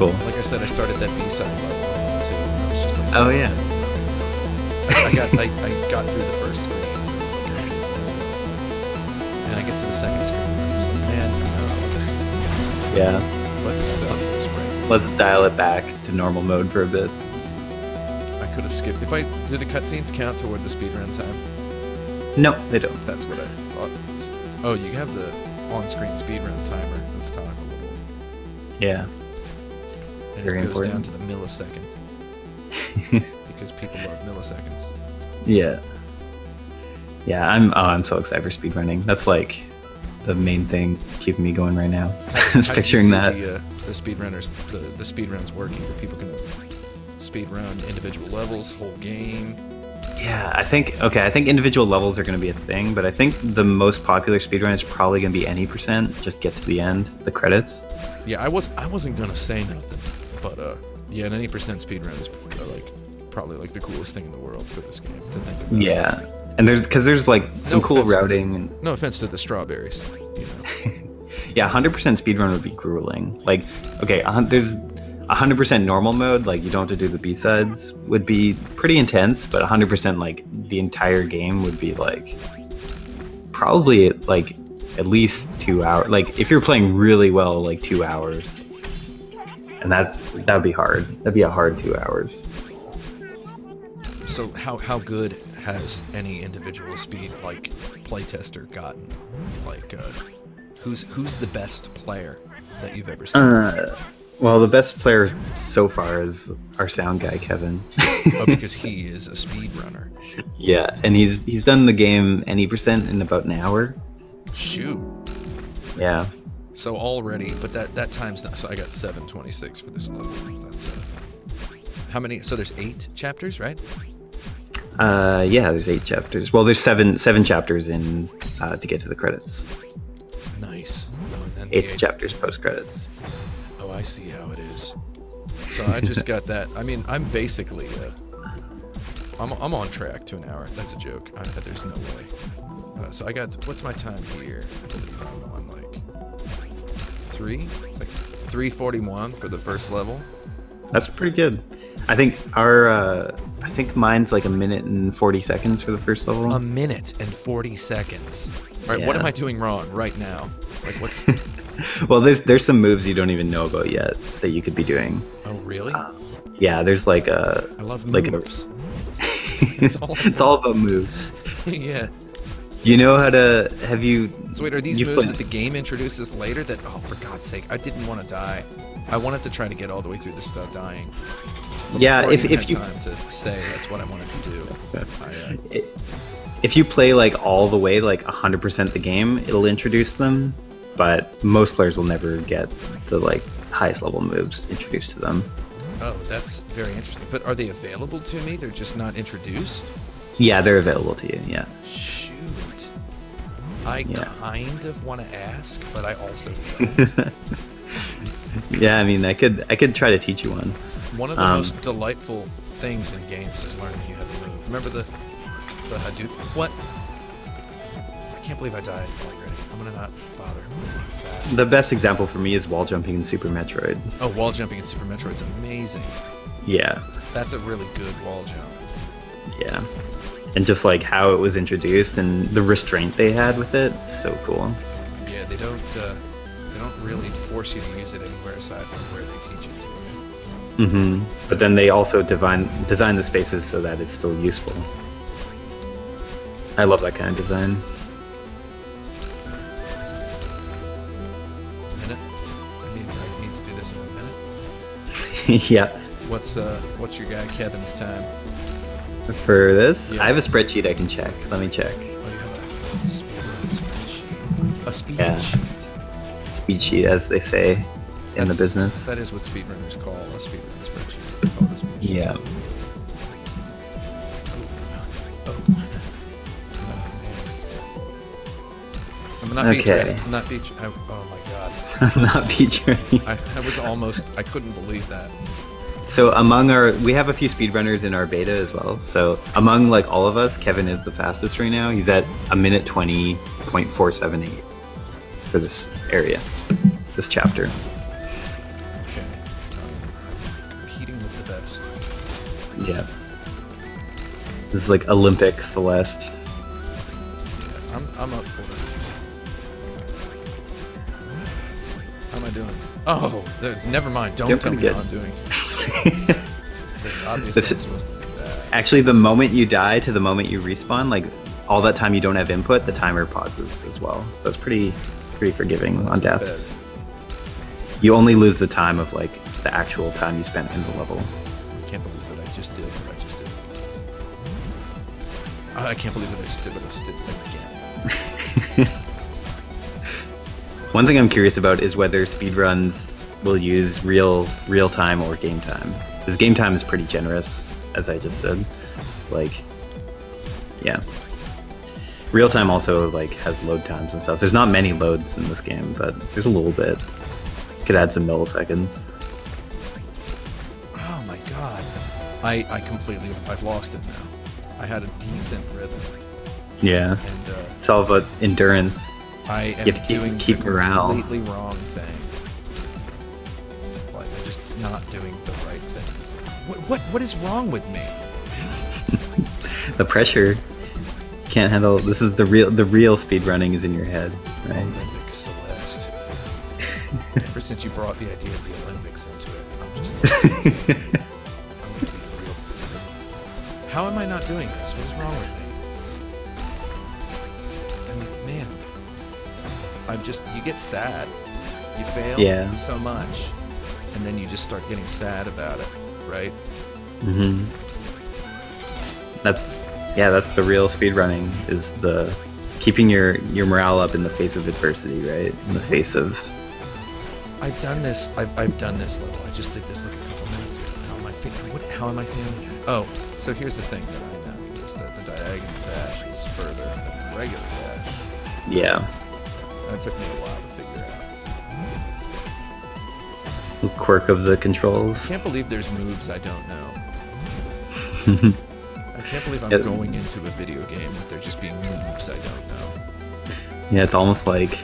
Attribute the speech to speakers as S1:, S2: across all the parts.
S1: cool.
S2: Like I said, I started that B-side level too. And I was just like,
S1: Oh yeah.
S2: I got through the first screen, and I get to the second screen, and I'm just like, man, no,
S1: Yeah.
S2: let's stuff this right.
S1: Let's dial it back to normal mode for a bit.
S2: I could have skipped. If I did the cutscenes count toward the speedrun time?
S1: No, they don't.
S2: That's what I thought. Oh, you have the on-screen speedrun timer. Let's talk a little.
S1: Yeah.
S2: And
S1: Very
S2: it goes
S1: important.
S2: down to the millisecond because people love milliseconds.
S1: Yeah. Yeah, I'm so excited for speedrunning. That's like the main thing keeping me going right now. Is
S2: How
S1: picturing
S2: did you
S1: that.
S2: see the speedrunners, the speedruns working, where people can speedrun individual levels, whole game.
S1: Yeah, I think individual levels are going to be a thing, but I think the most popular speedrun is probably going to be any percent. Just get to the end, the credits.
S2: Yeah, I wasn't gonna say nothing, but yeah, an 80% speedrun is probably like the coolest thing in the world for this game to think about.
S1: Yeah, and there's like some
S2: No
S1: cool
S2: offense to
S1: routing. And
S2: No offense to the strawberries, you know.
S1: yeah, 100% speedrun would be grueling. Like, okay, there's 100% normal mode, like you don't have to do the B-sides, would be pretty intense, but 100% like the entire game would be like probably like at least 2 hours. Like if you're playing really well, like 2 hours, and that'd be hard. That'd be a hard 2 hours.
S2: So how good has any individual speed like playtester gotten? Like who's the best player that you've ever seen?
S1: Well, the best player so far is our sound guy, Kevin.
S2: Oh, because he is a speedrunner.
S1: Yeah, and he's done the game any percent in about an hour.
S2: Shoot.
S1: Yeah.
S2: So already, but that time's not. So I got 726 for this level. That's how many? So there's 8 chapters, right?
S1: Yeah, there's 8 chapters. Well, there's seven chapters in to get to the credits.
S2: Nice. Oh, and then the
S1: 8 chapters post credits.
S2: Oh, I see how it is. So I just got that. I mean, I'm basically I'm on track to an hour. That's a joke. There's no way. So I got, what's my time here? I believe I'm on like 3. It's like 3:41 for the first level.
S1: That's pretty good. I think I think mine's like 1minute and 40 seconds for the first level.
S2: 1minute and 40 seconds. All right, what am I doing wrong right now? Like what's?
S1: Well, there's some moves you don't even know about yet that you could be doing.
S2: Oh really?
S1: Yeah, there's like a.
S2: I love
S1: like
S2: moves.
S1: It's all about moves.
S2: Yeah.
S1: You know how to have you?
S2: So wait, are these moves that the game introduces later? That, oh, for God's sake, I didn't want to die. I wanted to try to get all the way through this without dying. But
S1: yeah, if
S2: had
S1: you
S2: time to say that's what I wanted to do.
S1: If you play like all the way, like 100% the game, it'll introduce them. But most players will never get the like highest level moves introduced to them.
S2: Oh, that's very interesting. But are they available to me? They're just not introduced?
S1: Yeah, they're available to you. Yeah.
S2: Shoot. I kind of want to ask, but I also don't.
S1: Yeah, I mean, I could try to teach you one.
S2: One of the most delightful things in games is learning you how to move. Remember the Hadouken? What? I can't believe I died already. I'm gonna not bother.
S1: The best example for me is wall jumping in Super Metroid.
S2: Oh, wall jumping in Super Metroid's amazing.
S1: Yeah.
S2: That's a really good wall jump.
S1: Yeah. And just like how it was introduced and the restraint they had with it, so cool.
S2: Yeah, they don't really force you to use it anywhere aside from where they teach you to.
S1: Mm-hmm. But then they also design the spaces so that it's still useful. I love that kind of design.
S2: A minute? I need to do this in a minute.
S1: Yeah.
S2: What's your guy Kevin's time?
S1: For this,
S2: Yeah.
S1: I have a spreadsheet I can check. Let me check.
S2: Oh, you have a spreadsheet. A speed
S1: Yeah.
S2: sheet.
S1: Speed sheet, as they say in the business.
S2: That is what speedrunners call a speedrun spreadsheet. They call it a spreadsheet.
S1: Yeah.
S2: I'm not beach
S1: Okay.
S2: ready. I'm not beach. Oh my god.
S1: I'm not beach ready.
S2: I was almost. I couldn't believe that.
S1: So we have a few speedrunners in our beta as well. So among like all of us, Kevin is the fastest right now. He's at 1:20.478 for this area, this chapter.
S2: Okay. Celeste.
S1: Yeah. This is like Olympic Celeste.
S2: Yeah, I'm up for it. How am I doing? Oh, never mind. Don't tell me how I'm doing. Because obviously I'm supposed to do that.
S1: Actually, the moment you die to the moment you respawn, like all that time you don't have input, the timer pauses as well. So it's pretty forgiving on deaths. You only lose the time of like the actual time you spent in the level.
S2: I can't believe what I just did. I can't believe what I just did. Again.
S1: One thing I'm curious about is whether speedruns will use real time or game time. Because game time is pretty generous, as I just said. Like, yeah. Real time also like has load times and stuff. There's not many loads in this game, but there's a little bit. Could add some milliseconds.
S2: Oh my god. I've lost it now. I had a decent rhythm.
S1: Yeah.
S2: And
S1: it's all about endurance.
S2: I am
S1: you have to
S2: doing
S1: keep
S2: the
S1: morale.
S2: completely wrong thing. Like I'm just not doing the right thing. What is wrong with me?
S1: The pressure. Can't handle. This is the real speed running is in your head, right?
S2: Olympic Celeste. Ever since you brought the idea of the Olympics into it, I'm just like, I'm gonna be real. How am I not doing this? What is wrong with me? I mean, man, you get sad. You fail so much, and then you just start getting sad about it, right?
S1: Mm-hmm. That's the real speed running, is the keeping your morale up in the face of adversity, right? In the face of.
S2: I've done this. I've done this level. I just did this like a couple minutes ago. How am I feeling? Oh, so here's the thing that I know is that the diagonal dash is further than the regular dash.
S1: Yeah.
S2: That took me a while to figure out.
S1: The quirk of the controls.
S2: I can't believe there's moves I don't know. I can't believe I'm going into a video game with there just being moves I don't know.
S1: Yeah, it's almost like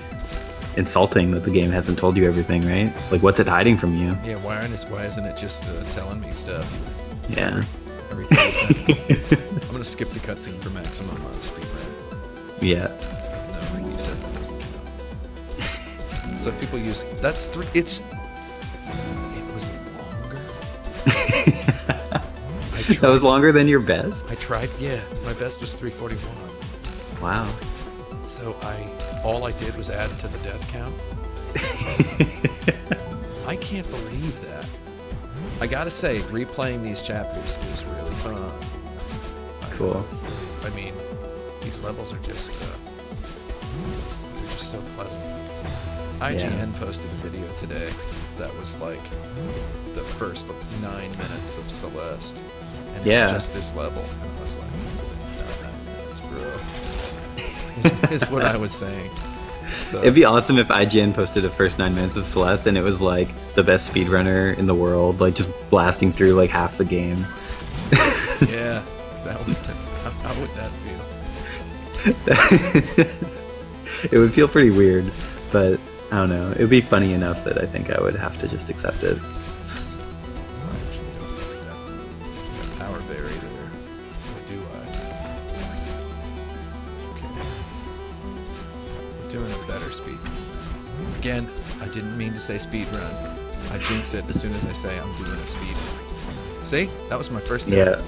S1: insulting that the game hasn't told you everything, right? Like, what's it hiding from you?
S2: Yeah, why isn't it just telling me stuff?
S1: Yeah.
S2: Every 30 seconds. I'm gonna skip the cutscene for maximum speed run.
S1: Yeah.
S2: No, you said that doesn't count. So if people use that's three. It was longer.
S1: That was longer than your best?
S2: I tried, yeah. My best was 341.
S1: Wow.
S2: So all I did was add to the death count. I can't believe that. I gotta say, replaying these chapters is really fun.
S1: Cool.
S2: I mean, these levels are just they're just so pleasant. IGN posted a video today that was like the first 9 minutes of Celeste. And it's just this level. And I was like, it's not 9 minutes, bro. is what I was saying. So,
S1: it'd be awesome if IGN posted the first 9 minutes of Celeste and it was like the best speedrunner in the world, like just blasting through like half the game.
S2: Yeah, that would, how would that feel?
S1: It would feel pretty weird, but I don't know. It would be funny enough that I think I would have to just accept it.
S2: Power buried there. Or do I? Okay. We're doing a better speed. Again, I didn't mean to say speed run. I jinx it as soon as I say I'm doing a speed run. See? That was my first step.
S1: Yeah.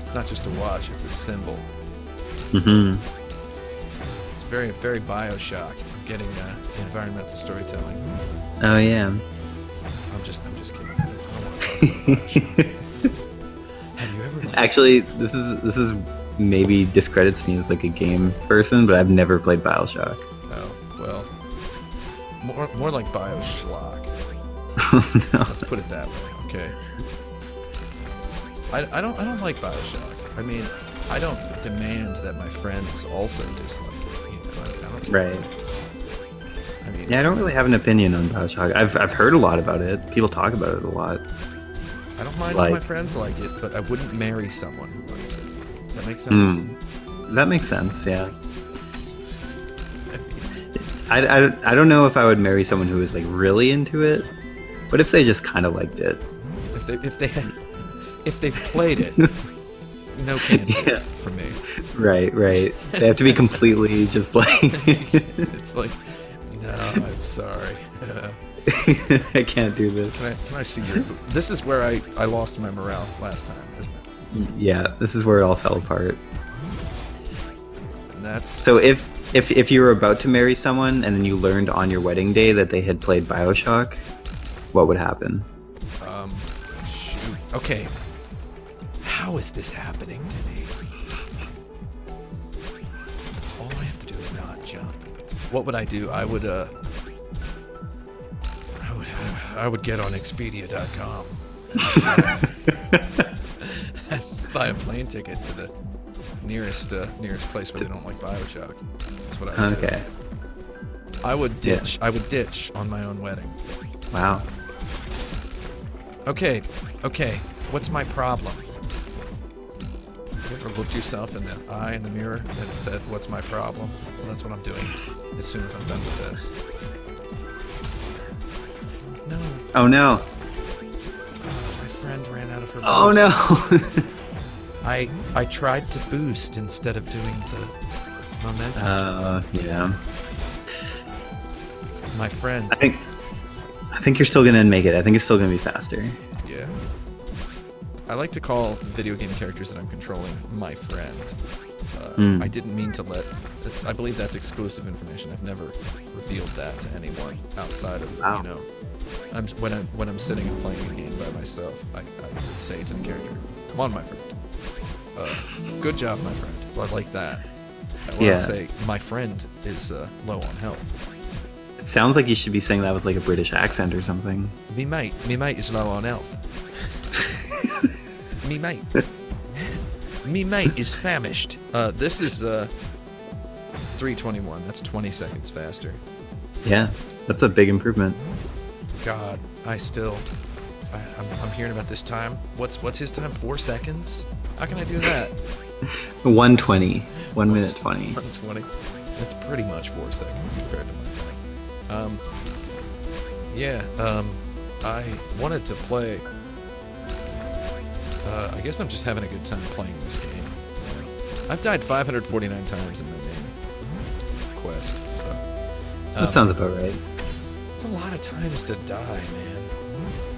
S2: It's not just a watch, it's a symbol.
S1: Mm-hmm.
S2: It's very, very Bioshock. I'm getting environmental storytelling.
S1: Oh yeah.
S2: I'm just kidding. I don't want to talk about Bioshock. Have you ever?
S1: Actually, this is maybe discredits me as like a game person, but I've never played BioShock.
S2: Oh well. More like Bioschlock.
S1: Oh, no.
S2: Let's put it that way, okay? I don't like Bioshock. I mean, I don't demand that my friends also dislike it. You know, I don't care.
S1: Right.
S2: I mean,
S1: Yeah, I don't really have an opinion on BioShock. I've heard a lot about it. People talk about it a lot.
S2: I don't mind if my friends like it, but I wouldn't marry someone who likes it. Does that make sense?
S1: That makes sense. Yeah. I don't know if I would marry someone who is like really into it. What if they just kind of liked it?
S2: If they played it, no candy
S1: Yeah.
S2: for me.
S1: Right. They have to be completely just like.
S2: It's like, no, I'm sorry.
S1: I can't do this.
S2: Can I see your? This is where I lost my morale last time, isn't it?
S1: Yeah, this is where it all fell apart.
S2: And that's
S1: So if you were about to marry someone and then you learned on your wedding day that they had played BioShock, what would happen?
S2: shoot. Okay. How is this happening to me? All I have to do is not jump. What would I do? I would get on Expedia.com and buy a plane ticket to the nearest place where they don't like BioShock. That's what I would do.
S1: Okay.
S2: I would ditch. I would ditch on my own wedding.
S1: Wow.
S2: Okay. What's my problem? You ever looked yourself in the eye in the mirror and said, "What's my problem?" Well, that's what I'm doing as soon as I'm done with this. No.
S1: Oh no.
S2: My friend ran out of her.
S1: Oh
S2: boost.
S1: no.
S2: I tried to boost instead of doing the momentum.
S1: Yeah.
S2: My friend.
S1: I think you're still gonna make it. I think it's still gonna be faster.
S2: Yeah. I like to call video game characters that I'm controlling my friend. I didn't mean to let. I believe that's exclusive information. I've never revealed that to anyone outside of
S1: Wow.
S2: you know. When I'm sitting and playing a game by myself, I would say to the character, "Come on, my friend. Good job, my friend." Well, I like that. I want
S1: Yeah.
S2: to say my friend is low on health.
S1: It sounds like you should be saying that with like a British accent or something.
S2: Me mate is low on health. Me mate is famished. This is 3:21. That's 20 seconds faster.
S1: Yeah, that's a big improvement.
S2: God, I'm hearing about this time. What's his time? 4 seconds? How can I do that?
S1: 1:20. 1 minute 20.
S2: 1:20. That's pretty much 4 seconds compared to my time. I wanted to play. I guess I'm just having a good time playing this game. I've died 549 times in my main quest, so.
S1: That sounds about right.
S2: It's a lot of times to die, man.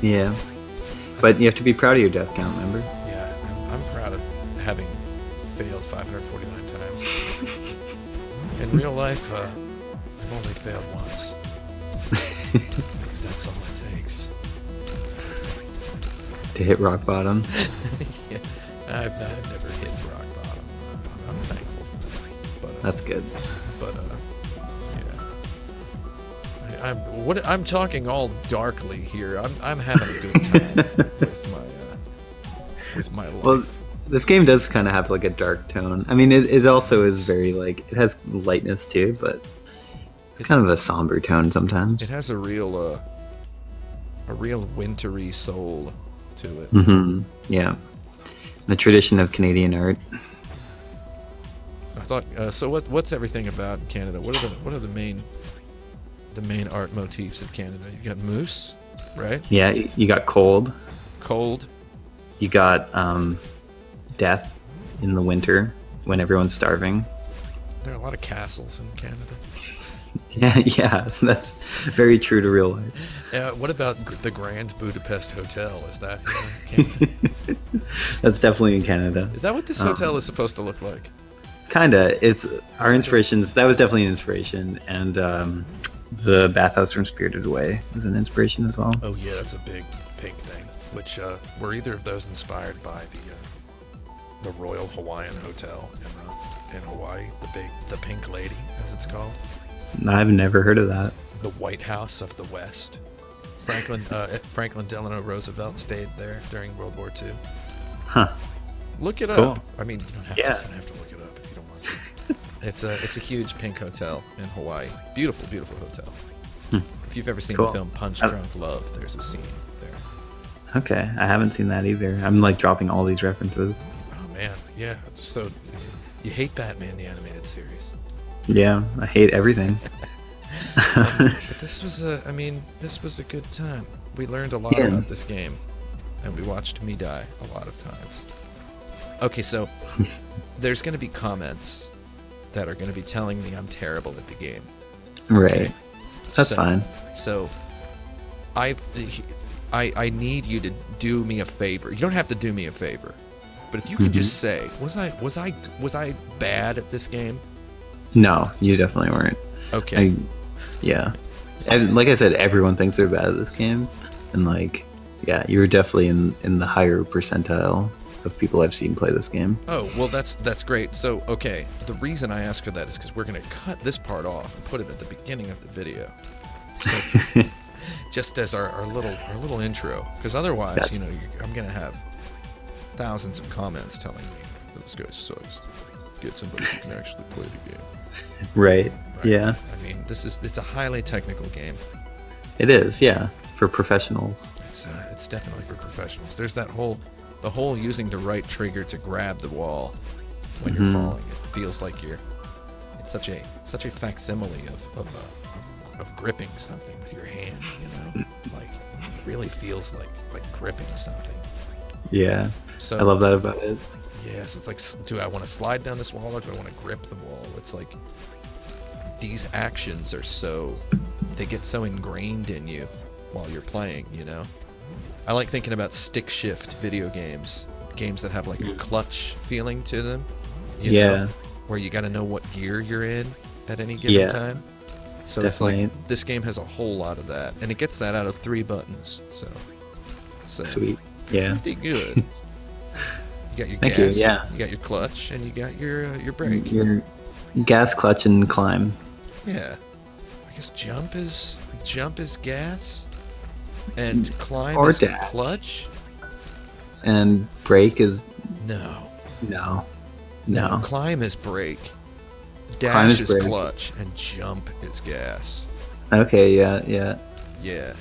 S1: Yeah. But you have to be proud of your death count, remember?
S2: Yeah, I'm proud of having failed 549 times. In real life, I've only failed once. Because that's all it takes.
S1: To hit rock bottom.
S2: Yeah, I've never hit rock bottom. I'm thankful for that. But,
S1: That's good.
S2: But yeah, I'm talking all darkly here. I'm having a good time with my life.
S1: Well, this game does kind of have like a dark tone. I mean, it also is very like, it has lightness too, but it's kind of a somber tone sometimes.
S2: It has a real wintry soul to it.
S1: Mm-hmm. Yeah. The tradition of Canadian art.
S2: I thought. So what's everything about Canada? What are the main art motifs of Canada? You got moose, right?
S1: Yeah, you got cold.
S2: Cold.
S1: You got death in the winter when everyone's starving.
S2: There are a lot of castles in Canada.
S1: Yeah, that's very true to real life.
S2: What about the Grand Budapest Hotel? Is that Canada?
S1: That's definitely in Canada.
S2: Is that what this hotel is supposed to look like?
S1: Kinda. It's our inspirations. That was definitely an inspiration, and the bathhouse from Spirited Away was an inspiration as well.
S2: Oh yeah, that's a big pink thing. Which were either of those inspired by the Royal Hawaiian Hotel in Hawaii, the Pink Lady, as it's called?
S1: I've never heard of that.
S2: The White House of the West. Franklin Delano Roosevelt stayed there during World War II.
S1: Huh.
S2: Look it
S1: Cool.
S2: up. I mean, you don't have to look it up if you don't want to. It's a huge pink hotel in Hawaii. Beautiful, beautiful hotel. If you've ever seen the film Punch Drunk Love, there's a scene there.
S1: Okay, I haven't seen that either. I'm like dropping all these references.
S2: Oh man, yeah. So you hate Batman the animated series?
S1: Yeah, I hate everything.
S2: But this was a good time. We learned a lot
S1: Yeah.
S2: about this game, and we watched me die a lot of times. Okay, so there's going to be comments that are going to be telling me I'm terrible at the game.
S1: Right.
S2: Okay?
S1: That's fine.
S2: So I need you to do me a favor. You don't have to do me a favor, but if you could just say, was I bad at this game?
S1: No, you definitely weren't.
S2: Okay.
S1: Yeah. And like I said, everyone thinks they're bad at this game, and like, yeah, you were definitely in the higher percentile of people I've seen play this game.
S2: Oh, well, that's great. So, okay, the reason I ask for that is because we're going to cut this part off and put it at the beginning of the video. So, just as our little intro, because otherwise,
S1: Gotcha.
S2: you know, I'm going to have thousands of comments telling me that this guy sucks. Get somebody who can actually play the game.
S1: Right.
S2: Right?
S1: Yeah.
S2: I mean, it's a highly technical game.
S1: It is. Yeah. It's for professionals.
S2: It's definitely for professionals. There's the whole using the right trigger to grab the wall when you're falling. It feels like it's such a facsimile of gripping something with your hand, you know? Like, it really feels like gripping something.
S1: Yeah.
S2: So
S1: I love that about it.
S2: Yeah, so it's like, do I want to slide down this wall or do I want to grip the wall? It's like these actions they get so ingrained in you while you're playing, you know? I like thinking about stick shift video games that have like a clutch feeling to them, you know, where you got to know what gear you're in at any given time. So
S1: definitely.
S2: It's like this game has a whole lot of that, and it gets that out of 3 buttons. So
S1: Sweet. Yeah.
S2: pretty good. You got your
S1: Thank
S2: gas,
S1: you, yeah.
S2: you got your clutch, and you got your brake.
S1: Your gas, clutch, and climb.
S2: Yeah, I guess jump is gas, and climb
S1: Or
S2: is
S1: dash.
S2: clutch.
S1: And brake is
S2: No,
S1: no.
S2: climb is brake,
S1: Climb
S2: dash
S1: is
S2: is
S1: brake.
S2: clutch, and jump is gas.
S1: Okay. Yeah. Yeah.
S2: Yeah,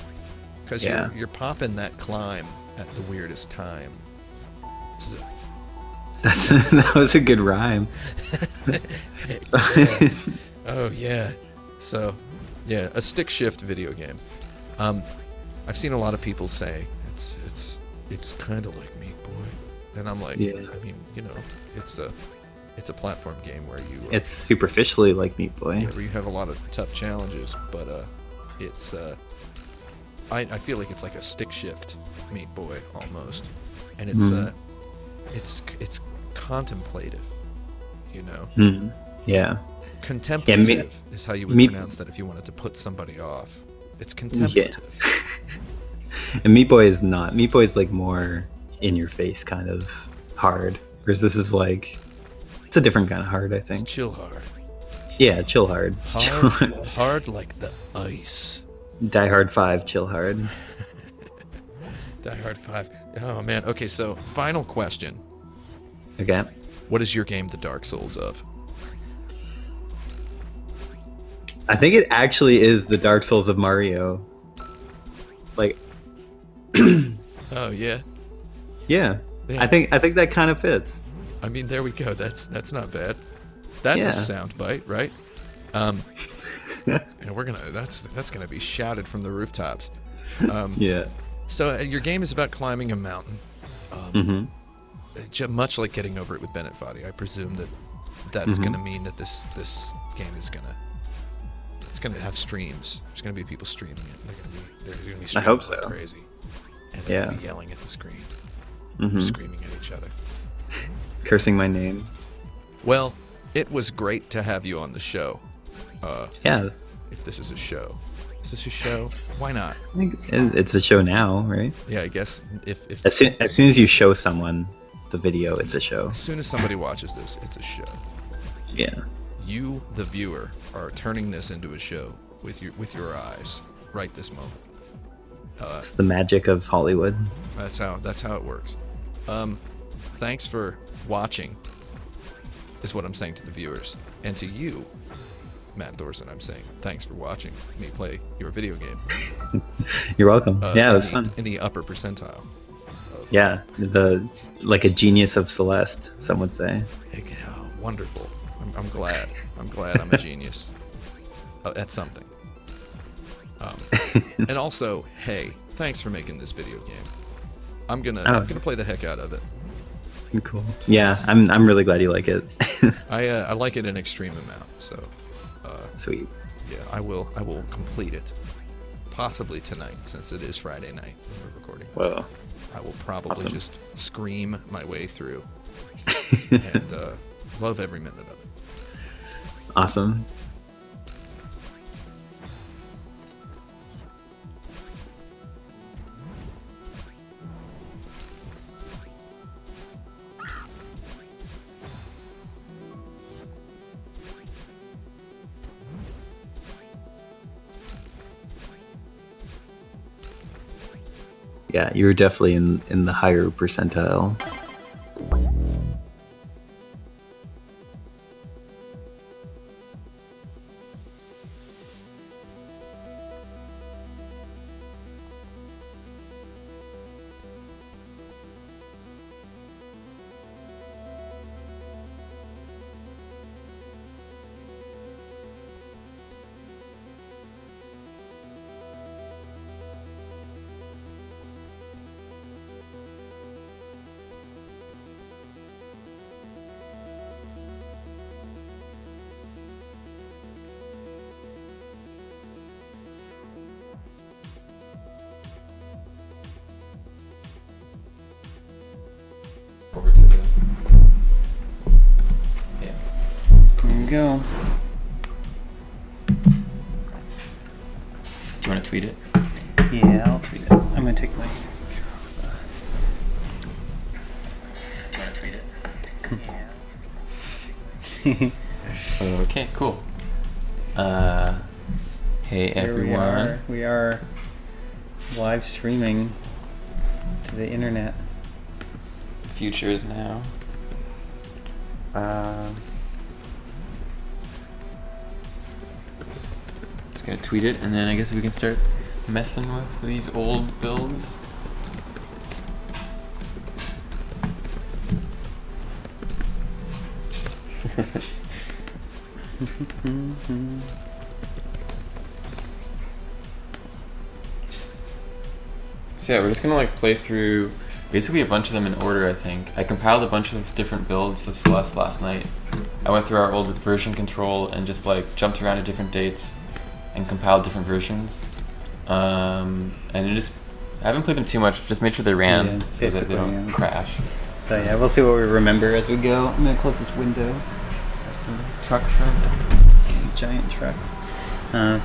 S2: because you're popping that climb at the weirdest time. So,
S1: That was a good rhyme.
S2: yeah. Oh yeah. So, yeah, a stick shift video game. I've seen a lot of people say it's kind of like Meat Boy, and I'm like,
S1: Yeah.
S2: I mean, you know, it's a platform game where you
S1: It's superficially like Meat Boy.
S2: where you have a lot of tough challenges, but it's I feel like it's like a stick shift Meat Boy almost, and it's contemplative, you know.
S1: Hmm. Yeah.
S2: Contemplative is how you would pronounce that if you wanted to put somebody off. It's contemplative.
S1: And Meat Boy is not. Meat Boy is like more in your face kind of hard. Whereas this is like, it's a different kind of hard, I
S2: It's
S1: think.
S2: chill hard.
S1: Yeah, chill hard.
S2: Hard like the ice.
S1: Die Hard 5, chill hard.
S2: Die Hard 5. Oh man. Okay, so final question.
S1: Okay.
S2: What is your game the Dark Souls of?
S1: I think it actually is the Dark Souls of Mario. Like,
S2: Oh yeah.
S1: yeah.
S2: Yeah.
S1: I think that kind of fits.
S2: I mean, there we go. That's not bad. That's
S1: Yeah.
S2: a sound bite, right? And we're gonna that's gonna be shouted from the rooftops.
S1: Yeah.
S2: So your game is about climbing a mountain. Much like Getting Over It with Bennett Foddy, I presume that's gonna mean that this game is gonna have streams. There's gonna be people streaming it. They're gonna be streaming
S1: hope
S2: like
S1: so.
S2: crazy, and they're gonna be yelling at the screen, screaming at each other.
S1: Cursing my name.
S2: Well, it was great to have you on the show.
S1: Yeah.
S2: If this is a show. Is this a show? Why not?
S1: I think it's a show now, right?
S2: Yeah, I guess if
S1: As soon as you show someone the video, it's a show.
S2: as soon as somebody watches this, it's a show.
S1: Yeah.
S2: You, the viewer, are turning this into a show with your eyes right this moment.
S1: It's the magic of Hollywood.
S2: That's how it works. Thanks for watching, is what I'm saying to the viewers, and to you, Matt Dorson. I'm saying thanks for watching me play your video game.
S1: You're welcome. Yeah, it was
S2: in
S1: fun.
S2: in the upper percentile.
S1: Yeah, like a genius of Celeste, some would say.
S2: Oh, wonderful. I'm glad. I'm glad I'm a genius at something. And also, hey, thanks for making this video game. I'm gonna play the heck out of it.
S1: Cool. Yeah, I'm really glad you like it.
S2: I like it an extreme amount. So.
S1: Sweet.
S2: Yeah, I will complete it. Possibly tonight, since it is Friday night when we're recording.
S1: Whoa.
S2: I will probably
S1: Awesome.
S2: just scream my way through and love every minute of it.
S1: Awesome. Yeah, you were definitely in the higher percentile.
S3: Over to the... Yeah.
S1: There you go.
S3: Do you want to tweet it?
S1: Yeah, I'll tweet it. I'm gonna take my...
S3: Do you want to tweet it?
S1: Yeah.
S3: Okay, cool. Hey everyone.
S1: We are live streaming to the internet.
S3: Future is now. Just gonna tweet it, and then I guess we can start messing with these old builds. So yeah, we're just gonna like play through basically a bunch of them in order, I think. I compiled a bunch of different builds of Celeste last night. I went through our old version control and just like jumped around to different dates and compiled different versions. And I haven't played them too much, just made sure they ran so that they don't crash.
S1: So yeah, we'll see what we remember as we go. I'm gonna close this window.
S3: That's for trucks from
S1: Giant trucks.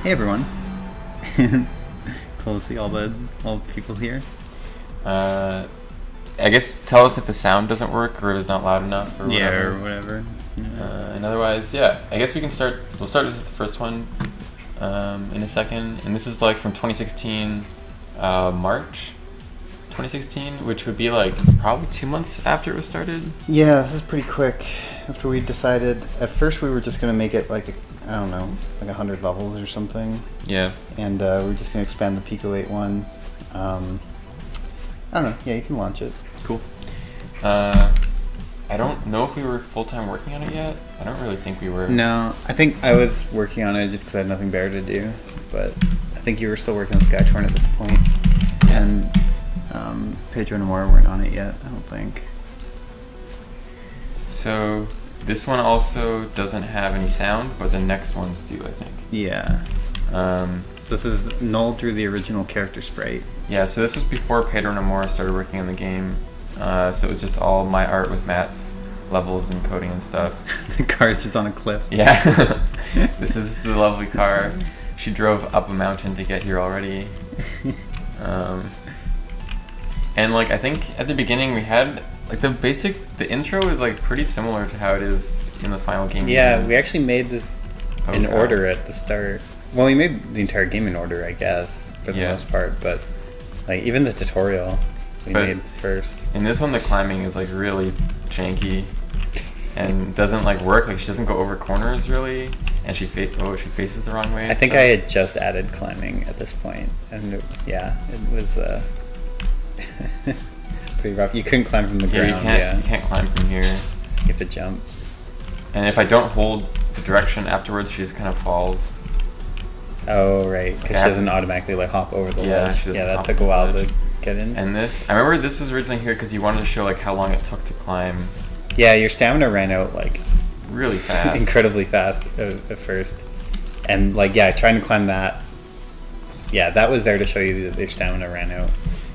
S1: Hey everyone. Cool to see all the people here.
S3: I guess tell us if the sound doesn't work or is not loud enough or whatever.
S1: Yeah, or whatever. Yeah.
S3: And otherwise, yeah, I guess we can start. We'll start with the first one in a second. And this is like from 2016, March 2016, which would be like probably 2 months after it was started.
S1: Yeah, this is pretty quick. After we decided, at first we were just gonna make it like I don't know, like 100 levels or something.
S3: Yeah.
S1: And we're just gonna expand the Pico 8 one. I don't know. Yeah, you can launch it.
S3: Cool. I don't know if we were full-time working on it yet. I don't really think we were.
S1: No, I think I was working on it just because I had nothing better to do. But I think you were still working on Skytorn at this point.
S3: Yeah.
S1: And Pedro and Amora weren't on it yet, I don't think.
S3: So this one also doesn't have any sound, but the next ones do, I think.
S1: Yeah. This is Noel drew the original character sprite.
S3: Yeah, so this was before Pedro and Amora started working on the game. So it was just all my art with Matt's levels and coding and stuff.
S1: The car's just on a cliff.
S3: Yeah. This is the lovely car. She drove up a mountain to get here already. And like I think at the beginning we had like the intro is like pretty similar to how it is in the final game.
S1: Yeah, we actually made this in
S3: God.
S1: order at the start. Well, we made the entire game in order, I guess, for the most part. But like even the tutorial we made first.
S3: In this one, the climbing is like really janky and doesn't like work. Like she doesn't go over corners really, and she faces the wrong way.
S1: I think I had just added climbing at this point, and it was pretty rough. You couldn't climb from the ground.
S3: You can't climb from here.
S1: You have to jump. And
S3: if I don't hold the direction afterwards, she just kind of falls.
S1: Oh, right. Because
S3: Yeah,
S1: she doesn't automatically like hop over the ledge.
S3: she doesn't
S1: Yeah, that
S3: hop
S1: took a
S3: over the
S1: while
S3: ledge.
S1: to get in.
S3: And this, I remember this was originally here because you wanted to show like how long it took to climb
S1: Yeah, your stamina ran out like
S3: really fast.
S1: incredibly fast at first. And like, yeah, trying to climb that. Yeah, that was there to show you that your stamina ran out.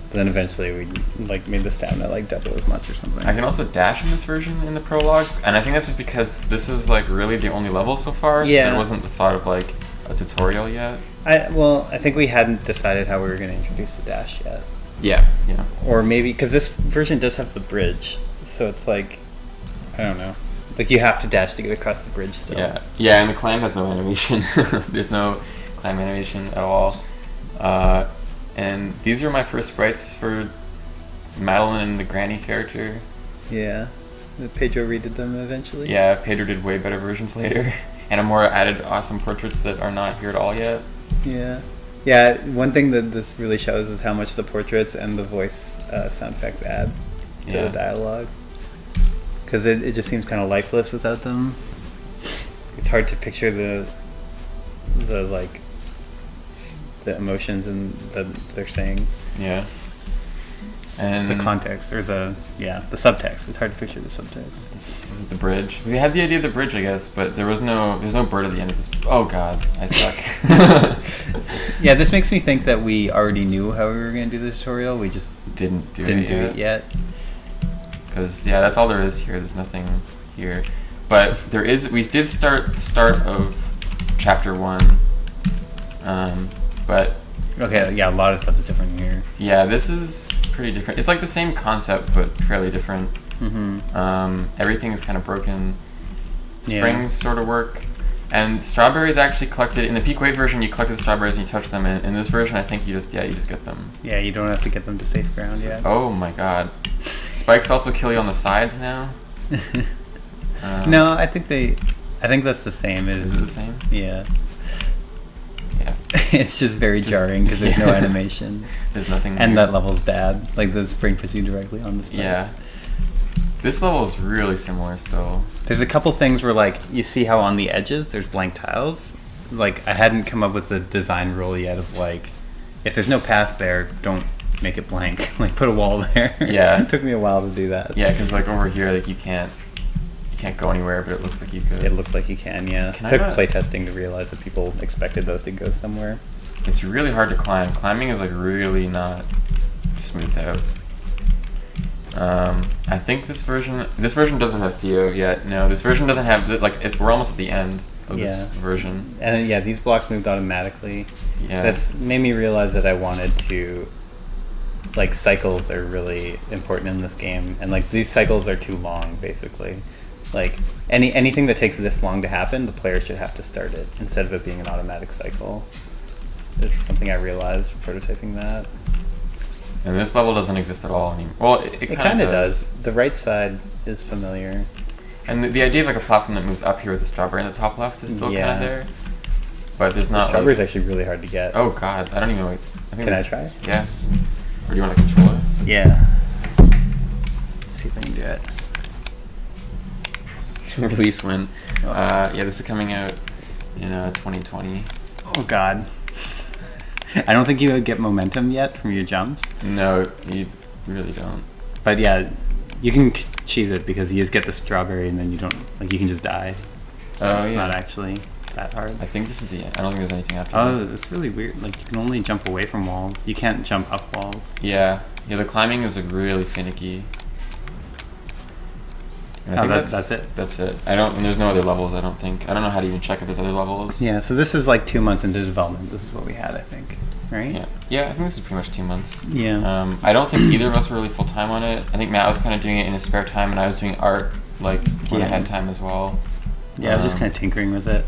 S1: But then eventually we like made the stamina like double as much or something.
S3: I can also dash in this version in the prologue, and I think that's just because this is like really the only level so far. So
S1: Yeah.
S3: there wasn't the thought of like a tutorial yet.
S1: I think we hadn't decided how we were going to introduce the dash yet.
S3: Yeah, yeah.
S1: Or maybe because this version does have the bridge, so it's like, I don't know, like you have to dash to get across the bridge still.
S3: Yeah, yeah, and the climb has no animation. There's no climb animation at all. And these are my first sprites for Madeline and the Granny character.
S1: Yeah. Pedro redid them eventually.
S3: Yeah, Pedro did way better versions later, and a more added awesome portraits that are not here at all yet.
S1: Yeah. Yeah, one thing that this really shows is how much the portraits and the voice sound effects add to
S3: Yeah.
S1: the dialogue. Because it just seems kind of lifeless without them. It's hard to picture the like the emotions and that they're saying.
S3: Yeah. And
S1: The context or the subtext. It's hard to picture the subtext.
S3: this is the bridge. We had the idea of the bridge, I guess, but there's no bird at the end of this. Oh god, I suck.
S1: Yeah, this makes me think that we already knew how we were going to do the tutorial. We just
S3: Didn't do
S1: it yet.
S3: Because yeah, that's all there is here. There's nothing here, but there is. We did start the start of chapter 1, but
S1: Okay, yeah, a lot of stuff is different here.
S3: yeah, this is pretty different. It's like the same concept, but fairly different.
S1: Mm-hmm.
S3: Everything is kind of broken.
S1: Yeah.
S3: Springs sort of work, and strawberries actually collected in the peak weight version. You collected the strawberries and you touch them. In this version, I think you just get them.
S1: Yeah, you don't have to get them to safe ground yet.
S3: Oh my god, spikes also kill you on the sides now.
S1: No, I think that's the same.
S3: Is it the same?
S1: Yeah.
S3: Yeah.
S1: It's just very
S3: Just-
S1: jarring because there's no
S3: yeah.
S1: animation.
S3: There's nothing.
S1: And
S3: there.
S1: that level's bad. Like the spring puts you directly on the spikes.
S3: Yeah. This level is really similar still.
S1: There's a couple things where like you see how on the edges there's blank tiles. Like I hadn't come up with the design rule yet of like if there's no path there, don't make it blank. Like put a wall there.
S3: Yeah.
S1: It took me a while to do that.
S3: Yeah, because like over here, like you can't go anywhere, but it looks like you could.
S1: It looks like you can, yeah.
S3: Can I
S1: Took
S3: not-
S1: playtesting to realize that people expected those to go somewhere.
S3: It's really hard to climb. Climbing is like really not smoothed out. I think this version doesn't have Theo yet. No, this version doesn't have we're almost at the end of this
S1: Yeah.
S3: version.
S1: And yeah, these blocks moved automatically.
S3: Yeah.
S1: This made me realize that I wanted to, like, cycles are really important in this game, and like these cycles are too long, basically. Like anything that takes this long to happen, the player should have to start it instead of it being an automatic cycle. It's something I realized prototyping that.
S3: And this level doesn't exist at all anymore. Well, it
S1: It
S3: kind of
S1: does. The right side is familiar.
S3: And the idea of like a platform that moves up here with the strawberry in the top left is still kind
S1: Yeah.
S3: of there. But there's
S1: The
S3: not.
S1: strawberry's
S3: like,
S1: actually really hard to get.
S3: oh god, I don't even know. I think
S1: Can I
S3: this-
S1: try?
S3: Yeah. Or do you want to control it?
S1: Yeah. Let's see if I can do it.
S3: Release when.
S1: Oh.
S3: Yeah, this is coming out in 2020.
S1: Oh god. I don't think you would get momentum yet from your jumps.
S3: No, you really don't.
S1: But yeah, you can cheese it because you just get the strawberry and then you don't, like, you can just die. So
S3: Oh,
S1: it's
S3: yeah.
S1: not actually that hard.
S3: I think this is the end. I don't think there's anything after
S1: Oh,
S3: this.
S1: it's really weird. Like, you can only jump away from walls. You can't jump up walls.
S3: Yeah, the climbing is like really finicky. And I
S1: Oh,
S3: think
S1: that's it?
S3: That's it. And there's no other levels. I don't think. I don't know how to even check if there's other levels.
S1: Yeah, so this is like 2 months into development. This is what we had, I think. Right?
S3: Yeah. Yeah, I think this is pretty much 2 months.
S1: Yeah.
S3: I don't think either of us were really full time on it. I think Matt was kind of doing it in his spare time, and I was doing art like when I
S1: Yeah.
S3: had time as well.
S1: Yeah, I was just kind of tinkering with it.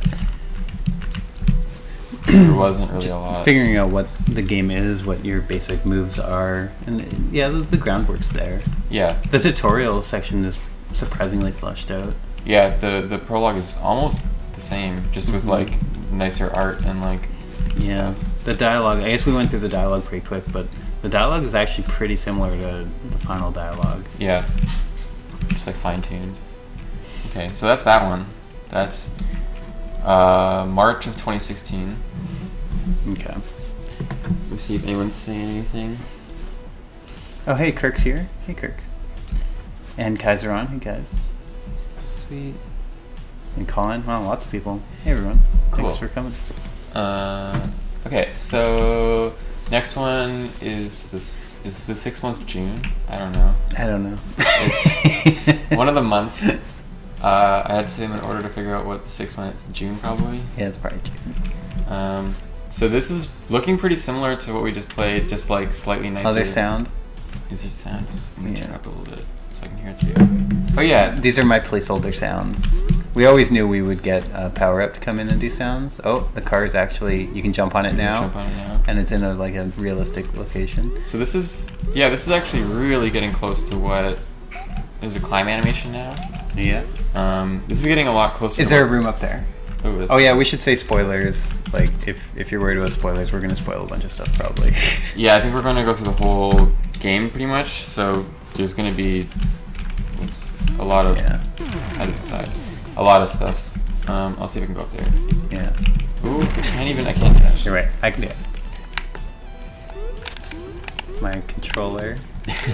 S3: There wasn't really
S1: Just
S3: a lot.
S1: figuring out what the game is, what your basic moves are, and yeah, the groundwork's there.
S3: Yeah.
S1: The tutorial section is surprisingly fleshed out.
S3: Yeah. The prologue is almost the same, just with
S1: Mhm.
S3: like nicer art and like
S1: Yeah,
S3: stuff.
S1: the dialogue, I guess we went through the dialogue pretty quick, but the dialogue is actually pretty similar to the final dialogue.
S3: Yeah. Just like fine tuned. Okay, so that's that one. That's March of 2016.
S1: Okay.
S3: Let me see if anyone's saying anything.
S1: Oh, hey, Kirk's here. Hey, Kirk. And Kai's on. Hey, guys. Sweet. And Colin. Wow, lots of people. Hey, everyone.
S3: Cool.
S1: Thanks for coming.
S3: Okay, so next one is this. Is the 6th month June? I don't know.
S1: I don't know.
S3: It's one of the months. I had to say them in order to figure out what the 6th one is. June, probably?
S1: Yeah, it's probably June.
S3: So this is looking pretty similar to what we just played, just like slightly nicer.
S1: Other sound?
S3: Is there sound? Let me turn it up a little bit so I can hear it too. Oh
S1: Oh
S3: yeah.
S1: These are my placeholder sounds. We always knew we would get a power up to come in and do sounds. Oh, the car is actually, you can jump on it now.
S3: Jump on it now.
S1: And it's in a like a realistic location.
S3: So this is, yeah, this is actually really getting close to what is a climb animation now.
S1: Yeah.
S3: This is getting a lot closer.
S1: Is there a room up there?
S3: Oh
S1: yeah, we should say spoilers. Like, if you're worried about spoilers, we're gonna spoil a bunch of stuff probably.
S3: Yeah, I think we're going to go through the whole game pretty much. So there's going to be, oops, a lot of.
S1: Yeah.
S3: I just died. A lot of stuff. I'll see if I can go up there.
S1: Yeah.
S3: Ooh, I can't dash.
S1: You're right. I can do it. My controller.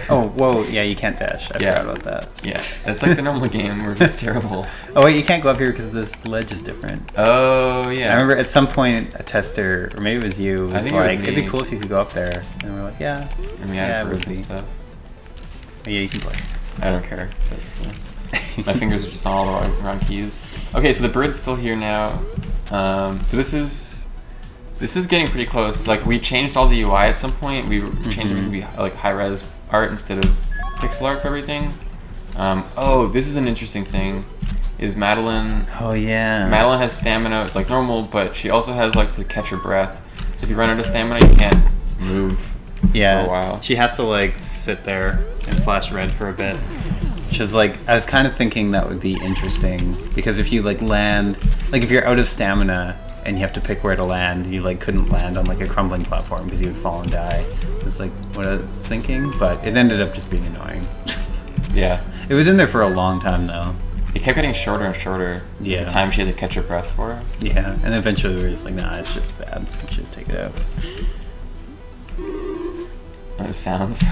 S1: Oh, whoa! Yeah, you can't dash. I forgot about that.
S3: Yeah, that's like the normal game. We're just terrible.
S1: Oh wait, you can't go up here because this ledge is different.
S3: Oh yeah.
S1: I remember at some point a tester, or maybe it was you, was
S3: think it was
S1: like, "It'd be
S3: me.
S1: cool if you could go up there," and we're like, "Yeah,
S3: And we
S1: yeah,
S3: had
S1: it
S3: birds
S1: would
S3: and
S1: be."
S3: stuff.
S1: Yeah, you can play.
S3: I don't care. My fingers are just on all the wrong keys. Okay, so the bird's still here now. So this is getting pretty close. Like we changed all the UI at some point. We changed it to be like high res art instead of pixel art for everything. Oh, this is an interesting thing. Is Madeline?
S1: Oh yeah.
S3: Madeline has stamina like normal, but she also has like to catch her breath. So if you run out of stamina, you can't move for a while.
S1: She has to like sit there and flash red for a bit. Which is like, I was kind of thinking that would be interesting because if you like land, like if you're out of stamina and you have to pick where to land, you like couldn't land on like a crumbling platform because you would fall and die. It's like what I was thinking, but it ended up just being annoying.
S3: Yeah.
S1: It was in there for a long time though.
S3: It kept getting shorter and shorter.
S1: Yeah.
S3: The time she had to catch her breath for.
S1: Yeah, and eventually we were just like, nah, it's just bad. Let's just take it out.
S3: Those sounds.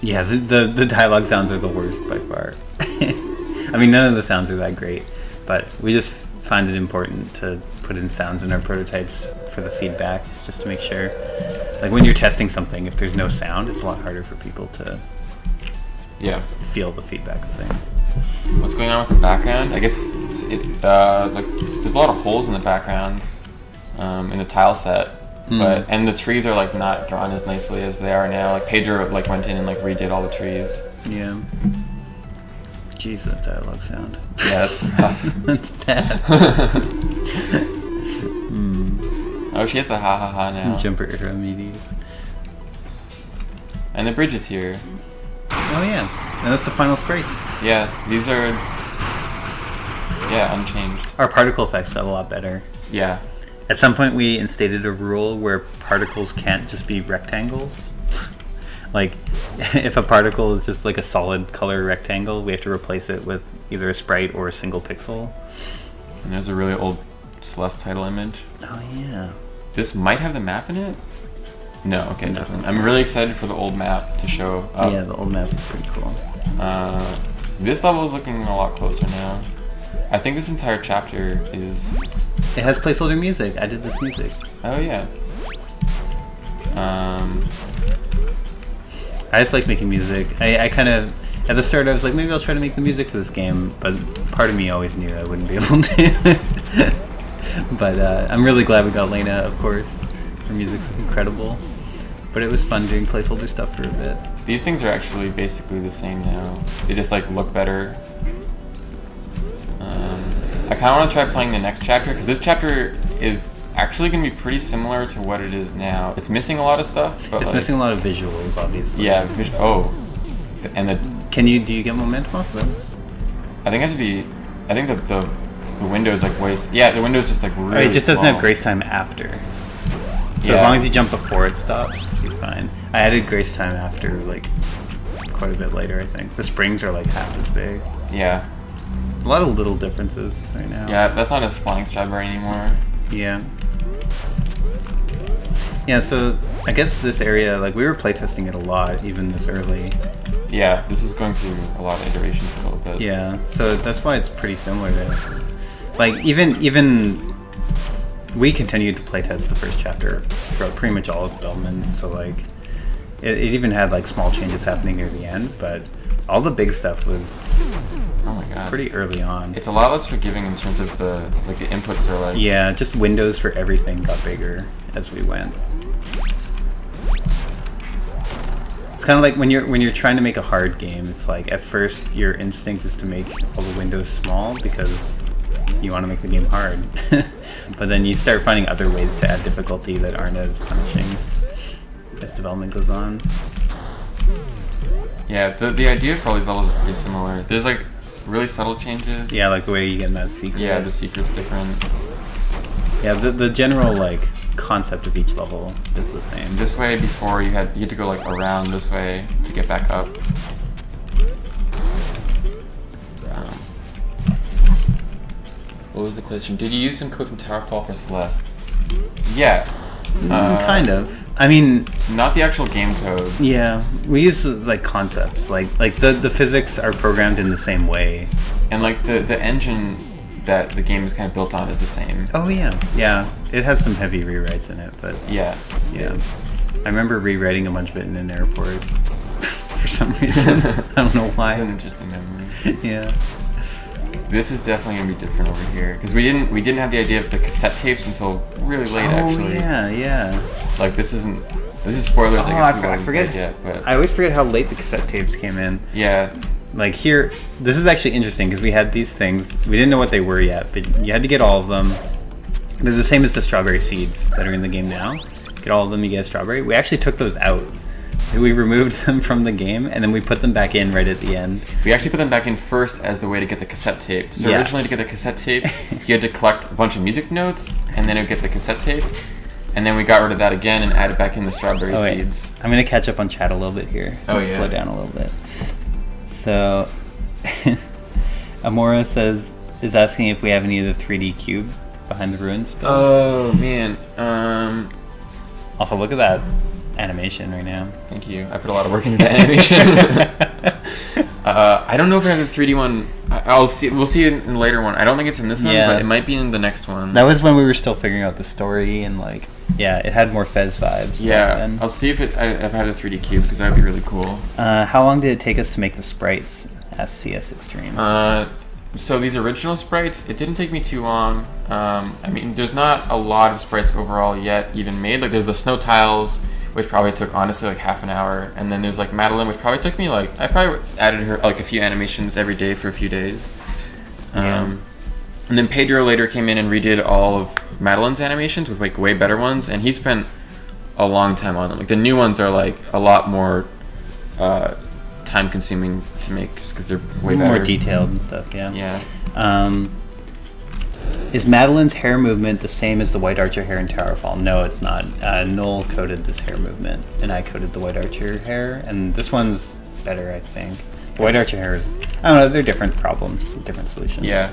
S1: Yeah, the dialogue sounds are the worst by far. I mean, none of the sounds are that great, but we just find it important to put in sounds in our prototypes for the feedback, just to make sure. Like when you're testing something, if there's no sound, it's a lot harder for people to feel the feedback of things.
S3: What's going on with the background? I guess it like there's a lot of holes in the background in the tile set. But and the trees are like not drawn as nicely as they are now. Like Pedro like went in and like redid all the trees.
S1: Yeah. Jeez, that dialogue sound.
S3: Yeah, it's tough.
S1: That's bad.
S3: Oh, she has the ha ha ha now.
S1: Jumper intermediate.
S3: And the bridge is here.
S1: Oh yeah, and that's the final sprites.
S3: Yeah, these are unchanged.
S1: Our particle effects got a lot better.
S3: Yeah.
S1: At some point we instated a rule where particles can't just be rectangles. Like, if a particle is just like a solid color rectangle, we have to replace it with either a sprite or a single pixel.
S3: And there's a really old Celeste title image.
S1: Oh yeah.
S3: This might have the map in it? No, okay, it doesn't. I'm really excited for the old map to show up.
S1: Yeah, the old map is pretty cool.
S3: This level is looking a lot closer now. I think this entire chapter is...
S1: It has placeholder music. I did this music.
S3: Oh yeah.
S1: I just like making music. I kind of, at the start I was like, maybe I'll try to make the music for this game, but part of me always knew I wouldn't be able to. But I'm really glad we got Lena, of course. Her music's incredible. But it was fun doing placeholder stuff for a bit.
S3: These things are actually basically the same now. They just like look better. I kind of want to try playing the next chapter because this chapter is actually going to be pretty similar to what it is now. It's missing a lot of stuff, but
S1: it's
S3: like,
S1: missing a lot of visuals, obviously.
S3: Yeah. And the.
S1: Do you get momentum off those?
S3: I think it has to be. I think the window's like way. Yeah, the window's just like really.
S1: It just doesn't
S3: small.
S1: have grace time after. So
S3: Yeah.
S1: as long as you jump before it stops, you're fine. I added grace time after, like, quite a bit later, I think. The springs are like half as big.
S3: Yeah.
S1: A lot of little differences right now.
S3: Yeah, that's not a flying strawberry anymore.
S1: Yeah. Yeah, so I guess this area, like, we were playtesting it a lot, even this early.
S3: Yeah, this is going through a lot of iterations a little bit.
S1: Yeah, so that's why it's pretty similar to, like, even we continued to playtest the first chapter throughout pretty much all of development. So like, it even had like small changes happening near the end, but all the big stuff was pretty early on.
S3: It's a lot less forgiving in terms of the inputs are like.
S1: Yeah, just windows for everything got bigger as we went. It's kind of like when you're trying to make a hard game. It's like at first your instinct is to make all the windows small because you want to make the game hard, but then you start finding other ways to add difficulty that aren't as punishing as development goes on.
S3: Yeah, the idea for all these levels is pretty similar. There's like really subtle changes.
S1: Yeah, like the way you get in that secret.
S3: Yeah, the secret's different.
S1: Yeah, the general like concept of each level is the same.
S3: This way before you had to go like around this way to get back up. What was the question? Did you use some code from Towerfall for Celeste? Yeah.
S1: Kind of. I mean,
S3: not the actual game code.
S1: Yeah, we use like concepts, like the physics are programmed in the same way,
S3: and like the engine that the game is kind of built on is the same.
S1: Oh yeah, yeah. It has some heavy rewrites in it, but
S3: yeah.
S1: I remember rewriting a bunch of it in an airport for some reason. I don't know why.
S3: It's an interesting memory.
S1: Yeah. This
S3: is definitely gonna be different over here because we didn't have the idea of the cassette tapes until really late. Actually.
S1: Yeah.
S3: Like this is spoilers.
S1: I forget. Yet, but I always forget how late the cassette tapes came in.
S3: Yeah.
S1: Like here, this is actually interesting because we had these things. We didn't know what they were yet, but you had to get all of them. They're the same as the strawberry seeds that are in the game now. Get all of them, you get a strawberry. We actually took those out. We removed them from the game, and then we put them back in right at the end.
S3: We actually put them back in first as the way to get the cassette tape. So originally to get the cassette tape, you had to collect a bunch of music notes, and then it would get the cassette tape. And then we got rid of that again and added back in the strawberry seeds.
S1: I'm going to catch up on chat a little bit here. Slow down a little bit. So, Amora is asking if we have any of the 3D cube behind the ruins builds.
S3: Oh, man.
S1: Also, look at that animation right now.
S3: Thank you. I put a lot of work into that animation. I don't know if I have the 3D one. We'll see it in the later one. I don't think it's in this one, but it might be in the next one.
S1: That was when we were still figuring out the story and like, it had more Fez vibes.
S3: Yeah, I'll see if I have the 3D cube because that would be really cool.
S1: How long did it take us to make the sprites? Asked CS Extreme.
S3: So these original sprites, it didn't take me too long. I mean, there's not a lot of sprites overall yet even made. Like there's the snow tiles, which probably took honestly like half an hour, and then there's like Madeline, which probably took me like I probably added her like a few animations every day for a few days. And then Pedro later came in and redid all of Madeline's animations with like way better ones, and he spent a long time on them. Like the new ones are like a lot more time consuming to make just because they're way better,
S1: more detailed and stuff.
S3: Yeah.
S1: Is Madeline's hair movement the same as the White Archer hair in Towerfall? No, it's not. Noel coded this hair movement, and I coded the White Archer hair, and this one's better, I think. The White Archer hair is, I don't know, they're different problems, different solutions.
S3: Yeah.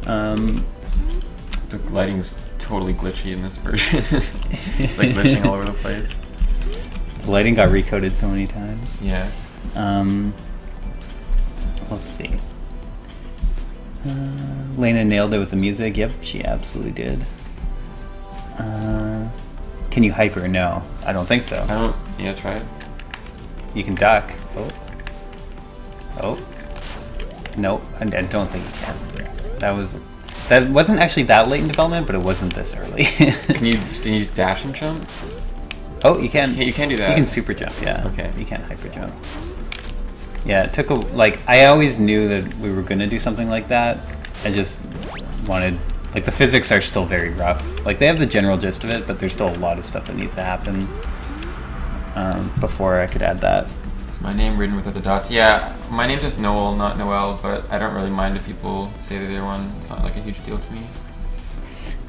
S3: The lighting's totally glitchy in this version. It's like glitching all over the place.
S1: The lighting got recoded so many times.
S3: Yeah.
S1: Let's see. Lena nailed it with the music. Yep, she absolutely did. Can you hyper? No, I don't think so.
S3: Yeah, try it.
S1: You can duck. Oh. Nope, I don't think you can. That wasn't actually that late in development, but it wasn't this early.
S3: Can you dash and jump?
S1: Oh, you can.
S3: You can do that.
S1: You can super jump. Yeah.
S3: Okay.
S1: You can't hyper jump. Yeah, it took I always knew that we were gonna do something like that. I just wanted, the physics are still very rough. Like, they have the general gist of it, but there's still a lot of stuff that needs to happen before I could add that.
S3: Is my name written with other dots? Yeah, my name's just Noel, not Noel, but I don't really mind if people say that they're one. It's not like a huge deal to me.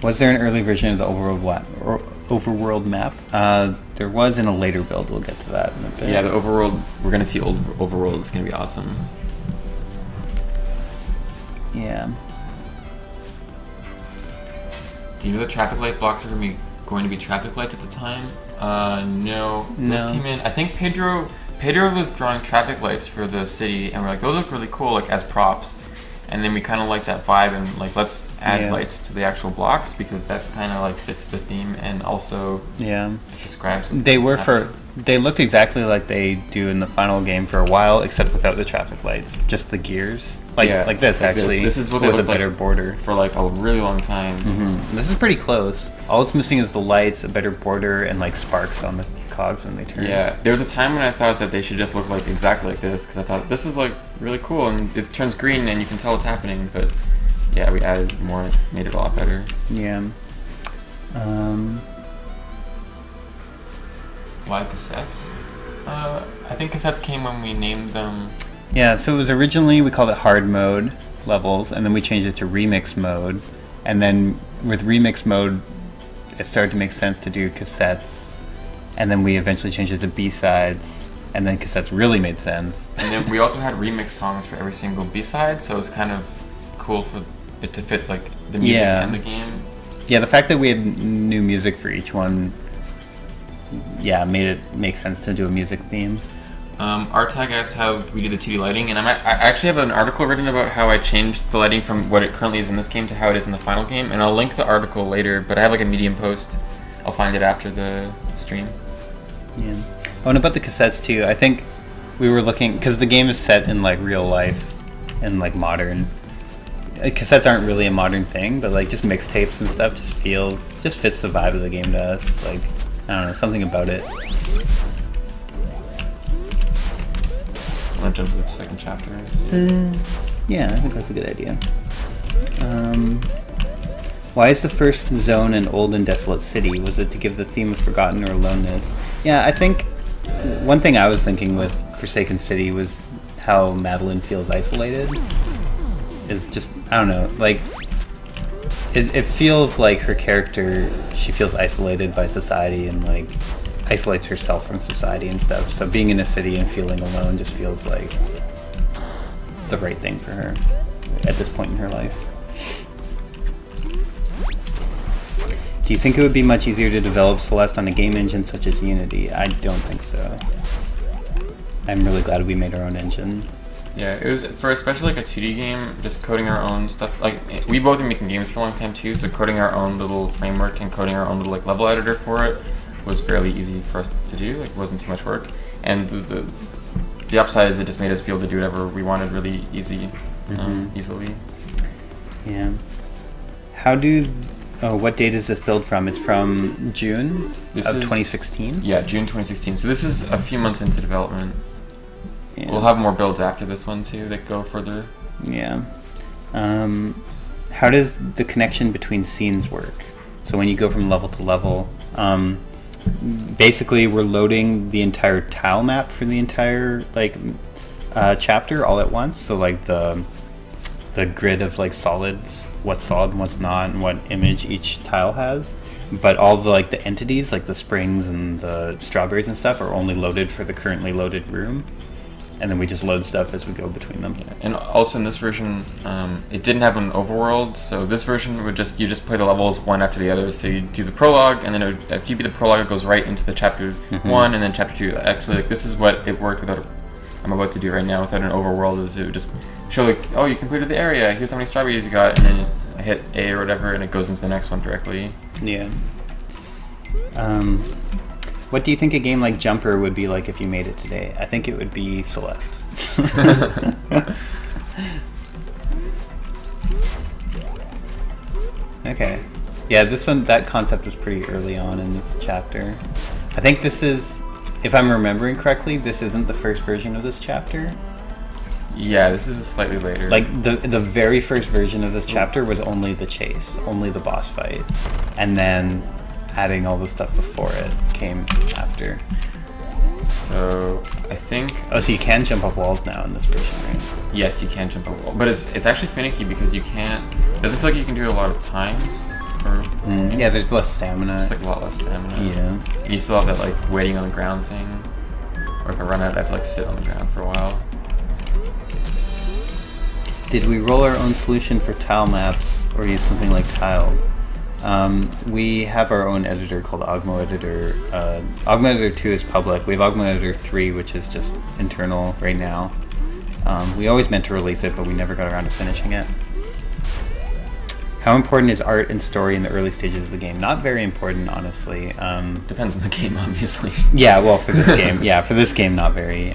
S1: Was there an early version of the overworld map? There was in a later build. We'll get to that in a bit.
S3: Yeah, the overworld. We're gonna see overworld. It's gonna be awesome.
S1: Yeah.
S3: Do you know the traffic light blocks are gonna be going to be traffic lights at the time. No.
S1: No.
S3: Those came in. I think Pedro was drawing traffic lights for the city, and we're like, those look really cool, like as props. And then we kind of like that vibe, and like let's add lights to the actual blocks because that kind of like fits the theme and also describes.
S1: They looked exactly like they do in the final game for a while, except without the traffic lights, just the gears, like this
S3: like
S1: actually.
S3: This is what they
S1: with a
S3: looked
S1: better
S3: like
S1: border
S3: for like a really long time.
S1: Mm-hmm. This is pretty close. All it's missing is the lights, a better border, and like sparks on the cogs when they turn.
S3: Yeah, there was a time when I thought that they should just look like exactly like this because I thought this is like really cool and it turns green and you can tell what's happening. But yeah, we added more, made it a lot better.
S1: Yeah.
S3: Why cassettes? I think cassettes came when we named them.
S1: Yeah, so it was originally, we called it hard mode levels, and then we changed it to remix mode. And then with remix mode, it started to make sense to do cassettes. And then we eventually changed it to B-sides, and then cassettes really made sense.
S3: And then we also had remix songs for every single B-side, so it was kind of cool for it to fit like the music and the game.
S1: Yeah, the fact that we had new music for each one, made it make sense to do a music theme.
S3: Artag asks how we do the 2D lighting, and I actually have an article written about how I changed the lighting from what it currently is in this game to how it is in the final game, and I'll link the article later, but I have like a Medium post. I'll find it after the stream.
S1: Yeah. Oh, and about the cassettes too, I think we were looking, because the game is set in like real life and like modern. Cassettes aren't really a modern thing, but like just mixtapes and stuff just fits the vibe of the game to us. Like, I don't know, something about it.
S3: I'm gonna jump to the second chapter.
S1: Yeah, I think that's a good idea. Why is the first zone an old and desolate city? Was it to give the theme of forgotten or aloneness? Yeah, I think one thing I was thinking with Forsaken City was how Madeline feels isolated. Is just, I don't know, like, it feels like her character, she feels isolated by society and like isolates herself from society and stuff. So being in a city and feeling alone just feels like the right thing for her at this point in her life. Do you think it would be much easier to develop Celeste on a game engine such as Unity? I don't think so. I'm really glad we made our own engine.
S3: Yeah, it was for especially like a 2D game, just coding our own stuff. Like we both been making games for a long time too, so coding our own little framework and coding our own little like level editor for it was fairly easy for us to do. Like it wasn't too much work. And the upside is it just made us be able to do whatever we wanted really easily.
S1: Yeah. What date is this build from? It's from June of 2016?
S3: Yeah, June 2016. So this is a few months into development.
S1: Yeah.
S3: We'll have more builds after this one too that go further.
S1: Yeah. How does the connection between scenes work? So when you go from level to level, basically we're loading the entire tile map for the entire chapter all at once. So like the grid of like solids, what's solid and what's not, and what image each tile has. But all the the entities, like the springs and the strawberries and stuff, are only loaded for the currently loaded room. And then we just load stuff as we go between them.
S3: Yeah. And also in this version, it didn't have an overworld, so this version would you just play the levels one after the other. So you do the prologue, and then after you beat the prologue, it goes right into the chapter 1, and then chapter 2. Actually, this is what it worked without. I'm about to do right now without an overworld. Is it would just show oh, you completed the area. Here's how many strawberries you got, and then I hit A or whatever, and it goes into the next one directly.
S1: Yeah. What do you think a game like Jumper would be like if you made it today? I think it would be Celeste. Okay. Yeah, that concept was pretty early on in this chapter. I think this is, if I'm remembering correctly, this isn't the first version of this chapter.
S3: Yeah, this is slightly later.
S1: Like, the very first version of this chapter was only the chase, only the boss fight. And then adding all the stuff before it came after.
S3: So I think.
S1: Oh, so you can jump up walls now in this version, right?
S3: Yes, you can jump up walls, but it's actually finicky because you can't. It doesn't feel like you can do it a lot of times.
S1: Yeah, there's less stamina.
S3: Just like a lot less stamina.
S1: Yeah.
S3: You still have that like waiting on the ground thing, or if I run out, I have to like sit on the ground for a while.
S1: Did we roll our own solution for tile maps or use something like tiled? We have our own editor called Ogmo Editor. Ogmo Editor 2 is public. We have Ogmo Editor 3, which is just internal right now. We always meant to release it, but we never got around to finishing it. How important is art and story in the early stages of the game? Not very important, honestly.
S3: Depends on the game, obviously.
S1: Yeah, well, for this game, not very.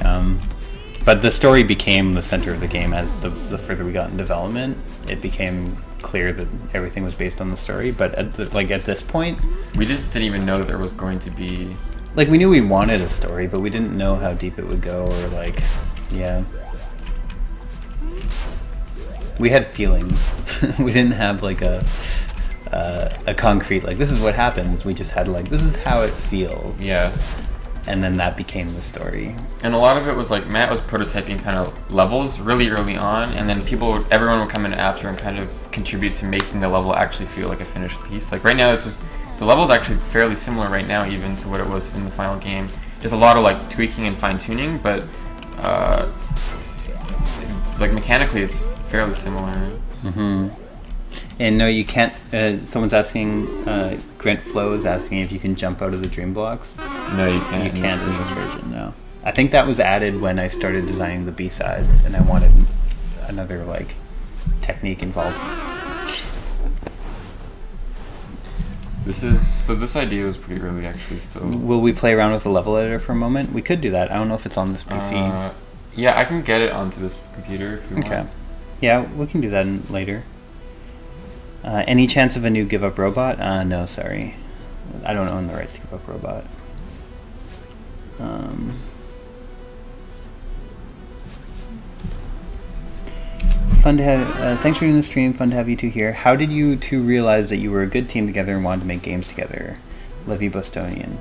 S1: But the story became the center of the game as the further we got in development. It became clear that everything was based on the story. But at this point,
S3: we just didn't even know there was going to be.
S1: Like, we knew we wanted a story, but we didn't know how deep it would go, or like, yeah. We had feelings. We didn't have like a concrete, like, this is what happens. We just had like, this is how it feels.
S3: Yeah.
S1: And then that became the story.
S3: And a lot of it was like Matt was prototyping kind of levels really early on, and then everyone would come in after and kind of contribute to making the level actually feel like a finished piece. Like right now, it's just the level is actually fairly similar right now, even to what it was in the final game. There's a lot of like tweaking and fine tuning, but like mechanically, it's fairly similar.
S1: Mm-hmm. And no, you can't. Someone's asking. Grant Flo is asking if you can jump out of the dream blocks.
S3: No, you can't.
S1: You can't in this version. No, I think that was added when I started designing the B-sides, and I wanted another like technique involved.
S3: This idea was pretty early, actually. Still.
S1: Will we play around with the level editor for a moment? We could do that. I don't know if it's on this PC.
S3: Yeah, I can get it onto this computer if you want.
S1: Okay. Yeah, we can do that later. Any chance of a new Give Up Robot? No, sorry. I don't own the rights to Give Up Robot. Fun to have. Thanks for doing the stream. Fun to have you two here. How did you two realize that you were a good team together and wanted to make games together? Levy Bostonian.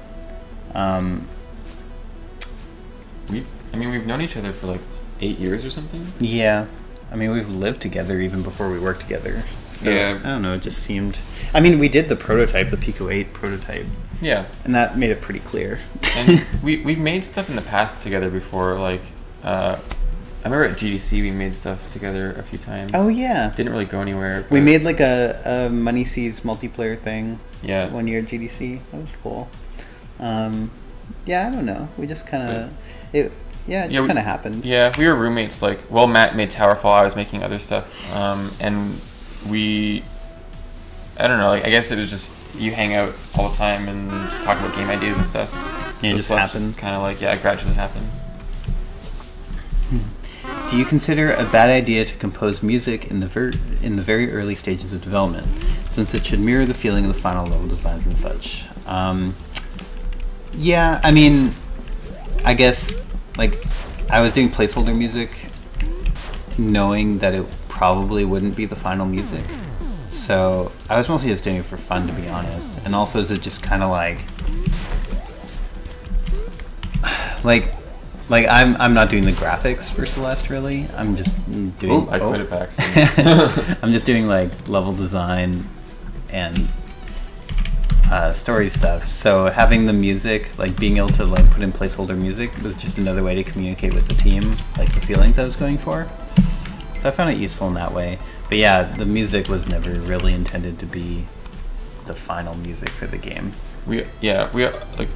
S3: We've known each other for like 8 years or something.
S1: Yeah. I mean, we've lived together even before we worked together. So,
S3: yeah.
S1: I don't know, it just seemed... I mean, we did the prototype, the Pico 8 prototype.
S3: Yeah.
S1: And that made it pretty clear.
S3: And we've made stuff in the past together before, like... I remember at GDC we made stuff together a few times.
S1: Oh, yeah.
S3: Didn't really go anywhere.
S1: We made like a Money Seas multiplayer thing.
S3: Yeah.
S1: One year at GDC. That was cool. Yeah, I don't know. We just kind of... It just kind of happened. Yeah,
S3: we were roommates. Like, well, Matt made Towerfall, I was making other stuff, and I don't know. Like, I guess it was just you hang out all the time and just talk about game ideas and stuff.
S1: Yeah, so it just happened.
S3: Kind of like it gradually happened.
S1: Do you consider a bad idea to compose music in the very early stages of development, since it should mirror the feeling of the final level designs and such? Yeah, I mean, I guess. Like, I was doing placeholder music knowing that it probably wouldn't be the final music. So I was mostly just doing it for fun, to be honest. And also to just kind of like I'm not doing the graphics for Celeste, really. I'm just doing...
S3: I quit it back.
S1: I'm just doing, like, level design and... story stuff. So having the music, like being able to like put in placeholder music, was just another way to communicate with the team, like the feelings I was going for. So I found it useful in that way. But yeah, the music was never really intended to be the final music for the game.
S3: We like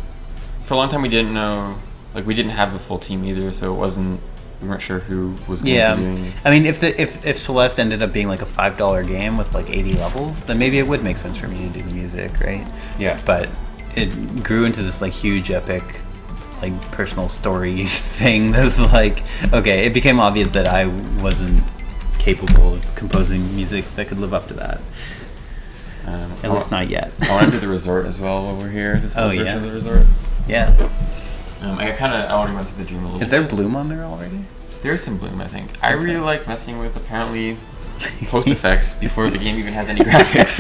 S3: for a long time we didn't know, like we didn't have a full team either, so we weren't sure who was going to be doing.
S1: I mean, if Celeste ended up being like a $5 game with like 80 levels, then maybe it would make sense for me to do the music, right?
S3: Yeah.
S1: But it grew into this like huge epic, like personal story thing that was like, okay, it became obvious that I wasn't capable of composing music that could live up to that. At least not yet.
S3: I want to do the resort as well while we're here. This whole version of the resort.
S1: Yeah.
S3: I already went through the dream a little
S1: Is there Bloom on there already?
S3: There's some Bloom, I think. I really like messing with, apparently, post effects before the game even has any graphics.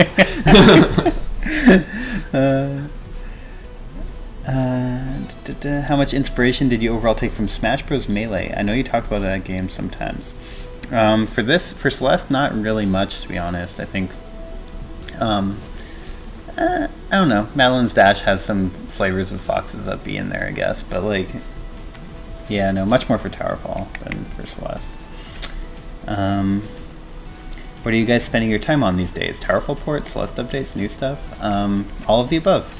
S1: How much inspiration did you overall take from Smash Bros. Melee? I know you talk about that game sometimes. For Celeste, not really much, to be honest. I think... I don't know. Madeline's Dash has some flavors of Fox's Up B in there, I guess. But, like, yeah, no, much more for Towerfall than for Celeste. What are you guys spending your time on these days? Towerfall ports, Celeste updates, new stuff? All of the above.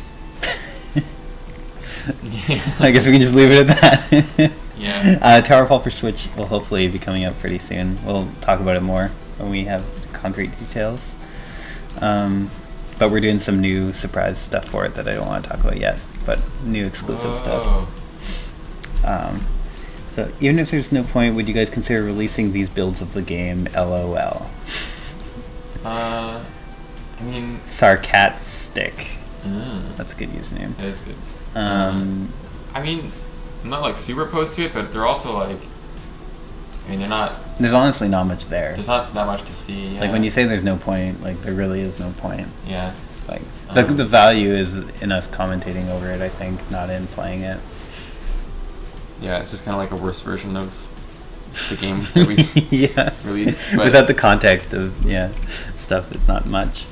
S1: I guess we can just leave it at that.
S3: Yeah.
S1: Towerfall for Switch will hopefully be coming out pretty soon. We'll talk about it more when we have concrete details. But we're doing some new surprise stuff for it that I don't want to talk about yet, but new exclusive stuff. So even if there's no point, would you guys consider releasing these builds of the game? LOL.
S3: I mean...
S1: Sarcastic. That's a good username.
S3: That is good. I mean, I'm not like super opposed to it, but they're also like... I mean, they're not...
S1: There's honestly not much there.
S3: There's not that much to see. Yeah.
S1: Like when you say there's no point, like there really is no point.
S3: Yeah.
S1: Like the value is in us commentating over it, I think, not in playing it.
S3: Yeah, it's just kind of like a worse version of the game that we released. But
S1: without the context of stuff, it's not much.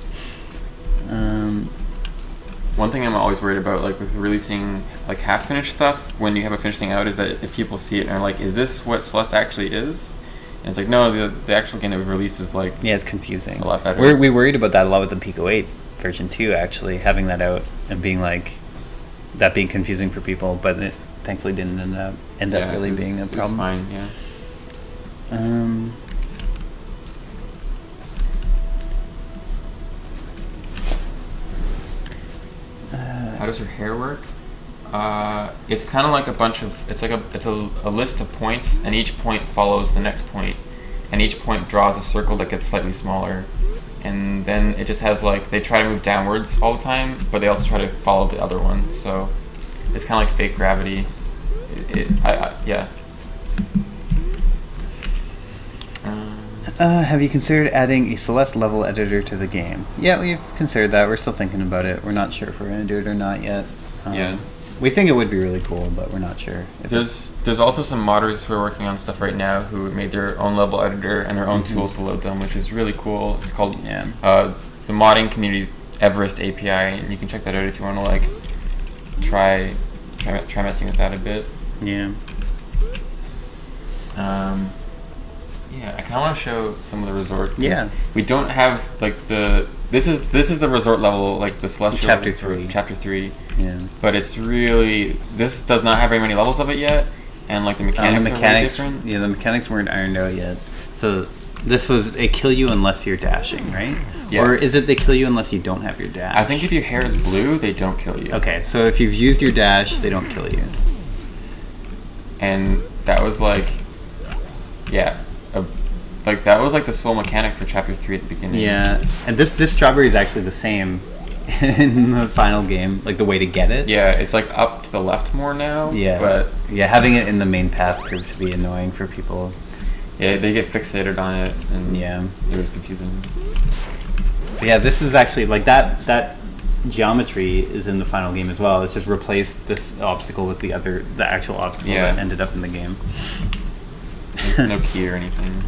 S3: One thing I'm always worried about, like with releasing like half-finished stuff, when you have a finished thing out, is that if people see it and are like, "Is this what Celeste actually is?" And it's like, no, the actual game that we've released is like
S1: it's confusing.
S3: A lot better.
S1: We worried about that a lot with the Pico 8 version 2, actually, having that out and being like that being confusing for people, but it thankfully didn't end up really being a problem.
S3: It was fine, yeah. How does her hair work? It's kind of like a bunch of it's a list of points, and each point follows the next point, and each point draws a circle that gets slightly smaller, and then it just has like they try to move downwards all the time, but they also try to follow the other one. So it's kind of like fake gravity. Yeah.
S1: Have you considered adding a Celeste level editor to the game? Yeah, we've considered that. We're still thinking about it. We're not sure if we're going to do it or not yet. We think it would be really cool, but we're not sure.
S3: There's also some modders who are working on stuff right now who made their own level editor and their own tools to load them, which is really cool. It's called it's the modding community's Everest API, and you can check that out if you want to like try messing with that a bit.
S1: Yeah.
S3: I kind of want to show some of the resort.
S1: Yeah.
S3: We don't have like this is the resort level, like the Celestial
S1: Chapter 3.
S3: Chapter 3.
S1: Yeah.
S3: But it's really this does not have very many levels of it yet, and like the mechanics are really different.
S1: Yeah, the mechanics weren't ironed out yet. So this was a kill you unless you're dashing, right? Yeah. Or is it they kill you unless you don't have your dash?
S3: I think if your hair is blue, they don't kill you.
S1: Okay, so if you've used your dash, they don't kill you.
S3: And that was like, that was like the sole mechanic for Chapter 3 at the beginning.
S1: Yeah, and this strawberry is actually the same in the final game, like the way to get it.
S3: Yeah, it's like up to the left more now.
S1: Yeah,
S3: but
S1: having it in the main path proved to be annoying for people.
S3: Yeah, they get fixated on it, and it was confusing.
S1: But yeah, this is actually like that geometry is in the final game as well. It's just replaced this obstacle with the actual obstacle that ended up in the game.
S3: There's no key or anything.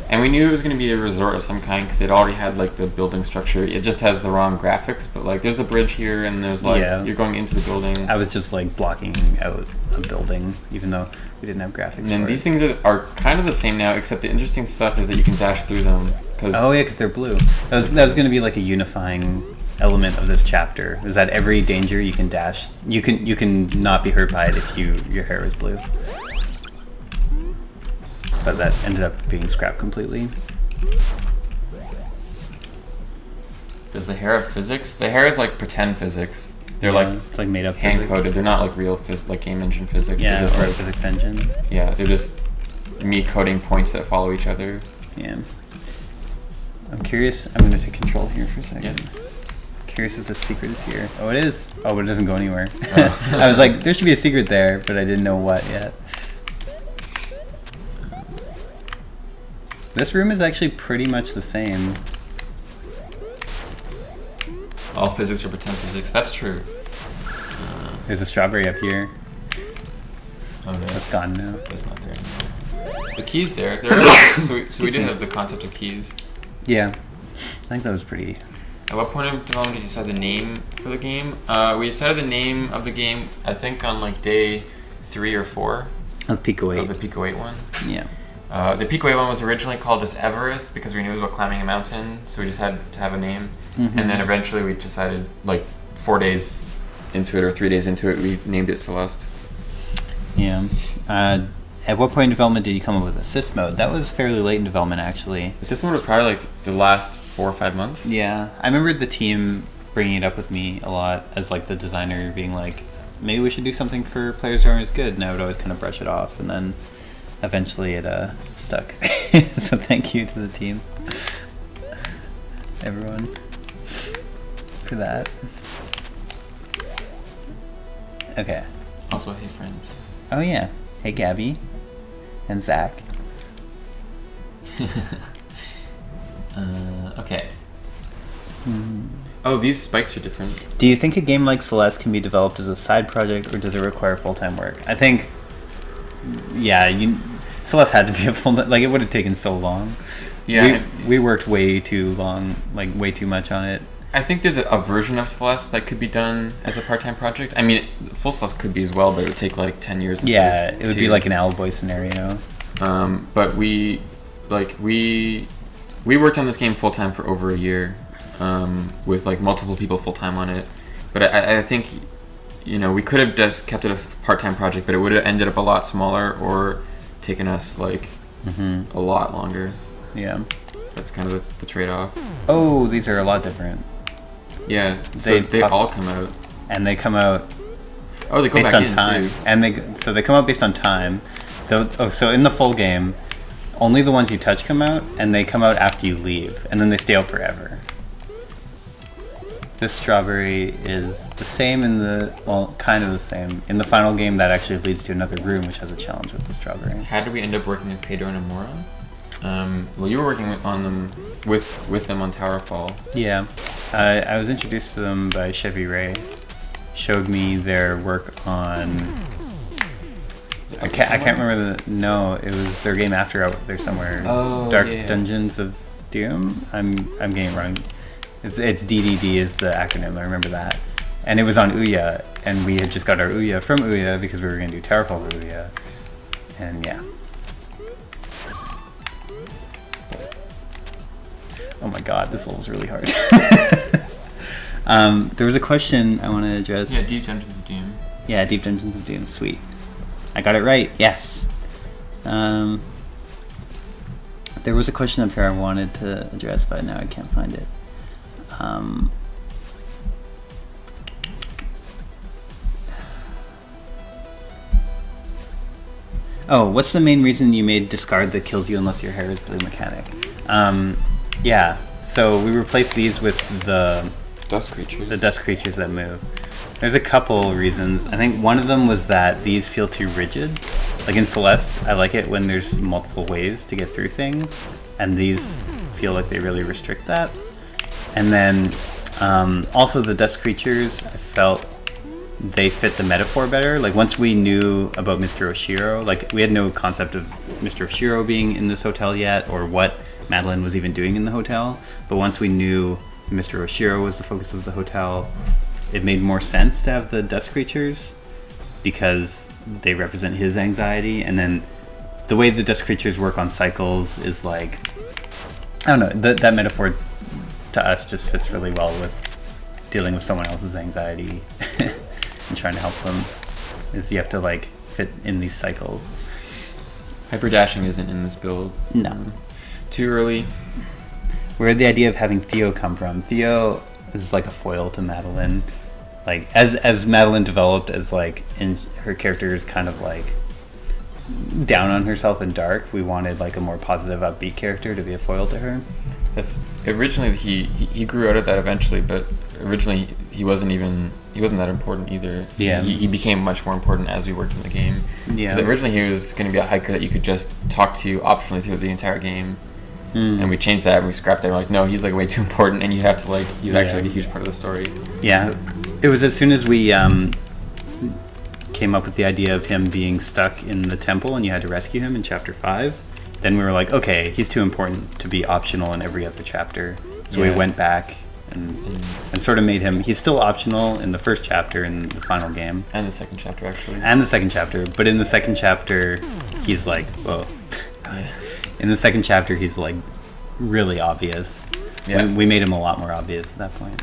S3: And we knew it was going to be a resort of some kind because it already had like the building structure. It just has the wrong graphics, but like there's the bridge here, and there's like you're going into the building.
S1: I was just like blocking out a building, even though we didn't have graphics.
S3: And these things are kind of the same now, except the interesting stuff is that you can dash through them.
S1: Because they're blue. That was going to be like a unifying element of this chapter. Is that every danger you can dash, you can not be hurt by it if your hair is blue. But that ended up being scrapped completely.
S3: Does the hair have physics? The hair is like pretend physics. They're like
S1: it's like made up
S3: hand coded. They're not like real like game engine physics.
S1: Yeah,
S3: they're just
S1: or physics engine.
S3: Yeah, they're just me coding points that follow each other.
S1: Yeah. I'm curious. I'm going to take control here for a second.
S3: Yeah.
S1: Curious if the secret is here. Oh, it is. Oh, but it doesn't go anywhere. I was like, there should be a secret there, but I didn't know what yet. This room is actually pretty much the same.
S3: All physics are pretend physics. That's true.
S1: There's a strawberry up here.
S3: Oh, no.
S1: That's gone now.
S3: It's not there anymore. The key's there. So we did have the concept of keys.
S1: Yeah. I think that was pretty...
S3: At what point of development did you decide the name for the game? We decided the name of the game, I think, on like day 3 or 4.
S1: Of Pico 8.
S3: Of the Pico 8 one.
S1: Yeah.
S3: The Peakaway one was originally called just Everest because we knew it was about climbing a mountain, so we just had to have a name.
S1: Mm-hmm.
S3: And then eventually we decided, like 4 days into it or 3 days into it, we named it Celeste.
S1: Yeah. At what point in development did you come up with assist mode? That was fairly late in development, actually.
S3: Assist mode was probably like the last 4 or 5 months.
S1: Yeah, I remember the team bringing it up with me a lot as like the designer, being like, maybe we should do something for players who aren't as good, and I would always kind of brush it off, and then eventually it stuck. So thank you to the team, everyone, for that. Okay.
S3: Also, hey friends.
S1: Oh yeah. Hey Gabby. And Zach.
S3: Okay. Oh, these spikes are different.
S1: Do you think a game like Celeste can be developed as a side project, or does it require full-time work? I think, yeah, Celeste had to be a full-time, like it would have taken so long.
S3: Yeah.
S1: We worked way too long, like way too much on it.
S3: I think there's a version of Celeste that could be done as a part-time project. I mean, full Celeste could be as well, but it would take like 10 years.
S1: Yeah, it would be like an Owlboy scenario.
S3: But we worked on this game full-time for over a year, with like multiple people full-time on it. But I think, you know, we could have just kept it a part-time project, but it would have ended up a lot smaller or taken us like a lot longer.
S1: Yeah.
S3: That's kind of the trade-off.
S1: Oh, these are a lot different.
S3: Yeah, so they all come out.
S1: And they come out
S3: Oh, they go
S1: based
S3: back
S1: on
S3: in
S1: time.
S3: too.
S1: And they come out based on time. So in the full game, only the ones you touch come out, and they come out after you leave, and then they stay out forever. This strawberry is the same kind of the same. In the final game, that actually leads to another room, which has a challenge with the strawberry.
S3: How did we end up working with Pedro and Amora? Well, you were working with them on Towerfall.
S1: Yeah, I was introduced to them by Chevy Ray. Showed me their work on. I can't remember no, it was their game after out there somewhere.
S3: Oh,
S1: Dark
S3: yeah.
S1: Dungeons of Doom. I'm getting it wrong. It's DDD is the acronym. I remember that. And it was on Ouya, and we had just got our Ouya from Ouya because we were going to do Towerfall for Ouya. And yeah. Oh my god, this level's really hard. There was a question I want to address.
S3: Yeah, Deep Dungeons of Doom.
S1: Yeah, Deep Dungeons of Doom. Sweet. I got it right. Yes. There was a question up here I wanted to address, but now I can't find it. Oh, what's the main reason you made discard that kills you unless your hair is blue mechanic? Yeah, so we replaced these with the
S3: Dust creatures.
S1: The dust creatures that move. There's a couple reasons. I think one of them was that these feel too rigid. Like in Celeste, I like it when there's multiple ways to get through things, and these feel like they really restrict that. And then also the dust creatures, I felt they fit the metaphor better. Like once we knew about Mr. Oshiro, like we had no concept of Mr. Oshiro being in this hotel yet, or what Madeline was even doing in the hotel. But once we knew Mr. Oshiro was the focus of the hotel, it made more sense to have the dust creatures because they represent his anxiety. And then the way the dust creatures work on cycles is like, I don't know, that metaphor to us just fits really well with dealing with someone else's anxiety and trying to help them, is you have to like fit in these cycles.
S3: Hyper dashing isn't in this build.
S1: No.
S3: Too early.
S1: Where did the idea of having Theo come from? Theo is like a foil to Madeline. Like as Madeline developed as like in her character is kind of like down on herself and dark, we wanted like a more positive, upbeat character to be a foil to her.
S3: Originally he grew out of that eventually, but originally he wasn't that important either.
S1: Yeah.
S3: He became much more important as we worked in the game.
S1: Yeah.
S3: Because originally he was going to be a hiker that you could just talk to optionally through the entire game. And we changed that and we scrapped that. We're like, no, he's like way too important, and you have to like, he's actually like a huge part of the story.
S1: Yeah. It was as soon as we came up with the idea of him being stuck in the temple and you had to rescue him in chapter 5, then we were like, okay, he's too important to be optional in every other chapter. So we went back and sort of made him, he's still optional in the first chapter in the final game.
S3: And the second chapter, actually.
S1: And the second chapter. But in the second chapter, he's like, whoa,
S3: Yeah.
S1: In the second chapter, he's like really obvious.
S3: Yeah.
S1: We made him a lot more obvious at that point.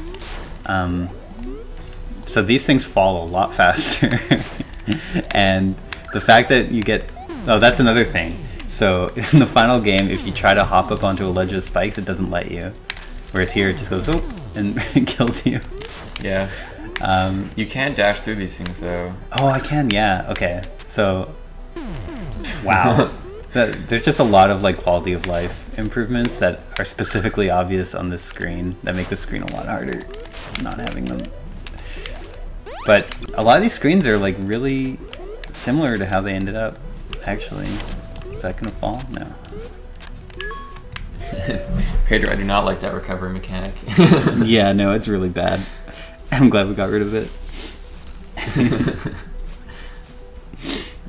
S1: So these things fall a lot faster. And the fact that you get... Oh, that's another thing. So in the final game, if you try to hop up onto a ledge of spikes, it doesn't let you. Whereas here, it just goes, oh, and kills you.
S3: Yeah. You can dash through these things, though.
S1: Oh, I can, yeah. Okay. So, wow. There's just a lot of like quality of life improvements that are specifically obvious on this screen that make the screen a lot harder not having them. But a lot of these screens are like really similar to how they ended up, actually. Is that gonna fall? No.
S3: Pedro, I do not like that recovery mechanic.
S1: Yeah, no, it's really bad. I'm glad we got rid of it.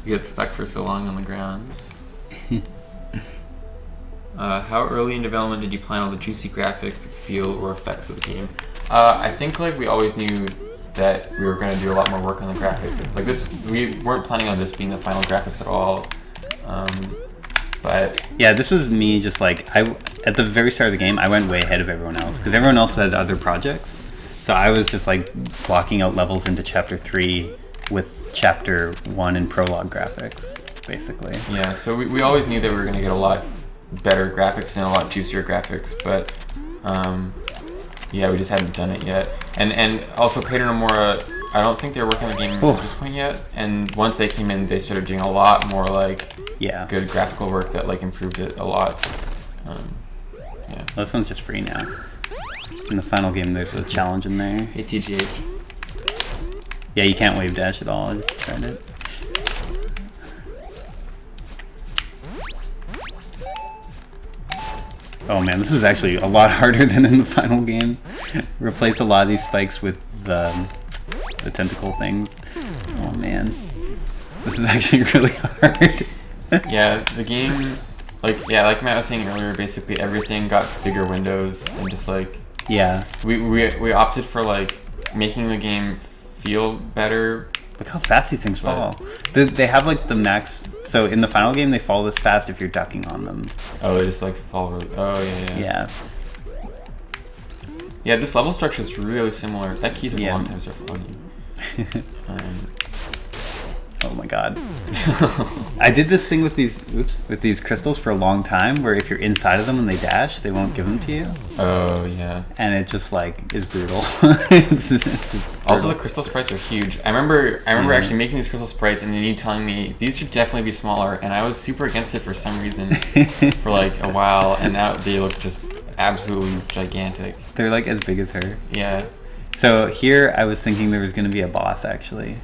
S3: You get stuck for so long on the ground. How early in development did you plan on the juicy graphic, feel, or effects of the game? I think like we always knew that we were going to do a lot more work on the graphics. Like this, we weren't planning on this being the final graphics at all. But
S1: yeah, this was me just like at the very start of the game, I went way ahead of everyone else because everyone else had other projects. So I was just like blocking out levels into chapter 3 with chapter 1 and prologue graphics, basically.
S3: Yeah, so we always knew that we were going to get a lot better graphics and a lot juicier graphics, but yeah, we just hadn't done it yet. And also Pedro and Nomura, I don't think they're working on the game at this point yet. And once they came in, they started doing a lot more like good graphical work that like improved it a lot. Yeah.
S1: Well, this one's just free now. In the final game, there's a challenge in there.
S3: Hey, TGH.
S1: Yeah, you can't wave dash at all. I just tried it. Oh man, this is actually a lot harder than in the final game. Replaced a lot of these spikes with the tentacle things. Oh man, this is actually really hard.
S3: Yeah, the game, like Matt was saying earlier, basically everything got bigger windows and just like we opted for like making the game feel better.
S1: Look how fast these things fall. They have like the max. So in the final game, they fall this fast if you're ducking on them.
S3: Oh, they just like fall really... Oh, yeah. Yeah, this level structure is really similar. That key took a long time to start following you.
S1: Oh my god. I did this thing with these crystals for a long time where if you're inside of them and they dash, they won't give them to you.
S3: Oh, yeah.
S1: And it just like is brutal.
S3: Also, the crystal sprites are huge. I remember actually making these crystal sprites and then you telling me these should definitely be smaller, and I was super against it for some reason for like a while, and now they look just absolutely gigantic.
S1: They're like as big as her.
S3: Yeah.
S1: So here I was thinking there was going to be a boss actually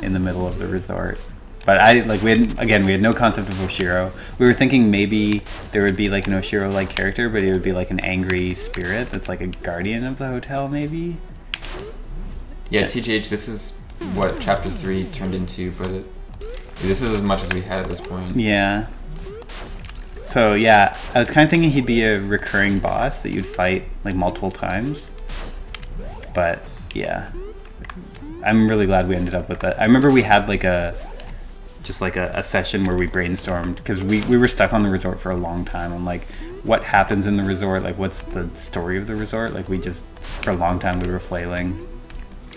S1: in the middle of the resort. But we had no concept of Oshiro. We were thinking maybe there would be like an Oshiro-like character, but it would be like an angry spirit that's like a guardian of the hotel, maybe.
S3: Yeah, TGH, this is what chapter 3 turned into, but this is as much as we had at this point.
S1: Yeah. So yeah, I was kind of thinking he'd be a recurring boss that you'd fight like multiple times. But yeah, I'm really glad we ended up with that. I remember we had like a session where we brainstormed because we were stuck on the resort for a long time on like what happens in the resort, like what's the story of the resort. Like we just for a long time we were flailing,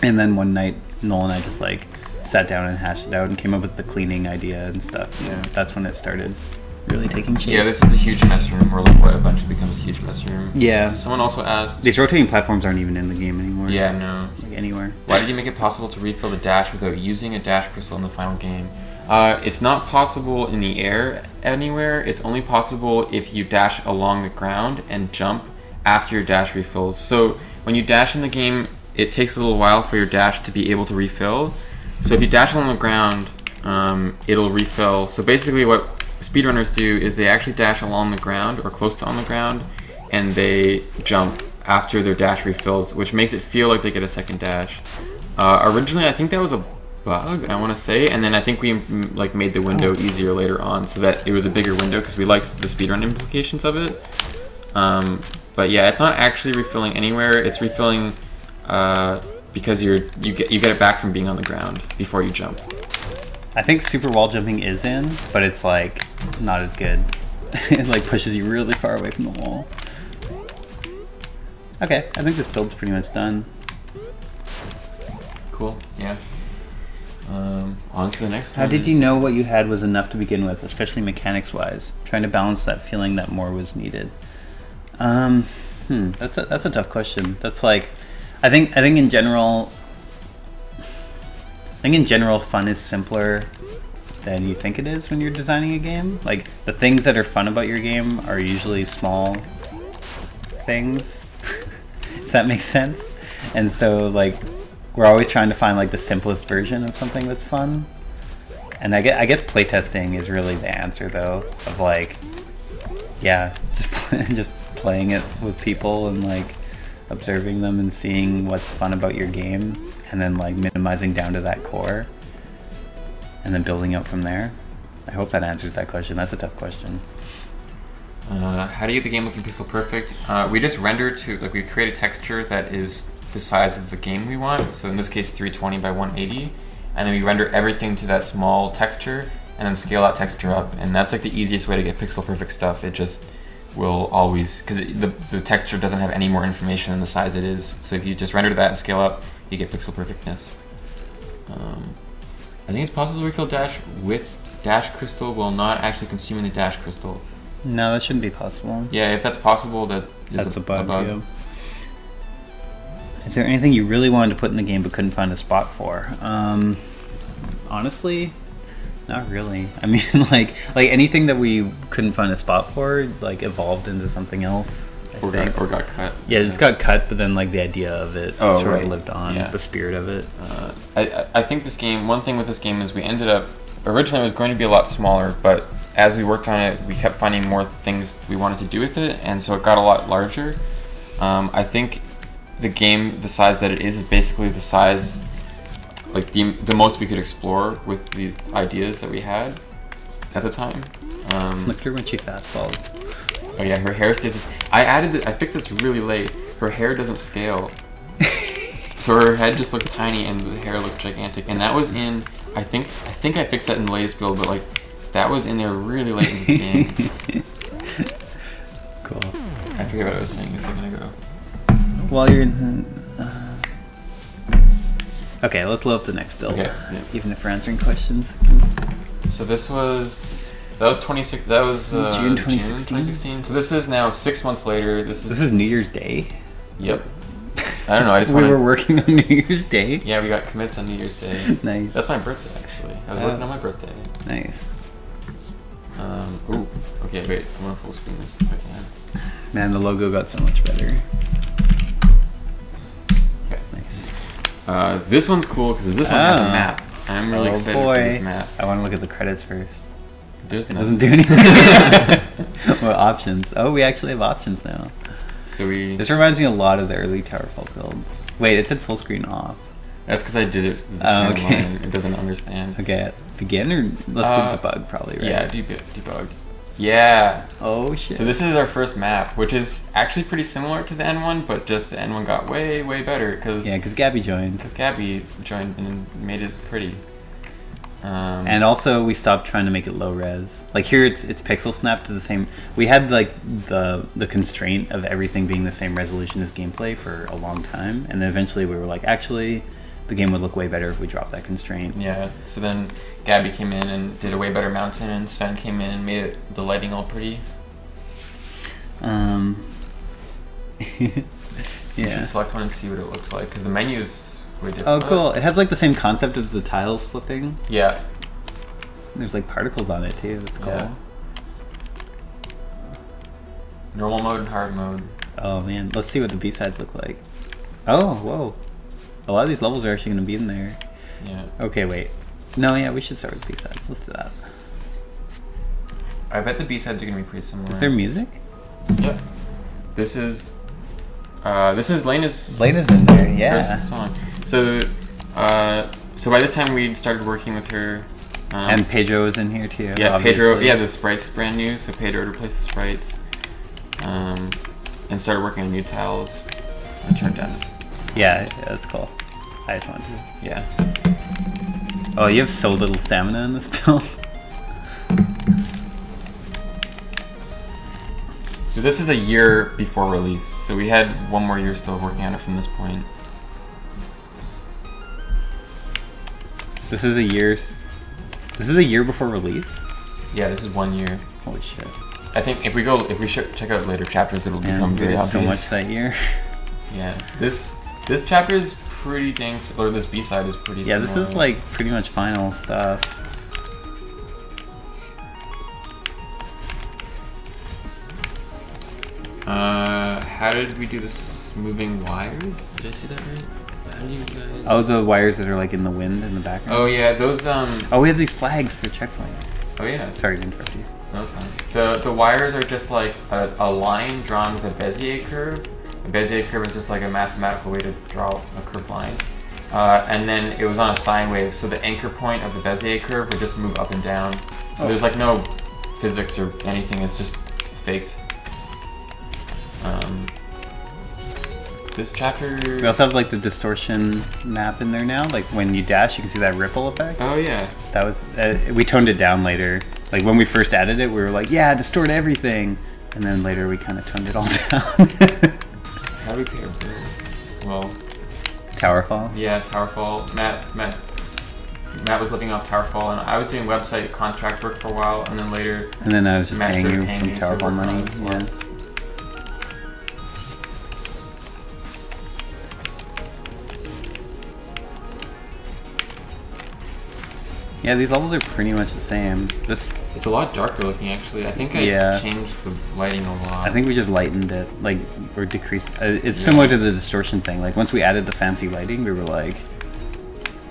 S1: and then one night Noel and I just like sat down and hashed it out and came up with the cleaning idea and stuff. Yeah, that's when it started really taking shape.
S3: Yeah, this is the huge mess room, or like what eventually becomes a huge mess room.
S1: Yeah.
S3: Someone also asked...
S1: These rotating platforms aren't even in the game anymore.
S3: Yeah, no.
S1: Like anywhere.
S3: Why did you make it possible to refill the dash without using a dash crystal in the final game? It's not possible in the air anywhere. It's only possible if you dash along the ground and jump after your dash refills. So when you dash in the game, it takes a little while for your dash to be able to refill. So if you dash along the ground, it'll refill. So basically what speedrunners do is they actually dash along the ground or close to on the ground, and they jump after their dash refills, which makes it feel like they get a second dash. Originally, I think that was a bug, I want to say, and then I think we like made the window easier later on so that it was a bigger window because we liked the speedrun implications of it. But yeah, it's not actually refilling anywhere. It's refilling because you get it back from being on the ground before you jump.
S1: I think super wall jumping is in, but it's like
S4: not as good. It like pushes you really far away from the wall. Okay, I think this build's pretty much done.
S3: Cool. Yeah. On to the next
S4: How
S3: one.
S4: did you know what you had was enough to begin with, especially mechanics-wise? Trying to balance that feeling that more was needed. That's a tough question. That's like, I think in general, fun is simpler than you think it is when you're designing a game. Like, the things that are fun about your game are usually small things, if that makes sense. And so, like, we're always trying to find like the simplest version of something that's fun. And I guess playtesting is really the answer, though, of like, yeah, just playing it with people and like observing them and seeing what's fun about your game, and then like minimizing down to that core, and then building up from there. I hope that answers that question. That's a tough question.
S3: How do you get the game looking pixel perfect? We just render to, like, we create a texture that is the size of the game we want. So in this case, 320 by 180. And then we render everything to that small texture and then scale that texture up. And that's like the easiest way to get pixel perfect stuff. It just will always, because the texture doesn't have any more information than the size it is. So if you just render to that and scale up, you get pixel perfectness. I think it's possible to refill Dash with Dash Crystal while not actually consuming the Dash Crystal.
S4: No, that shouldn't be possible.
S3: Yeah, if that's possible,
S4: That's a bug. Yeah. Is there anything you really wanted to put in the game but couldn't find a spot for? Honestly, not really. I mean, like anything that we couldn't find a spot for, like, evolved into something else.
S3: Or got cut.
S4: Yeah, it just got cut, but then like the idea of it sort of lived on.
S3: Yeah.
S4: The spirit of it.
S3: I think this game, one thing with this game is we ended up, originally it was going to be a lot smaller, but as we worked on it, we kept finding more things we wanted to do with it, and so it got a lot larger. I think the game, the size that it is basically the size, like the most we could explore with these ideas that we had at the time.
S4: Look at her when she fast falls.
S3: Oh yeah, her hair stays. I fixed this really late. Her hair doesn't scale, so her head just looks tiny and the hair looks gigantic. And that was in, I think I fixed that in the latest build, but like that was in there really late into the game.
S4: Cool.
S3: I forget what I was saying a second ago.
S4: While you're in okay, let's load up the next build.
S3: Okay, yeah.
S4: Even if we're answering questions.
S3: So that was June 2016. So this is now 6 months later. This is
S4: New Year's Day.
S3: Yep. I don't know. I just
S4: we were working on New Year's Day.
S3: Yeah, we got commits on New Year's Day.
S4: Nice.
S3: That's my birthday, actually. I was working on my birthday.
S4: Nice.
S3: Ooh. Okay, wait. I'm gonna full screen this if I can.
S4: Man, the logo got so much better.
S3: Okay.
S4: Nice.
S3: This one's cool because this one has a map. I'm really excited for this map.
S4: I want to look at the credits first.
S3: There's
S4: It
S3: nothing.
S4: doesn't do anything. What options? Oh, we actually have options now.
S3: So
S4: This reminds me a lot of the early Towerfall builds. Wait, it said full screen off.
S3: That's because I did it.
S4: Oh, okay.
S3: It doesn't understand.
S4: Okay, begin or let's go debug probably, right?
S3: Yeah, debug. Yeah.
S4: Oh shit.
S3: So this is our first map, which is actually pretty similar to the N1, but just the N1 got way, way better because
S4: Gabby joined.
S3: Because Gabby joined and made it pretty.
S4: And also we stopped trying to make it low res. Like here it's pixel snap to the same. We had like the constraint of everything being the same resolution as gameplay for a long time, and then eventually we were like, actually the game would look way better if we dropped that constraint.
S3: Yeah, so then Gabby came in and did a way better mountain, and Sven came in and made the lighting all pretty.
S4: Yeah.
S3: You should select one and see what it looks like, because the menu is way different.
S4: Oh, cool. It has like the same concept of the tiles flipping.
S3: Yeah.
S4: There's like particles on it too. That's cool.
S3: Yeah. Normal mode and hard mode.
S4: Oh man, let's see what the B-sides look like. Oh, whoa. A lot of these levels are actually going to be in there.
S3: Yeah.
S4: Okay, wait. No, yeah, we should start with B-sides. Let's do that.
S3: I bet the B-sides are going to be pretty similar.
S4: Is there music?
S3: Yep. This is Lena's
S4: in there, yeah.
S3: first song. So by this time we'd started working with her.
S4: And Pedro was in here too.
S3: Yeah,
S4: obviously.
S3: Pedro. Yeah, the sprites brand new, so Pedro replaced the sprites, and started working on new tiles. I turned down this.
S4: Yeah, that's cool. I just wanted to.
S3: Yeah.
S4: Oh, you have so little stamina in this build.
S3: So this is a year before release. So we had 1 more year still working on it from this point.
S4: This is a year. This is a year before release.
S3: Yeah, this is 1 year.
S4: Holy shit!
S3: I think if we check out later chapters, it'll become
S4: And we
S3: very
S4: did
S3: obvious.
S4: so much that year.
S3: Yeah, this chapter is pretty dang, or this B-side is pretty.
S4: Yeah,
S3: similar.
S4: this is like pretty much final stuff.
S3: How did we do this? Moving wires? Did I see that right? How did you guys?
S4: Oh, the wires that are like in the wind in the background.
S3: Oh yeah, those
S4: Oh, we have these flags for checkpoints.
S3: Oh yeah.
S4: Sorry to interrupt you.
S3: No, that's fine. The wires are just like a line drawn with a Bezier curve. A Bezier curve is just like a mathematical way to draw a curved line. And then it was on a sine wave, so the anchor point of the Bezier curve would just move up and down. So there's like no physics or anything, it's just faked. This chapter...
S4: We also have like the distortion map in there now. Like when you dash, you can see that ripple effect.
S3: Oh yeah.
S4: That was we toned it down later. Like when we first added it, we were like, yeah, distort everything, and then later we kind of toned it all down.
S3: How do we pay our bills? Well,
S4: Towerfall.
S3: yeah, Towerfall. Matt was living off Towerfall, and I was doing website contract work for a while, and then later
S4: And then I was just
S3: Matt
S4: paying
S3: started
S4: you
S3: paying
S4: from
S3: me to work
S4: Towerfall money.
S3: on
S4: Yeah.
S3: Celeste.
S4: Yeah, these levels are pretty much the same. This,
S3: It's a lot darker looking, actually. I think I
S4: Yeah.
S3: changed the lighting a lot.
S4: I think we just lightened it, like, or decreased. It's similar to the distortion thing. Like once we added the fancy lighting, we were like,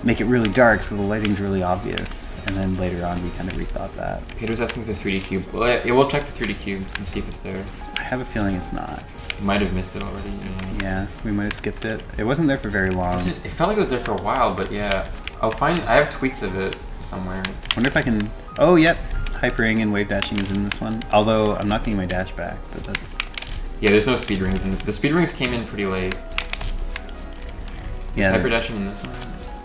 S4: make it really dark so the lighting's really obvious. And then later on, we kind of rethought that.
S3: Peter's asking for the 3D cube. Well, yeah, we'll check the 3D cube and see if it's there.
S4: I have a feeling it's not.
S3: Might have missed it already. You know.
S4: Yeah, we might have skipped it. It wasn't there for very long.
S3: It felt like it was there for a while, but yeah, I'll find. I have tweets of it somewhere.
S4: Wonder if I can. Oh, yep. Hypering and wave dashing is in this one. Although I'm not getting my dash back, but that's.
S3: Yeah, there's no speed rings, and the speed rings came in pretty late. Is
S4: Yeah.
S3: hyper dashing in this one?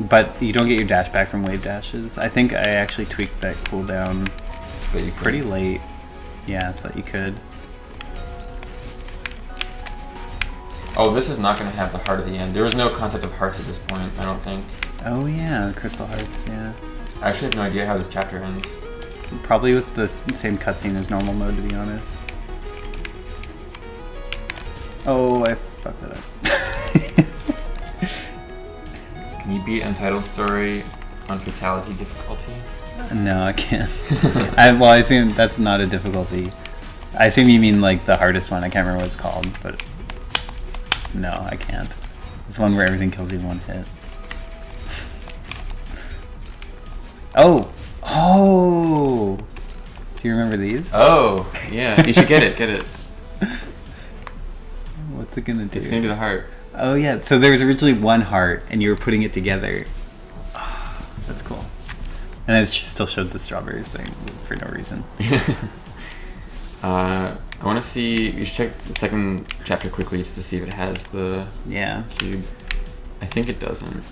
S4: But you don't get your dash back from wave dashes. I think I actually tweaked that cooldown
S3: So that you could.
S4: pretty late. Yeah, so that you could.
S3: Oh, this is not going to have the heart at the end. There was no concept of hearts at this point, I don't think.
S4: Oh yeah, crystal hearts. Yeah.
S3: I actually have no idea how this chapter ends.
S4: Probably with the same cutscene as normal mode, to be honest. Oh, I fucked it up.
S3: Can you beat Untitled Story on Fatality difficulty?
S4: No, I can't. Well, I assume that's not a difficulty. I assume you mean like the hardest one. I can't remember what it's called, but no, I can't. It's one where everything kills you in one hit. Oh! Oh! Do you remember these?
S3: Oh, yeah. You should get it. Get it.
S4: What's it gonna do?
S3: It's going to do the heart.
S4: Oh yeah, so there was originally one heart, and you were putting it together. Oh, that's cool. And then it still showed the strawberries thing for no reason.
S3: I want to see. You should check the second chapter quickly just to see if it has the
S4: Yeah.
S3: cube. I think it doesn't.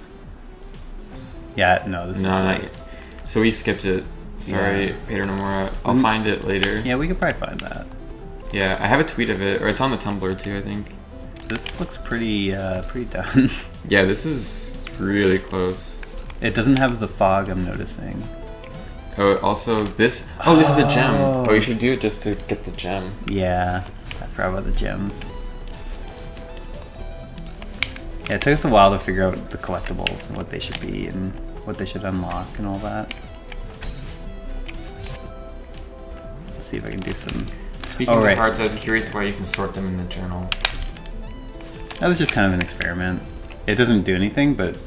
S4: Yeah, no, this is
S3: No, not
S4: like...
S3: yet. So we skipped it. Sorry,
S4: Yeah.
S3: Pedro Nomura. I'll find it later.
S4: Yeah, we could probably find that.
S3: Yeah, I have a tweet of it, or it's on the Tumblr too, I think.
S4: This looks pretty done.
S3: Yeah, this is really close.
S4: It doesn't have the fog I'm noticing.
S3: Oh, also this. Oh, this is the gem.
S4: Oh.
S3: Oh, you should do it just to get the gem.
S4: Yeah, I forgot about the gems. Yeah, it took us a while to figure out the collectibles and what they should be and what they should unlock and all that. Let's see if I can do some...
S3: Speaking
S4: Oh,
S3: of
S4: right.
S3: hearts, I was curious why you can sort them in the journal.
S4: That was just kind of an experiment. It doesn't do anything, but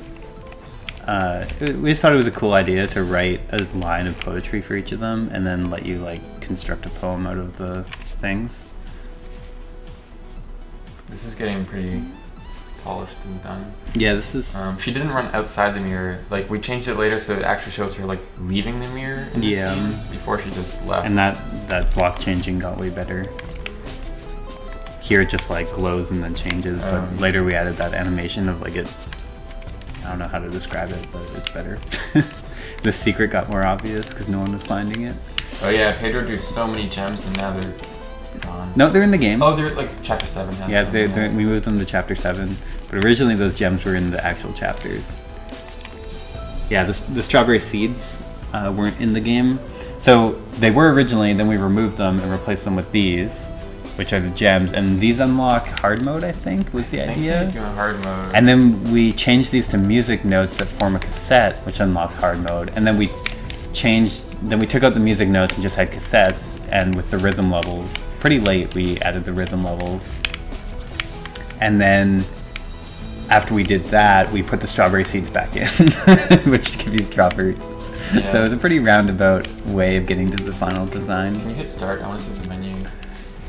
S4: we just thought it was a cool idea to write a line of poetry for each of them and then let you like construct a poem out of the things.
S3: This is getting pretty polished and done.
S4: Yeah, this is...
S3: She didn't run outside the mirror. Like, we changed it later so it actually shows her, like, leaving the mirror in the
S4: Yeah.
S3: scene before she just left.
S4: and that block changing got way better. Here it just like glows and then changes, but later we added that animation of like it... I don't know how to describe it, but it's better. The secret got more obvious because no one was finding it.
S3: Oh yeah, Pedro drew so many gems and now they're gone.
S4: No, they're in the game.
S3: Oh, they're like chapter 7. Has
S4: Yeah,
S3: them,
S4: we moved them to chapter 7, but originally those gems were in the actual chapters. Yeah, the strawberry seeds weren't in the game. So they were originally, then we removed them and replaced them with these, which are the gems, and these unlock hard mode, I think, was the idea.
S3: Doing hard mode.
S4: And then we changed these to music notes that form a cassette, which unlocks hard mode. And then we took out the music notes and just had cassettes, and with the rhythm levels, pretty late we added the rhythm levels. And then after we did that, we put the strawberry seeds back in, which give you strawberries.
S3: Yeah.
S4: So it was a pretty roundabout way of getting to the final design.
S3: Can you hit start? I want to see the menu.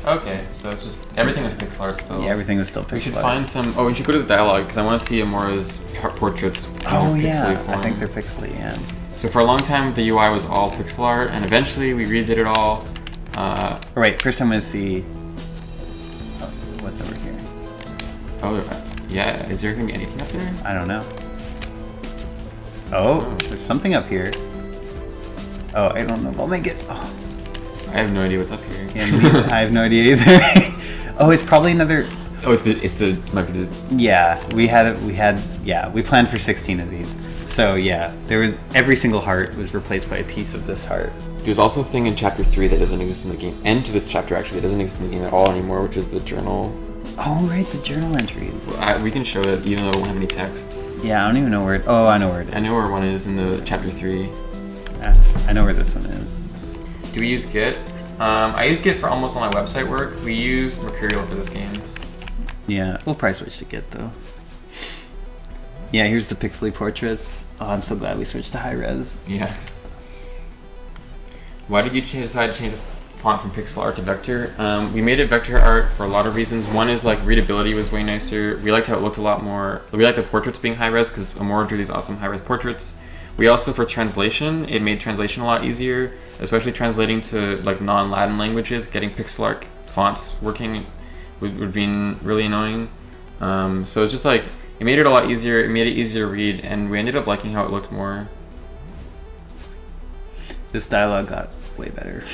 S3: Okay, so it's just everything was pixel art still.
S4: Yeah, everything was still pixel art.
S3: We should find some. Oh, we should go to the dialogue because I want to see Amora's portraits.
S4: Oh yeah,
S3: pixely form.
S4: I think they're pixely. Yeah.
S3: So for a long time, the UI was all pixel art, and eventually we redid it all.
S4: Wait, first I'm gonna see what's over here.
S3: Oh, yeah. Is there gonna be anything up there?
S4: I don't know. Oh, there's something up here. Oh, I don't know. I'll make it. Oh.
S3: I have no idea what's up here.
S4: Yeah, I have no idea either. Oh, it's probably another.
S3: Oh, might be the.
S4: Yeah, we planned for 16 of these. So yeah, every single heart was replaced by a piece of this heart.
S3: There's also a thing in chapter 3 that doesn't exist in the game, and to this chapter actually, that doesn't exist in the game at all anymore, which is the journal.
S4: Oh right, the journal entries.
S3: We can show it even though we don't have any text.
S4: Yeah, I don't even know where it. Oh, I know where it is.
S3: I know where one is in the chapter 3.
S4: I know where this one is.
S3: Do we use Git? I use Git for almost all my website work. We used Mercurial for this game.
S4: Yeah, we'll probably switch to Git though. Yeah, here's the pixely portraits. Oh, I'm so glad we switched to high res.
S3: Yeah. Why did you decide to change the font from pixel art to vector? We made it vector art for a lot of reasons. One is like readability was way nicer. We liked how it looked a lot more. We liked the portraits being high res because Amora drew these awesome high res portraits. We also, for translation, it made translation a lot easier, especially translating to like non-Latin languages. Getting pixel art fonts working would be really annoying. So it's just like, it made it a lot easier, it made it easier to read, and we ended up liking how it looked more.
S4: This dialogue got way better.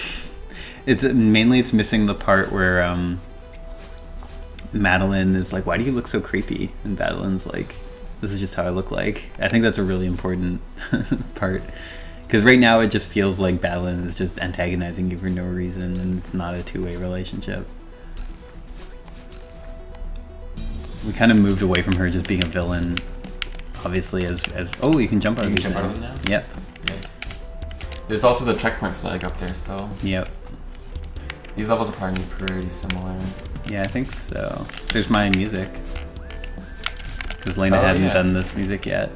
S4: It's missing the part where Madeline is like, "Why do you look so creepy?" And Madeline's like, "This is just how I look like." I think that's a really important part. Because right now it just feels like Madeline is just antagonizing you for no reason, and it's not a two-way relationship. We kind of moved away from her just being a villain, obviously, as oh, you can jump out of these now.
S3: Now?
S4: Yep.
S3: Nice. There's also the checkpoint flag up there still.
S4: Yep.
S3: These levels are probably pretty similar.
S4: Yeah, I think so. There's my music. Because Lena hadn't done this music yet.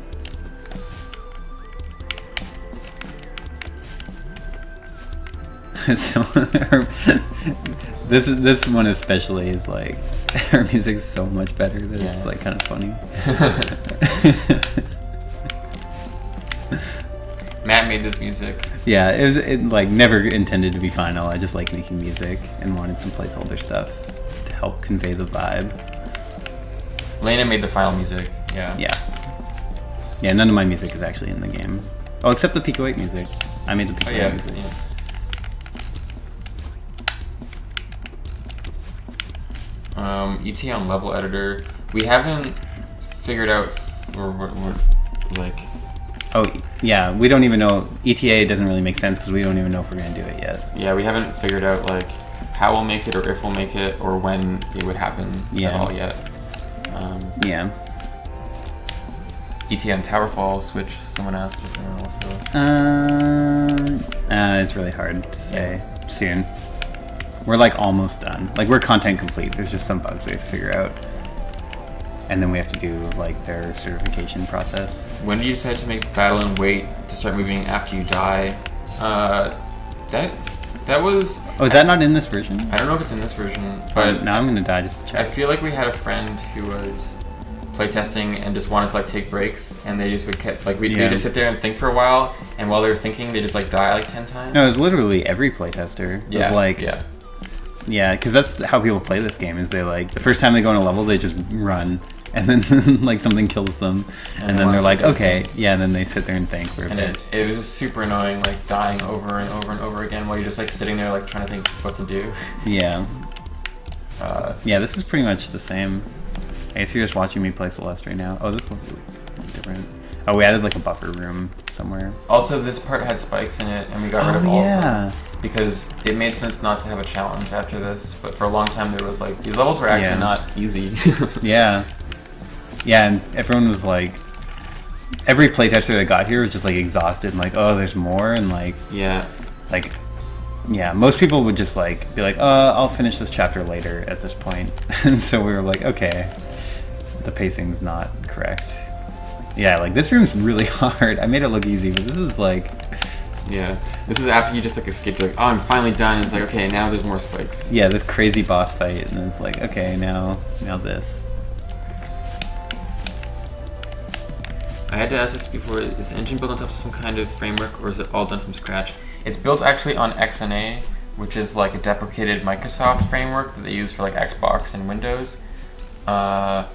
S4: So this one especially is like, her music's so much better that it's like kind of funny.
S3: Matt made this music.
S4: Yeah, it like never intended to be final. I just like making music and wanted some placeholder stuff to help convey the vibe.
S3: Lena made the final music. Yeah.
S4: Yeah, none of my music is actually in the game. Oh, except the Pico 8 music. I made the Pico 8 music.
S3: Yeah. ET on level editor. We haven't figured out, we're like...
S4: Oh, yeah, we don't even know. ETA doesn't really make sense because we don't even know if we're going to do it yet.
S3: Yeah, we haven't figured out like how we'll make it or if we'll make it or when it would happen at all yet.
S4: Yeah.
S3: ET on Towerfall switch, someone asked just now also.
S4: It's really hard to say. Soon. We're like almost done. Like we're content complete. There's just some bugs we have to figure out. And then we have to do like their certification process.
S3: When do you decide to make Battle and wait to start moving after you die? That was...
S4: Oh, is that not in this version?
S3: I don't know if it's in this version, but...
S4: Now I'm gonna die just to check.
S3: I feel like we had a friend who was playtesting and just wanted to like take breaks, and they just would they just sit there and think for a while, and while they were thinking, they just like die like 10 times.
S4: No, it was literally every playtester. It was like... Yeah, because that's how people play this game, is they like, the first time they go on a level, they just run. And then like something kills them, and then they're like, okay, and then they sit there and think for a bit.
S3: It was just super annoying, like dying over and over and over again while you're just like sitting there like trying to think what to do.
S4: Yeah, Yeah, this is pretty much the same. I guess you're just watching me play Celeste right now. Oh, this looks different. Oh, we added like a buffer room somewhere.
S3: Also, this part had spikes in it, and we got rid of all of them. Because it made sense not to have a challenge after this, but for a long time there was like, these levels were actually not easy.
S4: Yeah. Yeah, and everyone was like, every playtester that got here was just like exhausted and like, oh, there's more, and like,
S3: yeah.
S4: Like, yeah, most people would just like, be like, I'll finish this chapter later at this point. And so we were like, okay, the pacing's not correct. Yeah, like this room's really hard. I made it look easy, but this is like...
S3: Yeah, this is after you just like escaped, like, oh, I'm finally done. And it's like, okay, now there's more spikes.
S4: Yeah, this crazy boss fight, and it's like, okay, now this.
S3: I had to ask this before, is the engine built on top of some kind of framework, or is it all done from scratch? It's built actually on XNA, which is like a deprecated Microsoft framework that they use for like Xbox and Windows. Yeah,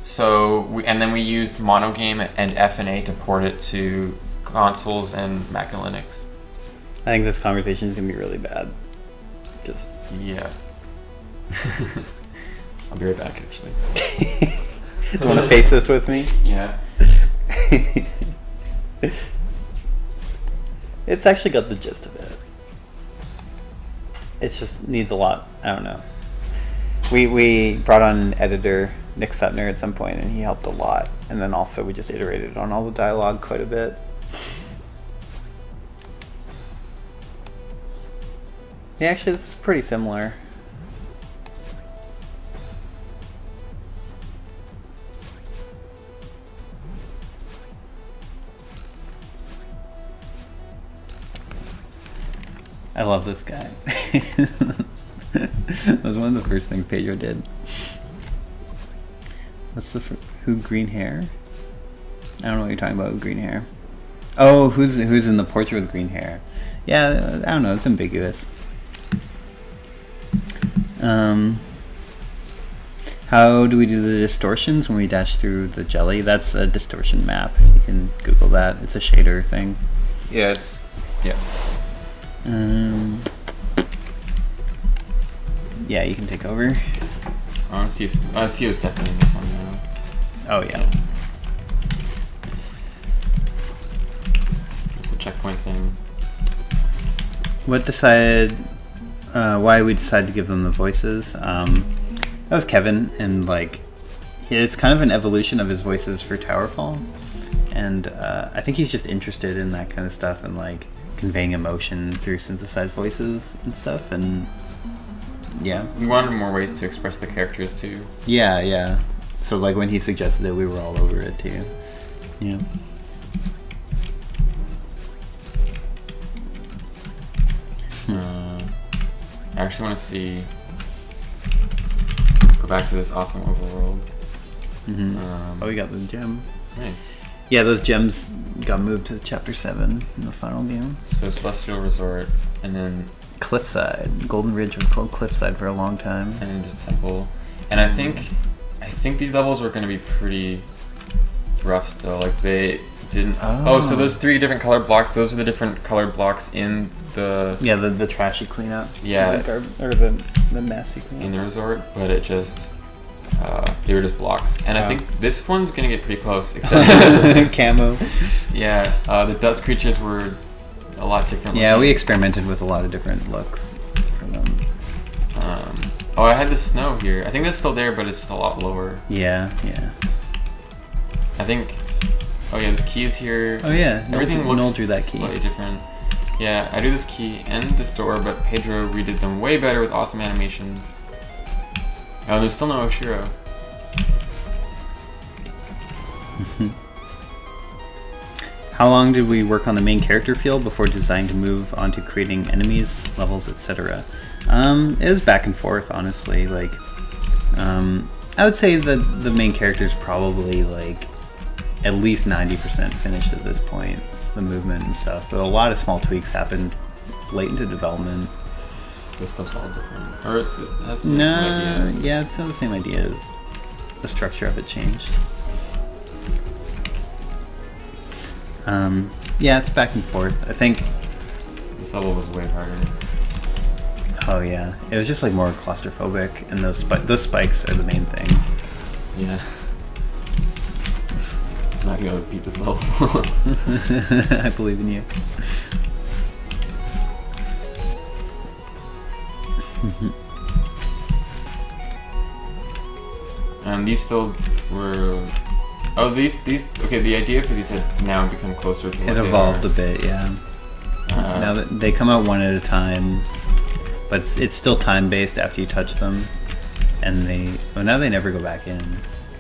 S3: so then we used Monogame and FNA to port it to consoles and Mac and Linux.
S4: I think this conversation is gonna be really bad. Just
S3: yeah. I'll be right back, actually.
S4: Do you want to face this with me?
S3: Yeah.
S4: It's actually got the gist of it. It just needs a lot. I don't know. We brought on an editor, Nick Sutner, at some point, and he helped a lot. And then also we just iterated on all the dialogue quite a bit. Yeah, actually, this is pretty similar. I love this guy. That was one of the first things Pedro did. What's the who green hair? I don't know what you're talking about with green hair. Oh, who's in the portrait with green hair? Yeah, I don't know. It's ambiguous. How do we do the distortions when we dash through the jelly? That's a distortion map. You can Google that. It's a shader thing.
S3: Yeah, it's yeah.
S4: Yeah, you can take over.
S3: I want to see if Theo's definitely in this one now.
S4: Oh yeah.
S3: It's the checkpoint thing.
S4: What decided? Why we decided to give them the voices? That was Kevin, and like, it's kind of an evolution of his voices for Towerfall, and I think he's just interested in that kind of stuff and like conveying emotion through synthesized voices and stuff, and yeah.
S3: We wanted more ways to express the characters too.
S4: Yeah, yeah. So like when he suggested it, we were all over it too. Yeah.
S3: I actually want to see. Go back to this awesome overworld.
S4: Mm-hmm. Oh, we got the gem.
S3: Nice.
S4: Yeah, those gems got moved to Chapter 7 in the final game.
S3: So Celestial Resort, and then
S4: Cliffside. Golden Ridge was called Cliffside for a long time.
S3: And then just Temple. And I think these levels were going to be pretty rough still. Like they didn't. Oh, so those 3 different colored blocks. Those are the different colored blocks in the.
S4: Yeah, the trashy cleanup.
S3: Yeah.
S4: Or the messy cleanup.
S3: In the resort, but it just. They were just blocks, and I think this one's gonna get pretty close. Except
S4: camo.
S3: Yeah, the dust creatures were a lot different.
S4: Yeah,
S3: looking.
S4: we experimented with a lot of different looks for them.
S3: Oh, I had the snow here. I think that's still there, but it's just a lot lower.
S4: Yeah, yeah.
S3: I think. Oh yeah, this key is here.
S4: Oh yeah,
S3: everything looks
S4: drew that key.
S3: Slightly different. Yeah, I do this key and this door, but Pedro redid them way better with awesome animations. Oh, there's still no Oshiro.
S4: How long did we work on the main character field before deciding to move on to creating enemies, levels, etc.? It was back and forth, honestly. Like, I would say that the main character is probably like at least 90% finished at this point, the movement and stuff. But a lot of small tweaks happened late into development.
S3: This stuff's all different. Or it has some ideas.
S4: Yeah, it's not the same ideas. The structure of it changed. Yeah, it's back and forth. I think
S3: this level was way harder.
S4: Oh yeah, it was just like more claustrophobic, and those spikes are the main thing.
S3: Yeah. I'm not gonna beat this level.
S4: I believe in you.
S3: And these still were. Oh, these. Okay, the idea for these had now become closer to.
S4: It evolved a bit, yeah. Now that they come out one at a time, but it's still time based after you touch them, and now they never go back in.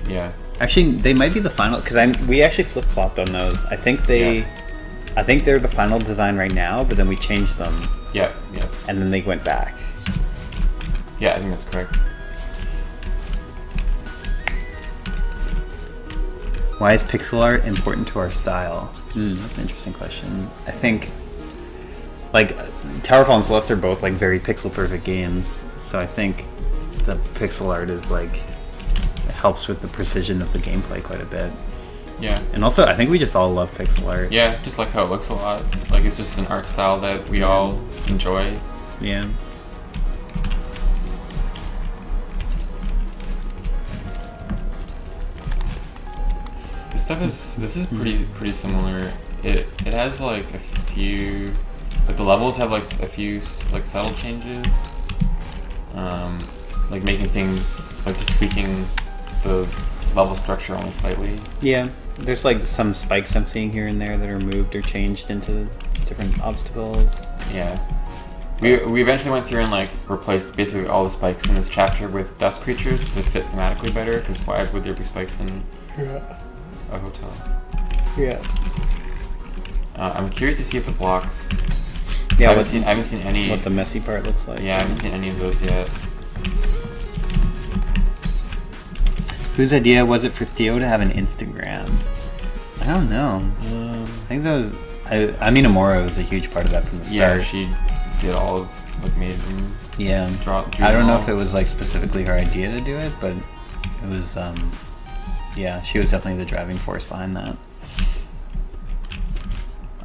S3: Yeah.
S4: Actually, they might be the final because we actually flip flopped on those. I think they're the final design right now, but then we changed them.
S3: Yeah. Yeah.
S4: And then they went back.
S3: Yeah, I think that's correct.
S4: Why is pixel art important to our style? That's an interesting question. I think, like, Towerfall and Celeste are both like very pixel perfect games, so I think the pixel art is like it helps with the precision of the gameplay quite a bit.
S3: Yeah.
S4: And also, I think we just all love pixel art.
S3: Yeah, just like how it looks a lot. Like it's just an art style that we all enjoy.
S4: Yeah.
S3: This is pretty similar. It has like a few, like the levels have like a few like subtle changes, like making things like just tweaking the level structure only slightly.
S4: Yeah, there's like some spikes I'm seeing here and there that are moved or changed into different obstacles.
S3: Yeah. We eventually went through and like replaced basically all the spikes in this chapter with dust creatures to fit thematically better. Because why would there be spikes in a hotel?
S4: Yeah.
S3: I'm curious to see if the blocks.
S4: Yeah.
S3: I haven't seen any.
S4: What the messy part looks like.
S3: Yeah, I haven't seen any of those yet.
S4: Whose idea was it for Theo to have an Instagram? I don't know. I think that was. I mean, Amora was a huge part of that from the start.
S3: Yeah, she did all of like made them.
S4: Yeah.
S3: Drew
S4: I don't
S3: them
S4: know
S3: all.
S4: if it was like specifically her idea to do it, but it was. Yeah, she was definitely the driving force behind that.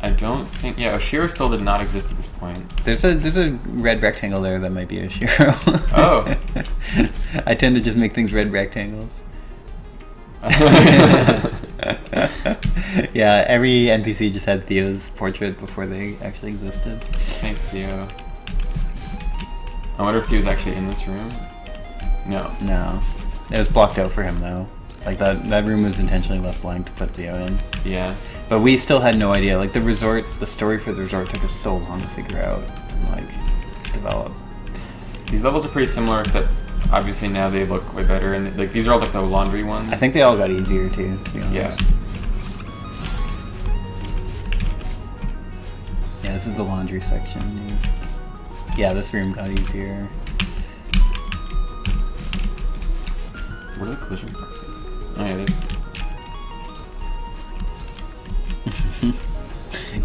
S3: I don't think. Yeah, Oshiro still did not exist at this point.
S4: There's a red rectangle there that might be Oshiro.
S3: Oh.
S4: I tend to just make things red rectangles. Yeah, every NPC just had Theo's portrait before they actually existed.
S3: Thanks, Theo. I wonder if Theo's actually in this room. No.
S4: No. It was blocked out for him though. Like that room was intentionally left blank to put Theo in.
S3: Yeah.
S4: But we still had no idea. Like the story for the resort took us so long to figure out and like develop.
S3: These levels are pretty similar, except obviously now they look way better. And like these are all like the laundry ones.
S4: I think they all got easier too, to be honest.
S3: Yeah.
S4: Yeah, this is the laundry section. Yeah, this room got easier.
S3: What are the collision boxes? Oh yeah,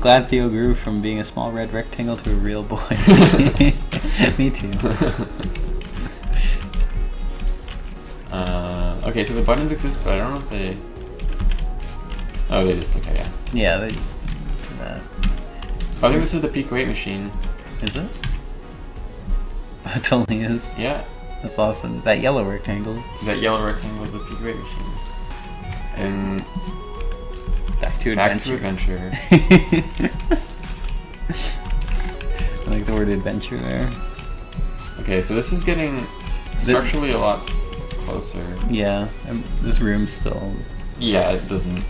S4: Glad Theo grew from being a small red rectangle to a real boy. Me too.
S3: Okay, so the buttons exist, but I don't know if they. Oh, they just okay, yeah.
S4: Yeah, they just do that.
S3: I think this is the Pico 8 machine.
S4: Is it? It totally is.
S3: Yeah.
S4: That's awesome. That yellow rectangle.
S3: That yellow rectangle is the Pico 8 machine. And
S4: Back to
S3: Back to
S4: adventure.
S3: Adventure.
S4: I like the word adventure there.
S3: Okay, so this is getting structurally a lot closer.
S4: Yeah, this room still.
S3: Yeah, it doesn't.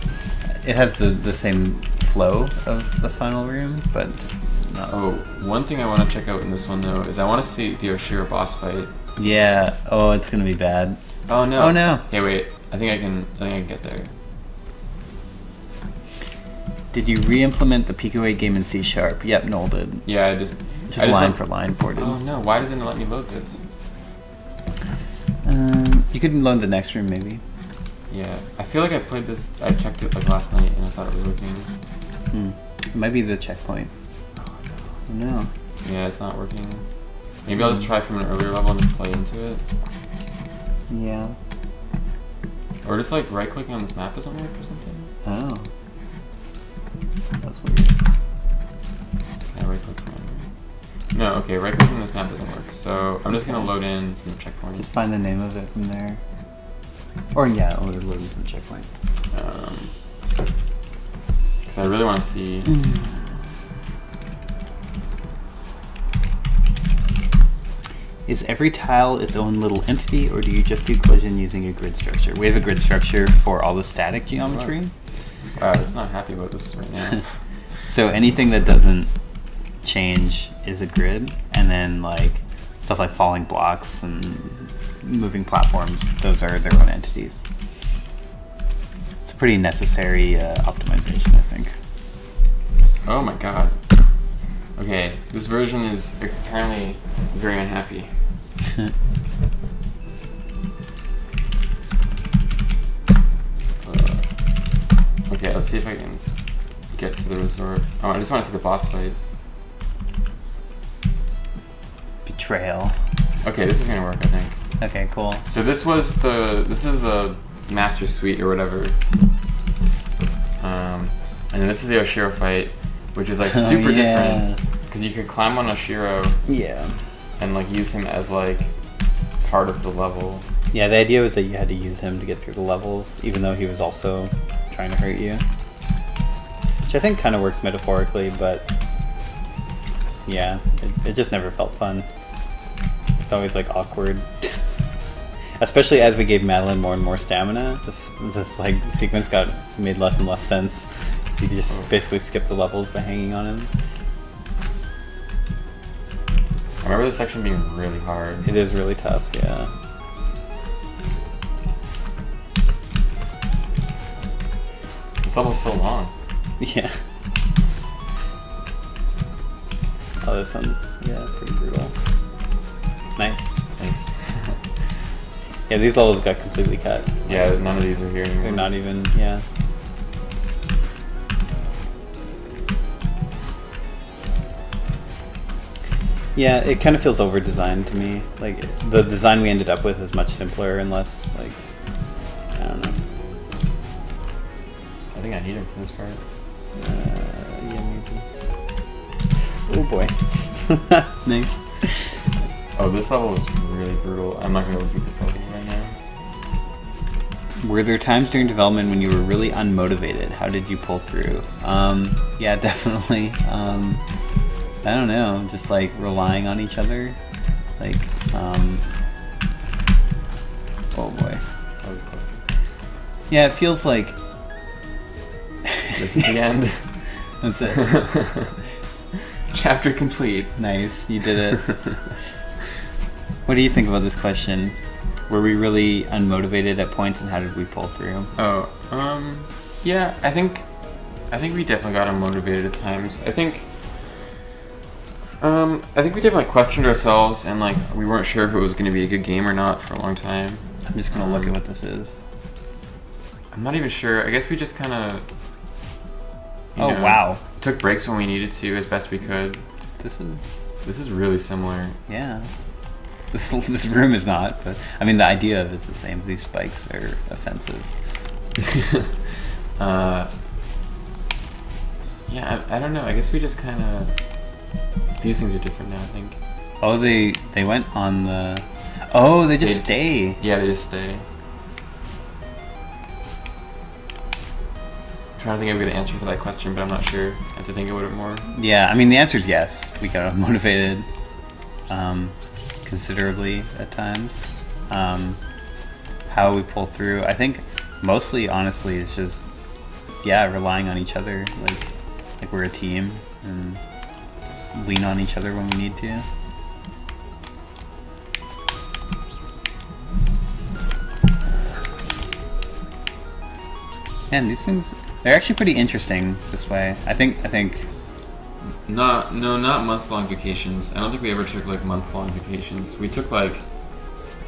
S4: It has the same flow of the final room, but just not.
S3: Oh, one thing I want to check out in this one though is I want to see the Oshiro boss fight.
S4: Yeah. Oh, it's gonna be bad.
S3: Oh no.
S4: Oh no.
S3: Hey, wait. I think I can get there.
S4: Did you re-implement the Pico 8 game in C#? Yep, Noel did.
S3: Yeah, I just
S4: Line
S3: went-
S4: for line ported.
S3: Oh no! Why doesn't it let me load this?
S4: You could load the next room maybe.
S3: Yeah, I feel like I played this. I checked it like last night and I thought it was working.
S4: It might be the checkpoint. Oh no.
S3: Yeah, it's not working. Maybe I'll just try from an earlier level and just play into it.
S4: Yeah.
S3: Or just like right clicking on this map doesn't work or something.
S4: Oh. That's weird.
S3: Can I right click from anywhere? No, okay, right clicking on this map map doesn't work. So I'm just gonna load in from the checkpoint.
S4: Just find the name of it from there. Or yeah, load in from the checkpoint.
S3: Because I really want to see.
S4: Is every tile its own little entity, or do you just do collision using a grid structure? We have a grid structure for all the static geometry.
S3: Wow, it's not happy about this right now.
S4: So anything that doesn't change is a grid, and then like stuff like falling blocks and moving platforms, those are their own entities. It's a pretty necessary optimization, I think.
S3: Oh my god. Okay, this version is apparently very unhappy. Okay, let's see if I can get to the resort. Oh, I just want to see the boss fight.
S4: Betrayal.
S3: Okay, this is gonna work, I think.
S4: Okay, cool.
S3: So this is the Master Suite or whatever. And then this is the Oshiro fight, which is like super different because you could climb on Oshiro.
S4: Yeah.
S3: And like use him as like part of the level.
S4: Yeah, the idea was that you had to use him to get through the levels, even though he was also trying to hurt you. Which I think kind of works metaphorically, but yeah, it just never felt fun. It's always like awkward. Especially as we gave Madeline more and more stamina, this like sequence made less and less sense. So you just basically skip the levels by hanging on him.
S3: I remember this section being really hard.
S4: It is really tough, yeah.
S3: This level's so long.
S4: Yeah. Oh, this one's, yeah, pretty brutal. Nice.
S3: Thanks.
S4: Yeah, these levels got completely cut.
S3: Yeah, none of these are here anymore.
S4: They're not even, yeah. Yeah, it kind of feels over-designed to me. Like, the design we ended up with is much simpler and less, like, I don't know.
S3: I think I need him for this part.
S4: Yeah, maybe. Oh boy. Nice.
S3: Oh, this level was really brutal. I'm not going to repeat this level right now.
S4: Were there times during development when you were really unmotivated? How did you pull through? Yeah, definitely. I don't know, just like relying on each other. Like, oh boy.
S3: That was close.
S4: Yeah, it feels like...
S3: This is the end.
S4: That's it.
S3: Chapter complete.
S4: Nice, you did it. What do you think about this question? Were we really unmotivated at points, and how did we pull through?
S3: Oh, yeah, I think we definitely got unmotivated at times. I think we definitely questioned ourselves, and like we weren't sure if it was going to be a good game or not for a long time.
S4: I'm just gonna look at what this is.
S3: I'm not even sure. I guess we just kind of.
S4: Oh wow!
S3: Took breaks when we needed to, as best we could. This is really similar.
S4: Yeah. This room is not, but I mean the idea of it's the same. These spikes are offensive.
S3: Yeah, I don't know. I guess we just kind of. These things are different now, I think.
S4: Oh, they went on the. Oh, they just stay.
S3: Yeah, they just stay. I'm trying to think of a good answer for that question, but I'm not sure. I have to think about it more.
S4: Yeah, I mean the answer is yes. We got motivated considerably at times. How we pull through, I think mostly, honestly, it's just relying on each other. Like we're a team and just lean on each other when we need to. And these things, they're actually pretty interesting this way. I think.
S3: Not month-long vacations. I don't think we ever took like month-long vacations. We took like,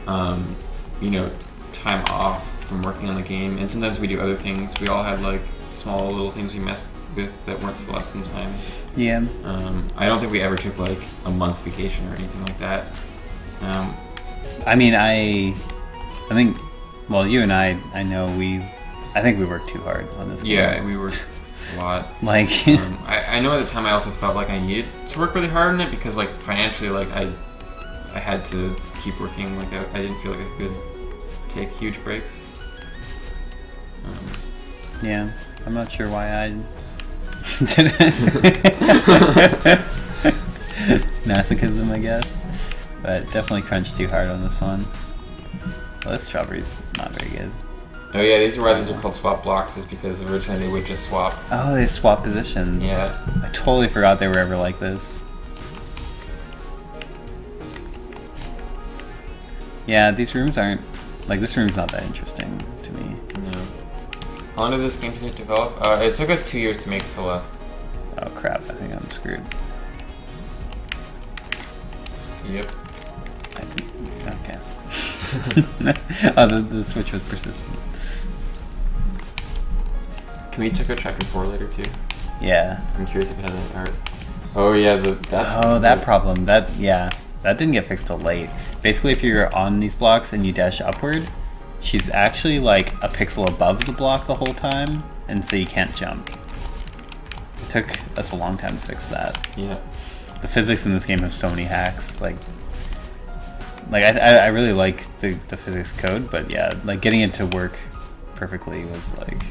S3: time off from working on the game, and sometimes we do other things. We all had like small little things we messed with that weren't Celeste sometimes.
S4: Yeah.
S3: I don't think we ever took like a month vacation or anything like that.
S4: I mean, I think, well, you and I know I think we worked too hard on this game.
S3: Yeah, we worked a lot.
S4: Like,
S3: I know at the time I also felt like I needed to work really hard on it because like financially, like I I had to keep working. Like I didn't feel like I could take huge breaks.
S4: Yeah, I'm not sure why I didn't. Masochism, I guess. But definitely crunched too hard on this one. Well, this strawberry's not very good.
S3: Oh yeah, these are why these are called swap blocks, is because originally they would just swap.
S4: Oh, they swap positions.
S3: Yeah.
S4: I totally forgot they were ever like this. Yeah, these rooms aren't... Like, this room's not that interesting to me.
S3: No. How long did this game take to develop? It took us 2 years to make Celeste.
S4: Oh crap, I think I'm screwed.
S3: Yep.
S4: I think... Okay. Oh, the switch was persistent.
S3: Can we check out chapter 4 later too?
S4: Yeah.
S3: I'm curious if it has any art. Oh yeah, that's...
S4: Oh, that problem. That didn't get fixed till late. Basically, if you're on these blocks and you dash upward, she's actually like a pixel above the block the whole time, and so you can't jump. It took us a long time to fix that.
S3: Yeah.
S4: The physics in this game have so many hacks. Like I really like the physics code, but yeah, like getting it to work perfectly was like,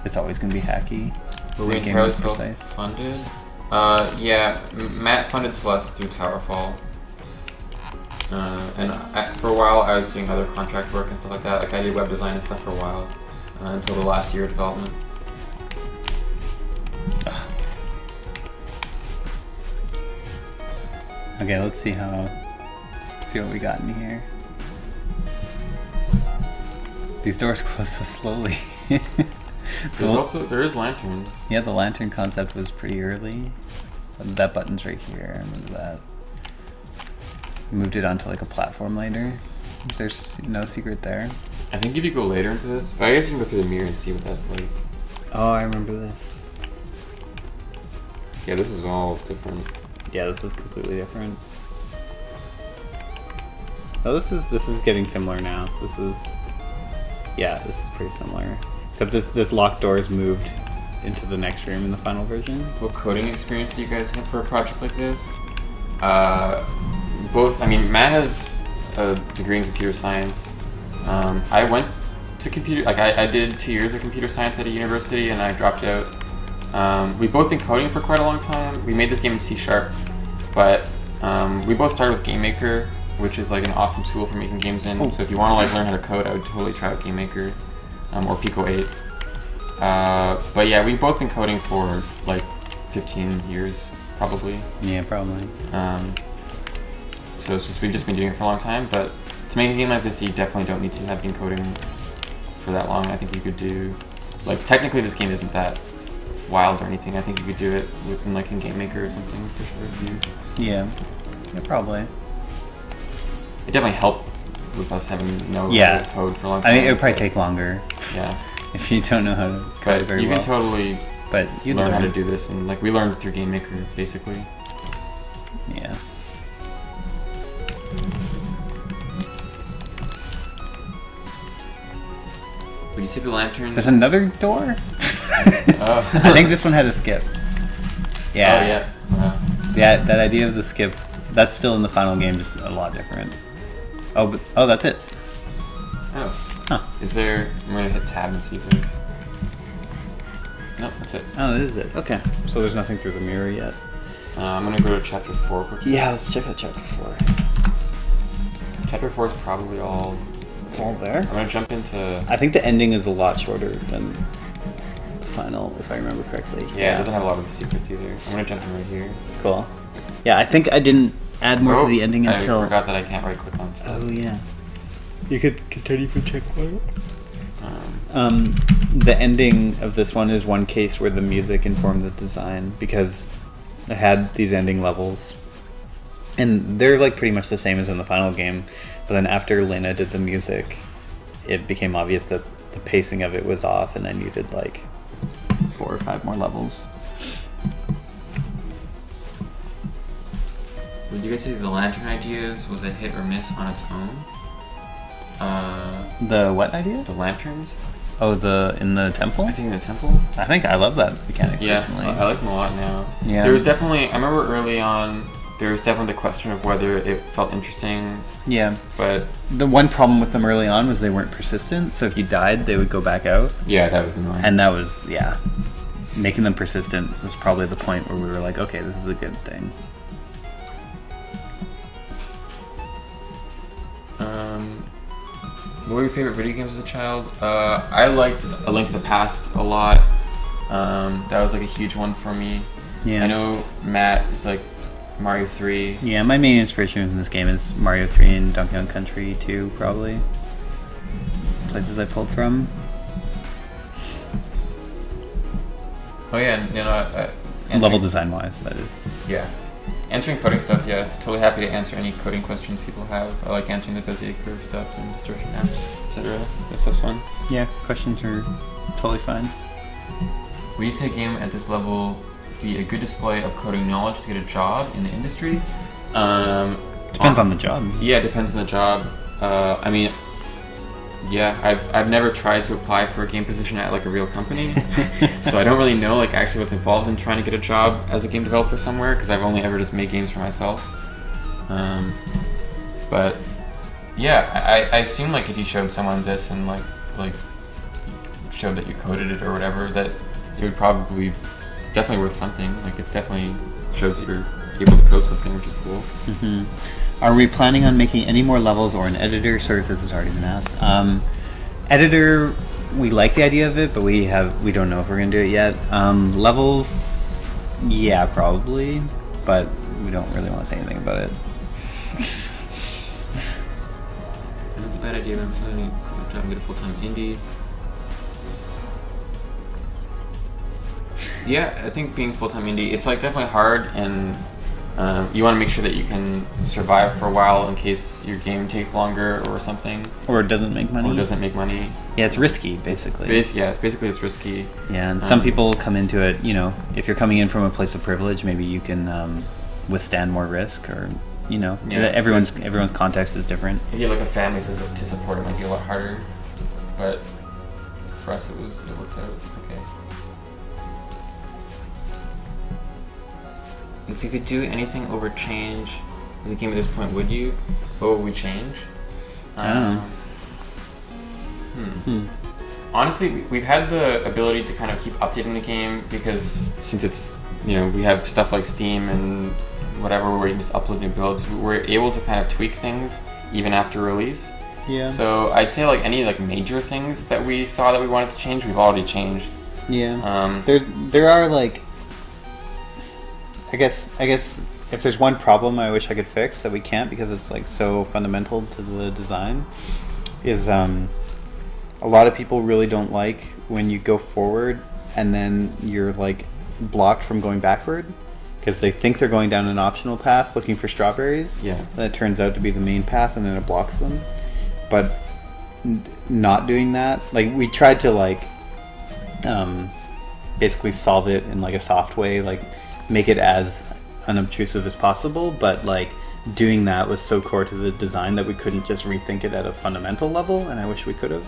S4: it's always gonna be hacky.
S3: Were we entirely self-funded? Yeah, Matt funded Celeste through Towerfall. For a while I was doing other contract work and stuff like that. Like I did web design and stuff for a while, until the last year of development.
S4: Okay, let's see what we got in here. These doors close so slowly.
S3: There is lanterns.
S4: Yeah, the lantern concept was pretty early. That button's right here. I remember that. Moved it onto like a platform later. There's no secret there.
S3: I think if you go later into this, I guess you can go through the mirror and see what that's like.
S4: Oh, I remember this.
S3: Yeah, this is all different.
S4: Yeah, this is completely different. Oh, this is getting similar now. This is pretty similar. Except this locked door is moved into the next room in the final version.
S3: What coding experience do you guys have for a project like this? Both. I mean, Matt has a degree in computer science. I went to computer. Like I did 2 years of computer science at a university, and I dropped out. We've both been coding for quite a long time. We made this game in C#, but we both started with GameMaker, which is like an awesome tool for making games in. Oh. So if you want to like learn how to code, I would totally try out GameMaker, or Pico 8. But yeah, we've both been coding for like 15 years, probably.
S4: Yeah, probably.
S3: So it's just we've just been doing it for a long time. But to make a game like this, you definitely don't need to have been coding for that long. I think you could do, like, technically this game isn't that wild or anything. I think you could do it in like in GameMaker or something for sure.
S4: Yeah, probably.
S3: It definitely helped with us having no code for a long time.
S4: I mean, it would probably take longer.
S3: Yeah.
S4: If you don't know how to code very well.
S3: You can totally
S4: you
S3: learn how to do this, and like we learned through GameMaker, basically.
S4: Yeah.
S3: When you see the lantern...
S4: There's another door?
S3: Oh.
S4: I think this one had a skip. Yeah.
S3: Oh, yeah. Wow.
S4: Yeah, that idea of the skip, that's still in the final game, just a lot different. Oh, that's it.
S3: Oh.
S4: Huh.
S3: Is there... I'm going to hit tab and see if there's... Nope, that's it.
S4: Oh, this is it. Okay. So there's nothing through the mirror yet.
S3: I'm going to go to chapter 4 quickly.
S4: Yeah, let's check out chapter 4.
S3: Chapter 4 is probably all...
S4: It's all there?
S3: I'm going to jump into...
S4: I think the ending is a lot shorter than the final, if I remember correctly.
S3: Yeah, it doesn't have a lot of the secrets either. I'm going to jump in right here.
S4: Cool. Yeah, I think I didn't add more to the ending until...
S3: I forgot that I can't right-click on stuff.
S4: Oh, yeah. You could continue for checkpoint. The ending of this one is one case where the music informed the design, because it had these ending levels. And they're like pretty much the same as in the final game. But then after Lena did the music, it became obvious that the pacing of it was off and I needed like 4 or 5 more levels.
S3: Would you guys say the lantern ideas was a hit or miss on its own?
S4: The what idea?
S3: The lanterns?
S4: Oh, in the temple?
S3: I think in the temple.
S4: I think I love that mechanic
S3: yeah,
S4: personally.
S3: I like them a lot now.
S4: Yeah.
S3: There was definitely, I remember early on, there was definitely the question of whether it felt interesting.
S4: Yeah.
S3: But
S4: the one problem with them early on was they weren't persistent. So if you died, they would go back out.
S3: yeah, that was annoying.
S4: And that was, yeah. Making them persistent was probably the point where we were like, okay, this is a good thing.
S3: What were your favorite video games as a child? I liked A Link to the Past a lot. That was like a huge one for me.
S4: Yeah.
S3: I know Matt is like Mario 3.
S4: Yeah, my main inspiration in this game is Mario 3 and Donkey Kong Country 2, probably. Places I pulled from.
S3: Oh yeah, and, you know,
S4: Level design-wise, that is.
S3: Yeah. Answering coding stuff, yeah. Totally happy to answer any coding questions people have. I like answering the Bezier curve stuff and distortion apps, etc. That stuff's fun.
S4: Yeah, questions are totally fine.
S3: Would you say a game at this level be a good display of coding knowledge to get a job in the industry?
S4: Depends on the job.
S3: Yeah, it depends on the job. I mean, yeah, I've never tried to apply for a game position at like a real company, so I don't really know like actually what's involved in trying to get a job as a game developer somewhere, because I've only ever just made games for myself. But yeah, I assume like if you showed someone this and like showed that you coded it or whatever, that it would probably, it's definitely worth something. Like it's definitely shows that you're able to code something, which is cool.
S4: Mm-hmm. Are we planning on making any more levels or an editor? Sorry if this has already been asked. Editor, we like the idea of it, but we don't know if we're gonna do it yet. Levels, yeah, probably, but we don't really want to say anything about it.
S3: And it's a bad idea, but I'm planning to try and get a full-time indie. Yeah, I think being full-time indie, it's like definitely hard, and you want to make sure that you can survive for a while in case your game takes longer or something.
S4: Or it doesn't make money.
S3: Or doesn't make money.
S4: Yeah, it's risky, basically.
S3: Yeah, it's risky.
S4: Yeah, and some people come into it, you know, if you're coming in from a place of privilege, maybe you can withstand more risk, or, you know,
S3: yeah,
S4: everyone's context is different.
S3: If you have like a family to support, it might be a lot harder. But for us, it worked out okay. If you could do anything over change in the game at this point, would you? What would we change?
S4: I don't know.
S3: Honestly, we've had the ability to kind of keep updating the game, because since it's, you know, we have stuff like Steam and whatever where you can just upload new builds, we're able to kind of tweak things even after release.
S4: Yeah.
S3: So I'd say like any like major things that we saw that we wanted to change, we've already changed.
S4: Yeah. There are like, I guess if there's one problem I wish I could fix that we can't because it's like so fundamental to the design, is a lot of people really don't like when you go forward and then you're like blocked from going backward, because they think they're going down an optional path looking for strawberries.
S3: Yeah.
S4: That turns out to be the main path, and then it blocks them. But not doing that, like we tried to like basically solve it in like a soft way, like make it as unobtrusive as possible, but like doing that was so core to the design that we couldn't just rethink it at a fundamental level, and I wish we could have.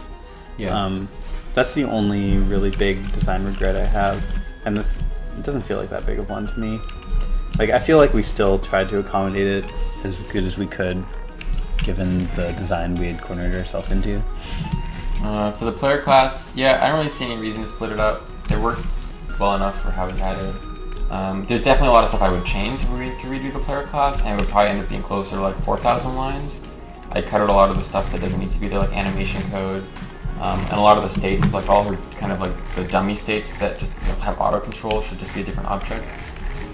S3: Yeah.
S4: That's the only really big design regret I have, and it doesn't feel like that big of one to me. Like I feel like we still tried to accommodate it as good as we could, given the design we had cornered ourselves into.
S3: For the player class, yeah, I don't really see any reason to split it up. It worked well enough for how we had it. There's definitely a lot of stuff I would change to redo the player class, and it would probably end up being closer to like 4,000 lines. I cut out a lot of the stuff that doesn't need to be there, like animation code, and a lot of the states, like all the kind of like the dummy states that just have auto control should just be a different object.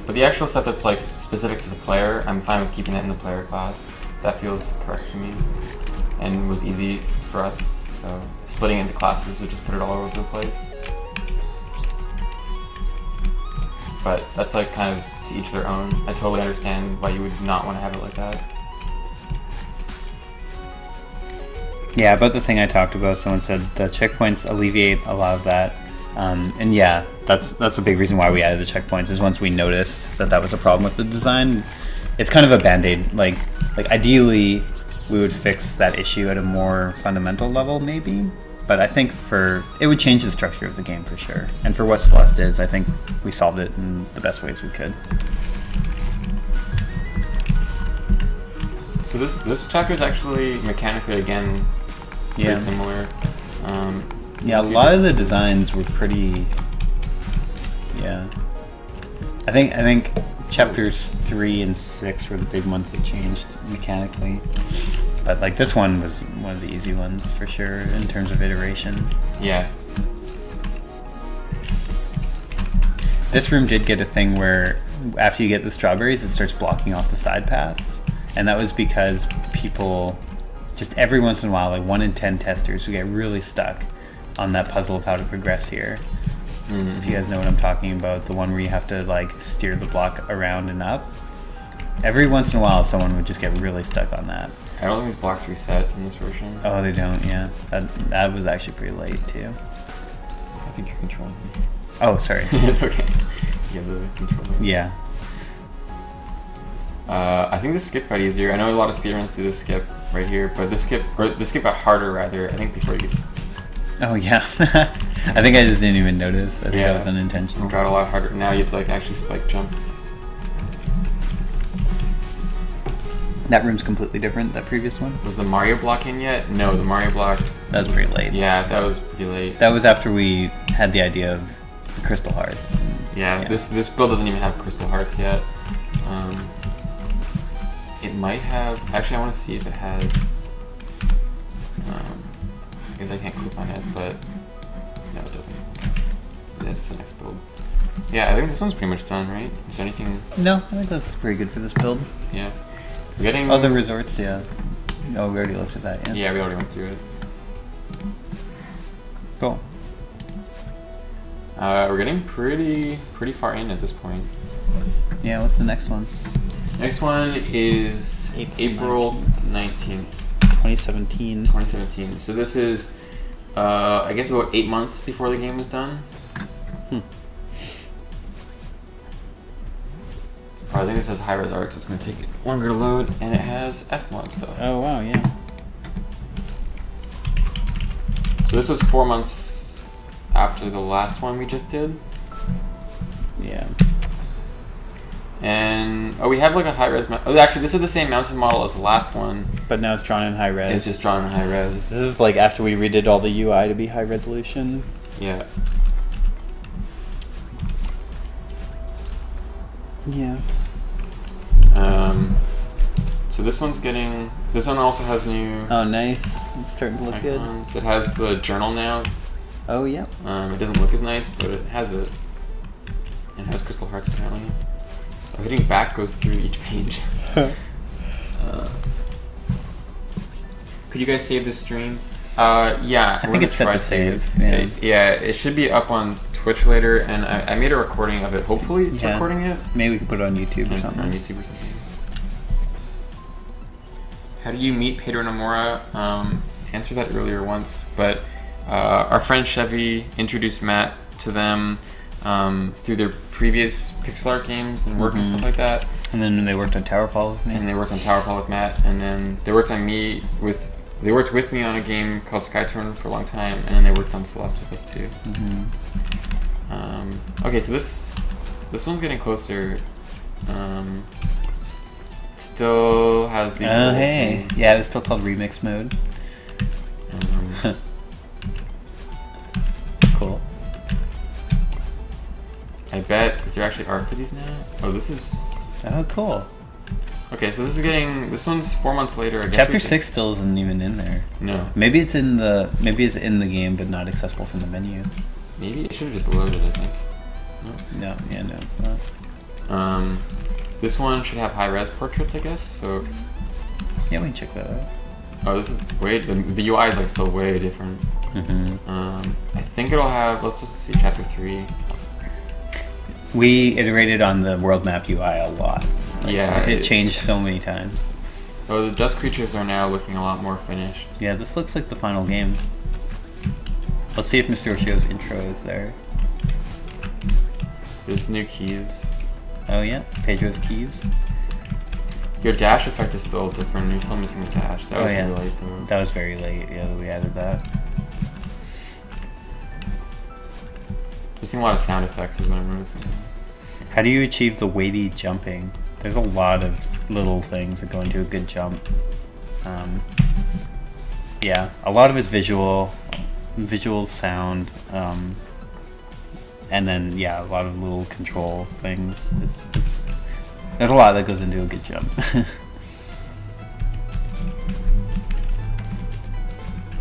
S3: But the actual stuff that's like specific to the player, I'm fine with keeping that in the player class. That feels correct to me, and was easy for us. So splitting into classes would just put it all over the place. But that's like kind of to each their own. I totally understand why you would not want to have it like that.
S4: Yeah, about the thing I talked about, someone said the checkpoints alleviate a lot of that. And yeah, that's a big reason why we added the checkpoints, is once we noticed that was a problem with the design. It's kind of a band-aid. Like ideally, we would fix that issue at a more fundamental level, maybe. But I think it would change the structure of the game for sure. And for what Celeste is, I think we solved it in the best ways we could.
S3: So this chapter is actually mechanically again pretty similar.
S4: Yeah, a lot of the designs were pretty. Yeah, I think chapters 3 and 6 were the big ones that changed mechanically. But like this one was one of the easy ones for sure in terms of iteration.
S3: Yeah.
S4: This room did get a thing where after you get the strawberries, it starts blocking off the side paths, and that was because people, just every once in a while, like 1 in 10 testers who get really stuck on that puzzle of how to progress here. If you guys know what I'm talking about, the one where you have to like steer the block around and up. Every once in a while, someone would just get really stuck on that.
S3: I don't think these blocks reset in this version.
S4: Oh, they don't. Yeah, that was actually pretty late too.
S3: I think you're controlling me.
S4: Oh, sorry.
S3: It's okay. You have the controller.
S4: Yeah.
S3: I think this skip got easier. I know a lot of speedruns do this skip right here, but this skip got harder rather. I think before you get.
S4: Oh yeah. I think I just didn't even notice. I think that was unintentional.
S3: It got a lot harder. Now you have to like actually spike jump.
S4: That room's completely different, that previous one?
S3: Was the Mario block in yet? No, the Mario block...
S4: That was pretty late.
S3: Yeah, that was pretty late.
S4: That was after we had the idea of the Crystal Hearts.
S3: Yeah, this build doesn't even have Crystal Hearts yet. It might have... Actually, I want to see if it has... I guess I can't click on it, but... No, it doesn't. That's the next build. Yeah, I think this one's pretty much done, right? Is there anything...
S4: No, I think that's pretty good for this build.
S3: Yeah. We're getting...
S4: Oh, the resorts, yeah. Oh, we already looked at that, yeah.
S3: Yeah, we already went through it.
S4: Cool.
S3: We're getting pretty far in at this point.
S4: Yeah, what's the next one?
S3: Next one is April 19th.
S4: 2017.
S3: 2017. So this is, I guess about 8 months before the game was done. I think this has high-res art, so it's going to take longer to load, and it has F-mod stuff.
S4: Oh, wow, yeah.
S3: So this was 4 months after the last one we just did.
S4: Yeah.
S3: And, oh, we have like a high-res... Oh, actually, this is the same mountain model as the last one.
S4: But now it's drawn in high res.
S3: It's just drawn in high-res.
S4: This is like after we redid all the UI to be high resolution.
S3: Yeah.
S4: Yeah.
S3: So this one's getting... This one also has new...
S4: Oh, nice. It's starting to look
S3: icons. It has the journal now.
S4: Oh, yeah.
S3: It doesn't look as nice, but it has it. It has Crystal Hearts apparently. Hitting back goes through each page. Could you guys save this stream? Yeah.
S4: I think it's set to save.
S3: Yeah. Yeah, it should be up on Twitch later, and I made a recording of it. Hopefully it's recording it.
S4: Maybe we could put it on YouTube or something.
S3: On YouTube or something. How do you meet Pedro Nomura? Answered that earlier once, but our friend Chevy introduced Matt to them through their previous pixel art games and work and stuff like that.
S4: And then they worked on Towerfall with me.
S3: And they worked on Towerfall with Matt, and then they worked on me with... They worked with me on a game called Skyturn for a long time, and then they worked on Celeste with us too. Okay, so this one's getting closer. Still has these.
S4: Oh hey, things. Yeah, it's still called Remix Mode. Cool.
S3: I bet. Is there actually art for these now? Oh, this is.
S4: Oh, cool.
S3: Okay, so this is getting. This one's 4 months later. I guess
S4: Chapter 6 still isn't even in there.
S3: No.
S4: Maybe it's in the. Maybe it's in the game, but not accessible from the menu.
S3: Maybe it should have just loaded. I think.
S4: No. Yeah, no, it's not.
S3: This one should have high-res portraits, I guess. So.
S4: Yeah, we can check that out.
S3: Oh, this is way. The UI is like still way different. I think it'll have. Let's just see chapter 3.
S4: We iterated on the world map UI a lot. Like,
S3: yeah,
S4: it changed so many times.
S3: Oh, the dust creatures are now looking a lot more finished.
S4: Yeah, this looks like the final game. Let's see if Mr. Oshio's intro is there.
S3: There's new keys.
S4: Oh yeah, Pedro's keys.
S3: Your dash effect is still different. You're still missing the dash. That was really late though.
S4: That was very late. Yeah, that we added that.
S3: Missing a lot of sound effects is what I'm noticing.
S4: How do you achieve the weighty jumping? There's a lot of little things that go into a good jump. Yeah, a lot of it's visual, sound, and then yeah, a lot of little control things. It's there's a lot that goes into a good jump.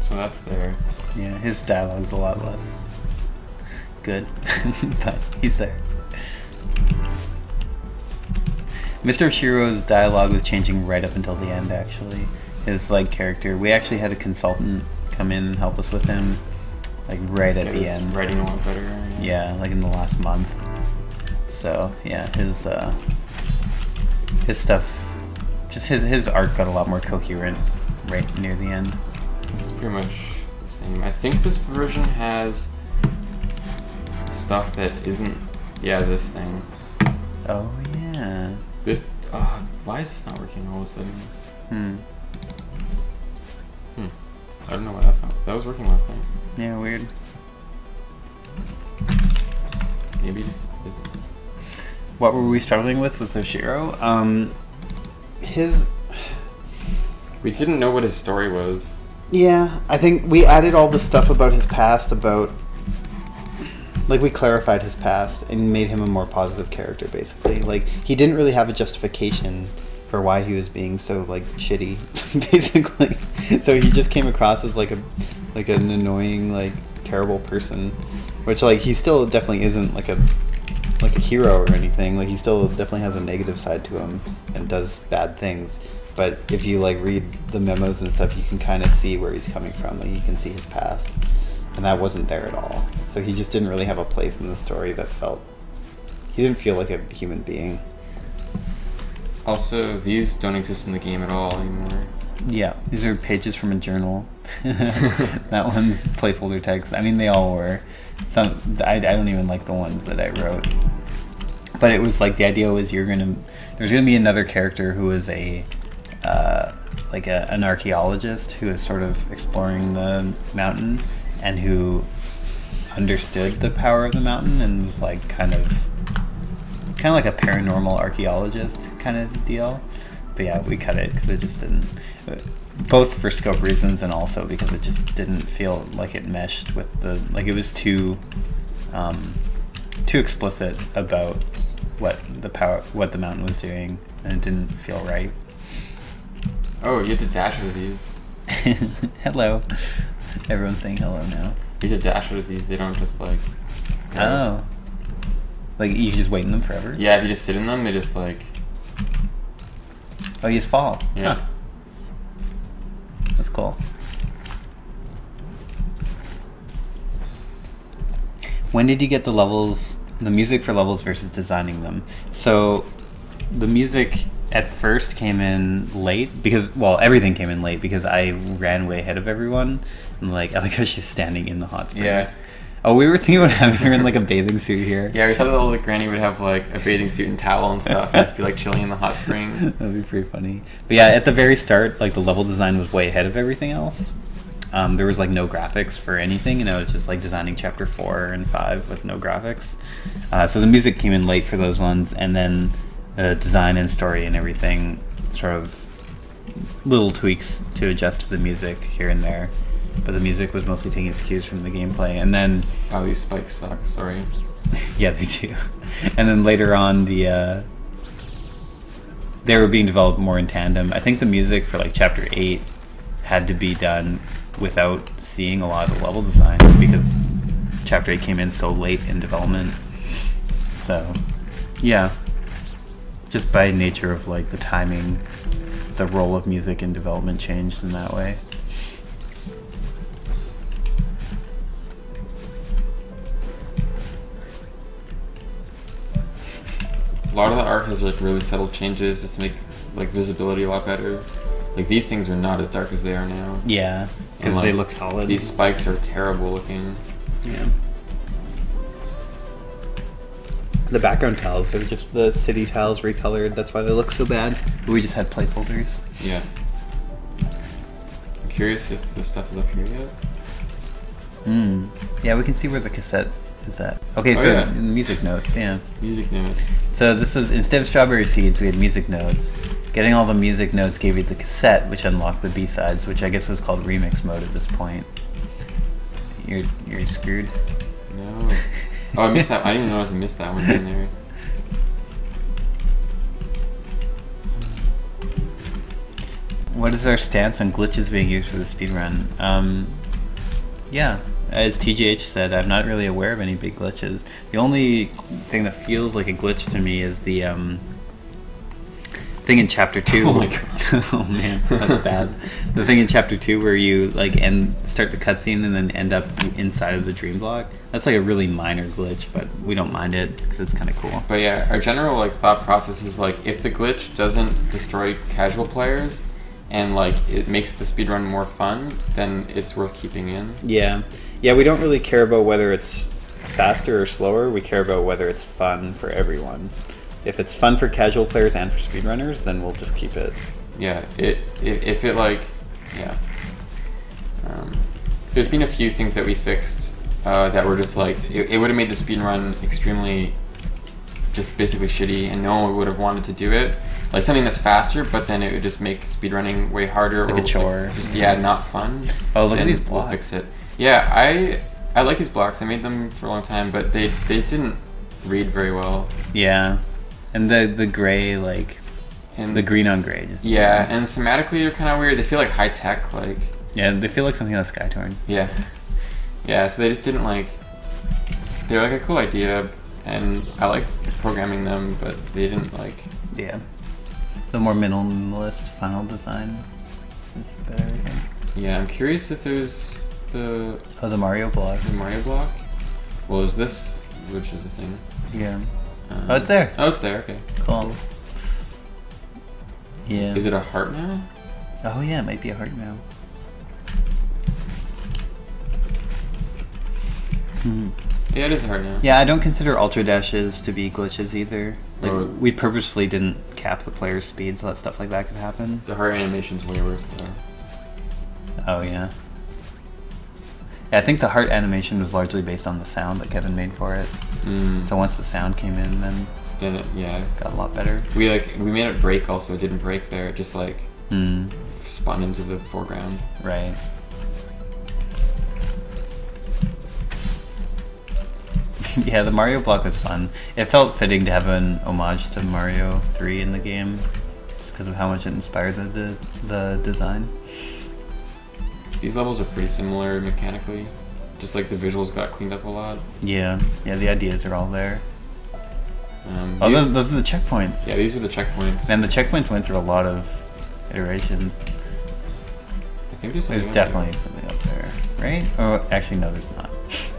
S3: So that's there.
S4: Yeah, his dialogue's a lot less good, but he's there. Mr. Shiro's dialogue was changing right up until the end, actually. His like character, we actually had a consultant come in and help us with him, like right at the end.
S3: Writing a lot better.
S4: Yeah, like in the last month. So yeah, his stuff, just his art got a lot more coherent right near the end.
S3: This is pretty much the same. I think this version has stuff that isn't. Yeah, this thing.
S4: Oh yeah.
S3: This. Why is this not working all of a sudden? I don't know why that's not. That was working last night.
S4: Yeah, weird.
S3: Maybe just isn't.
S4: What were we struggling with Oshiro?
S3: We didn't know what his story was.
S5: Yeah, I think we added all the stuff about his past, like we clarified his past and made him a more positive character, basically. Like, he didn't really have a justification for why he was being so, like, shitty, basically. So he just came across as, like, an annoying, like, terrible person. Which, like, he still definitely isn't, like a hero or anything. Like, he still definitely has a negative side to him and does bad things. But if you, like, read the memos and stuff, you can kind of see where he's coming from. Like, you can see his past. And that wasn't there at all. So he just didn't really have a place in the story that felt... He didn't feel like a human being.
S3: Also, these don't exist in the game at all anymore.
S4: Yeah, these are pages from a journal. That one's placeholder text. I mean, they all were. Some I don't even like the ones that I wrote. But it was like the idea was there's gonna be another character who is an archaeologist who is sort of exploring the mountain and who understood the power of the mountain and was like kind of like a paranormal archaeologist kind of deal. But yeah, we cut it because it just didn't, both for scope reasons and also because it just didn't feel like it meshed with it was too explicit about what the mountain was doing, and it didn't feel right.
S3: Oh, you have to dash out of these.
S4: Hello. Everyone's saying hello now.
S3: You have to dash out of these. They don't just like.
S4: Oh. Like you can just wait in them forever?
S3: Yeah, if you just sit in them, they just like.
S4: Oh, you just fall.
S3: Yeah.
S4: Huh. That's cool. When did you get the music for levels versus designing them? So, the music at first came in late because, well, everything came in late because I ran way ahead of everyone. And I like how she's standing in the hot spring.
S3: Yeah.
S4: Oh, we were thinking about having her in like a bathing suit here.
S3: Yeah, we thought that like Granny would have like a bathing suit and towel and stuff and just be like chilling in the hot spring.
S4: That'd be pretty funny. But yeah, at the very start, like the level design was way ahead of everything else. There was like no graphics for anything, and I was just like designing chapter 4 and 5 with no graphics. So the music came in late for those ones, and then design and story and everything, sort of little tweaks to adjust to the music here and there. But the music was mostly taking its cues from the gameplay, and then
S3: Oh, these spikes suck. Sorry.
S4: yeah, they do. And then later on, they were being developed more in tandem. I think the music for like chapter 8 had to be done without seeing a lot of the level design because chapter 8 came in so late in development. So yeah, just by nature of like the timing, the role of music in development changed in that way.
S3: A lot of the art has like really subtle changes just to make like visibility a lot better. Like these things are not as dark as they are now.
S4: Yeah, because
S3: And, like,
S4: they look solid.
S3: These spikes are terrible looking.
S4: Yeah.
S5: The background tiles are just the city tiles recolored. That's why they look so bad.
S4: We just had placeholders.
S3: Yeah. I'm curious if this stuff is up here yet.
S4: Yeah, we can see where the cassette is at. Okay,
S3: Oh,
S4: so
S3: yeah.
S4: music notes, yeah.
S3: Music notes.
S4: So this was, instead of strawberry seeds, we had music notes. Getting all the music notes gave you the cassette, which unlocked the B-sides, which I guess was called remix mode at this point. You're screwed.
S3: No. Oh, I missed that. I didn't even notice I missed that one in there.
S4: What is our stance on glitches being used for the speedrun? Yeah, as TGH said, I'm not really aware of any big glitches. The only thing that feels like a glitch to me is the thing in chapter 2.
S3: Oh my god.
S4: Oh man, that's bad. The thing in chapter 2 where you like start the cutscene and then end up inside of the dream block. That's like a really minor glitch, but we don't mind it because it's kind of cool.
S3: But yeah, our general like thought process is like if the glitch doesn't destroy casual players and like it makes the speedrun more fun, then it's worth keeping in.
S5: Yeah, we don't really care about whether it's faster or slower. We care about whether it's fun for everyone. If it's fun for casual players and for speedrunners, then we'll just keep it.
S3: Yeah, if it like, yeah. There's been a few things that we fixed that were just like, it would have made the speedrun extremely, just basically shitty, and no one would have wanted to do it. Like something that's faster, but then it would just make speedrunning way harder.
S4: Like
S3: or
S4: a chore.
S3: Like just, yeah, not fun.
S4: Oh, look at
S3: Then
S4: these
S3: we'll
S4: blocks.
S3: fix it. Yeah, I like these blocks. I made them for a long time, but they just didn't read very well.
S4: Yeah, and the gray, like,
S3: And
S4: the green on gray. Just
S3: yeah, and thematically they're kind of weird. They feel like high tech, like.
S4: Yeah, they feel like something on Skytorn.
S3: Yeah. Yeah, so they just didn't like. They're like a cool idea, and I like programming them, but they didn't like.
S4: Yeah. The more minimalist final design is better, I think.
S3: Yeah, I'm curious if there's the
S4: Oh, the Mario block.
S3: Mario block. Well, there's this, which is a thing.
S4: Yeah. Oh, it's there.
S3: Oh, it's there. Okay.
S4: Cool. Yeah.
S3: Is it a heart now?
S4: Oh yeah, it might be a heart now. Hmm.
S3: Yeah, it is a heart now.
S4: Yeah, I don't consider ultra dashes to be glitches either. Like,
S3: Oh.
S4: we purposefully didn't cap the player's speed so that stuff like that could happen.
S3: The heart animation's way worse though.
S4: Oh yeah. Yeah, I think the heart animation was largely based on the sound that Kevin made for it. So once the sound came in, then
S3: Then yeah,
S4: it got a lot better.
S3: we made it break also. It didn't break there. It just like
S4: Hmm.
S3: spun into the foreground.
S4: Right. Yeah, the Mario block was fun. It felt fitting to have an homage to Mario 3 in the game, just because of how much it inspired the design.
S3: These levels are pretty similar mechanically. Just like the visuals got cleaned up a lot.
S4: Yeah, the ideas are all there. Oh,
S3: These-
S4: those are the checkpoints.
S3: Yeah, these are the checkpoints.
S4: And the checkpoints went through a lot of iterations.
S3: I think there's something
S4: There's
S3: up
S4: definitely something up there, right? Oh, actually, no, there's not.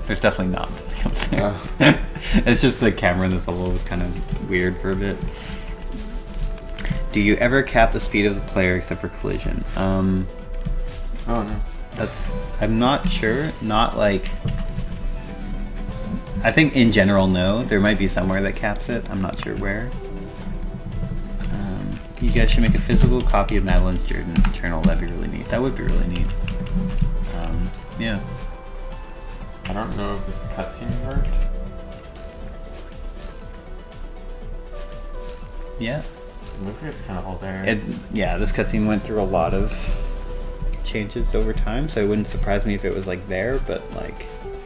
S4: There's definitely not something up there.
S3: Oh.
S4: It's just the camera in this level was kind of weird for a bit. Do you ever cap the speed of the player except for collision?
S3: Oh no.
S4: I'm not sure. Not like. I think in general, no. There might be somewhere that caps it. I'm not sure where. You guys should make a physical copy of Madeline's journal. That'd be really neat. That would be really neat. Yeah.
S3: I don't know if this cutscene worked.
S4: Yeah.
S3: It looks like it's kind of all there.
S5: Yeah, this cutscene went through a lot of changes over time, so it wouldn't surprise me if it was like there, but like